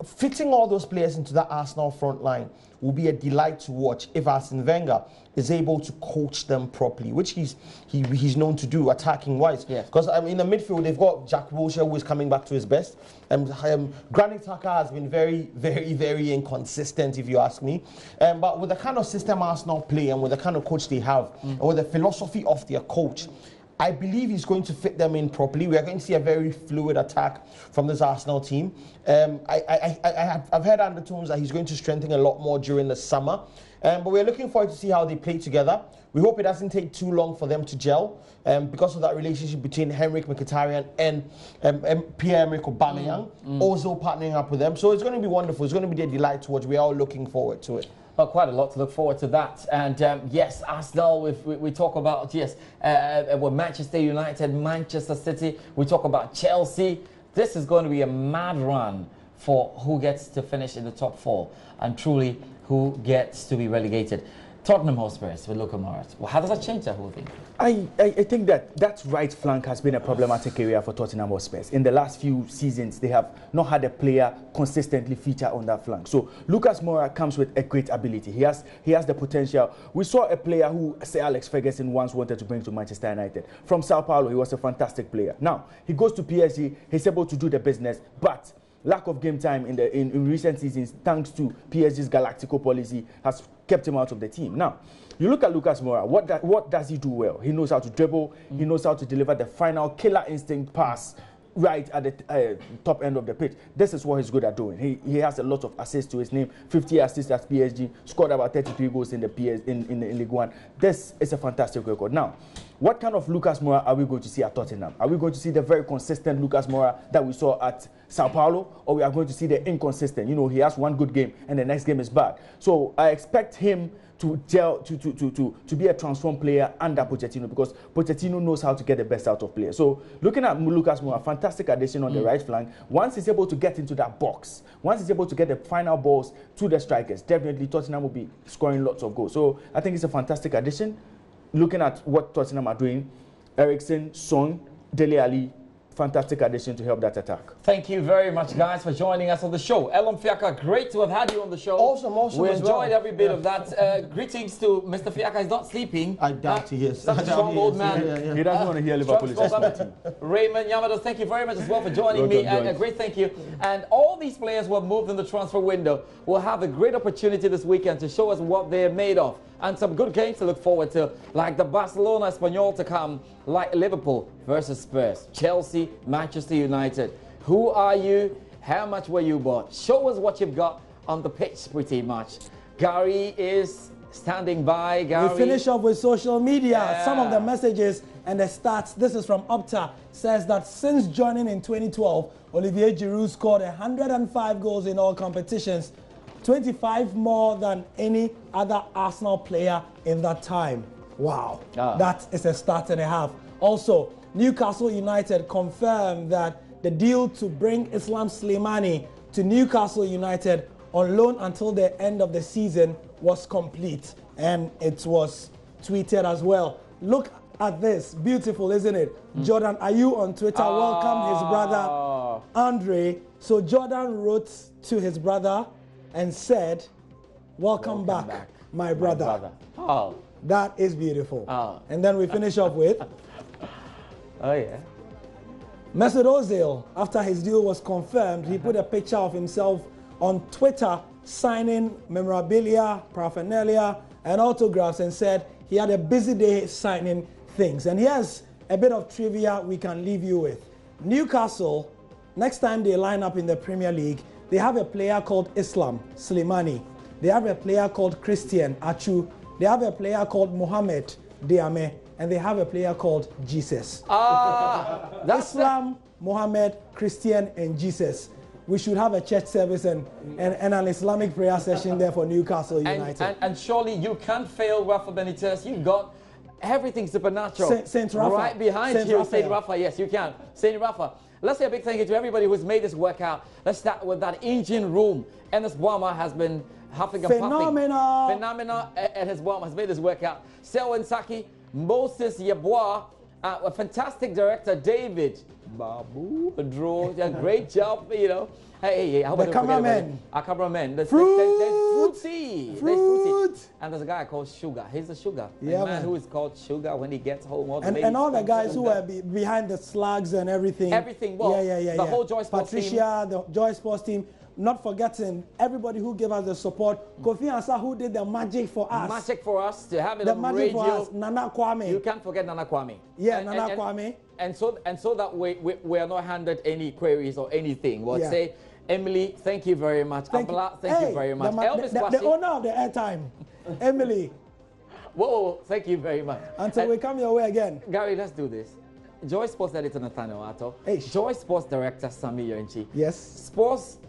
fitting all those players into that Arsenal front line will be a delight to watch if Arsene Wenger is able to coach them properly, which he's known to do attacking wise. Because in the midfield they've got Jack Wilshere, who is coming back to his best. Granit Xhaka has been very, very, very inconsistent, if you ask me. But with the kind of system Arsenal play and with the kind of coach they have, and with the philosophy of their coach, I believe he's going to fit them in properly. We are going to see a very fluid attack from this Arsenal team. I've heard undertones that he's going to strengthen a lot more during the summer. But we're looking forward to see how they play together. We hope it doesn't take too long for them to gel because of that relationship between Henrik Mkhitaryan and Pierre-Emerick Aubameyang, also partnering up with them. So it's going to be wonderful. It's going to be a delight to watch. We are all looking forward to it. Well, quite a lot to look forward to that. And yes, Arsenal, we talk about, with Manchester United, Manchester City, we talk about Chelsea. This is going to be a mad run for who gets to finish in the top 4 and truly who gets to be relegated. Tottenham Hotspurs with Luka Morath. Well, how does that change that whole thing? I think that right flank has been a problematic area for Tottenham Hotspurs. In the last few seasons, they have not had a player consistently feature on that flank. So Lucas Moura comes with a great ability. He has the potential. We saw a player who Sir Alex Ferguson once wanted to bring to Manchester United. From Sao Paulo, he was a fantastic player. Now, he goes to PSG, he's able to do the business, but lack of game time in recent seasons, thanks to PSG's Galactico policy, has kept him out of the team. Now, you look at Lucas Moura, what does he do well? He knows how to dribble, he knows how to deliver the final killer instinct pass right at the top end of the pitch. This is what he's good at doing. He has a lot of assists to his name, 50 assists at PSG, scored about 33 goals in the in League One. This is a fantastic record. Now, what kind of Lucas Moura are we going to see at Tottenham? Are we going to see the very consistent Lucas Moura that we saw at Sao Paulo, or we are going to see the inconsistent? You know, he has one good game and the next game is bad. So I expect him to gel, to be a transformed player under Pochettino, because Pochettino knows how to get the best out of players. So looking at Lucas Moura, fantastic addition on the right flank. Once he's able to get into that box, once he's able to get the final balls to the strikers, definitely Tottenham will be scoring lots of goals. So I think it's a fantastic addition. Looking at what Tottenham are doing, Eriksen, Son, Dele Alli, fantastic addition to help that attack. Thank you very much, guys, for joining us on the show. Elam Fiaka, great to have had you on the show. Awesome. We enjoyed every bit of that. Greetings to Mr. Fiaka. He's not sleeping. I doubt he is. Such a strong old man. He doesn't want to hear Liverpool. Raymond Yamato, thank you very much as well for joining me. And a great thank you. And all these players who have moved in the transfer window will have a great opportunity this weekend to show us what they're made of. And some good games to look forward to, like the Barcelona Espanyol to come, like Liverpool versus Spurs, Chelsea, Manchester United. Who are you? How much were you bought? Show us what you've got on the pitch, pretty much. Gary is standing by. Gary. We finish off with social media. Yeah. Some of the messages and the stats. This is from Opta. Says that since joining in 2012, Olivier Giroud scored 105 goals in all competitions, 25 more than any other Arsenal player in that time. Wow, that is a start and a half. Also, Newcastle United confirmed that the deal to bring Islam Slimani to Newcastle United on loan until the end of the season was complete, and it was tweeted as well. Look at this, beautiful, isn't it? Jordan Ayew on Twitter welcomed his brother Andre. So Jordan wrote to his brother and said, welcome back, my brother. Oh. That is beautiful. And then we finish off with Mesut Ozil. After his deal was confirmed, he put a picture of himself on Twitter signing memorabilia, paraphernalia, and autographs, and said he had a busy day signing things. And here's a bit of trivia we can leave you with. Newcastle, next time they line up in the Premier League, they have a player called Islam Slimani. They have a player called Christian Achu. They have a player called Mohamed Diame. And they have a player called Jesus. Islam, Mohamed, Christian, and Jesus. We should have a church service and an Islamic prayer session there for Newcastle United. And surely you can't fail Rafa Benitez. You've got everything supernatural Saint Rafa. Right behind you. Saint Rafa, yes, you can. Saint Rafa. Let's say a big thank you to everybody who's made this work out. Let's start with that engine room. Enes Boama has been huffing and puffing. Phenomenal. And his Boama has made this work out. Selwyn Saki, Moses Yeboah, A fantastic director, David Babu Drew. A great job, you know. Hey, the cameraman. Our cameraman. There's Fruit. Fruity. There's Fruity. And there's a guy called Sugar. He's a Sugar. Yeah, a man who is called Sugar when he gets home. All the and all the guys who are behind the slugs and everything. Everything. Well, the whole Joy Sports team. Patricia, the Joy Sports team. Not forgetting everybody who gave us the support. Kofi Ansah, who did the magic for us. Magic for us to have it the on magic radio. For us. Nana Kwame. You can't forget Nana Kwame. Yeah, Nana Kwame. And so that we are not handed any queries or anything. We'll say, Emily, thank you very much. Abla, thank you very much. Elvis the owner of the airtime, Emily. Whoa, thank you very much. Until we come your way again. Gary, let's do this. Joy Sports editor Nathaniel Ato. Joy Sports director Sami Yonchi. Yes.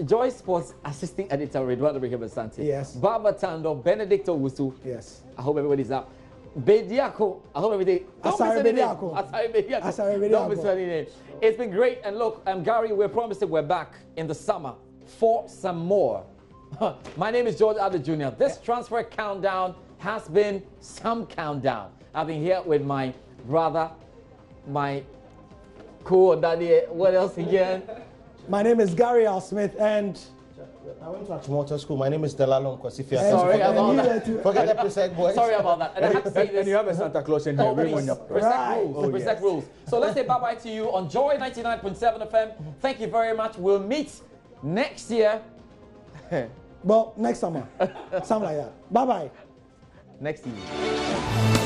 Joy Sports assistant editor Redwan Santi. Yes. Baba Tando, Benedicto Wusu. Yes. I hope everybody's up. Bediako. I hope everything. Asare Bediako. Don't miss any name. It's been great. And look, Gary, we're promising we're back in the summer for some more. My name is George Addo Jr. This transfer countdown has been some countdown. I've been here with my brother, my cool daddy. What else again? My name is Gary Al Smith, and I went to Achimota School. My name is Delalong Kwasifia. Sorry about that. Forget the Presec boys. Sorry about that. And I have to say this. And you have a Santa Claus in here. Presec rules. So let's say bye-bye to you on Joy 99.7 FM. Thank you very much. We'll meet next year. Well, next summer. Something like that. Bye-bye. Next year.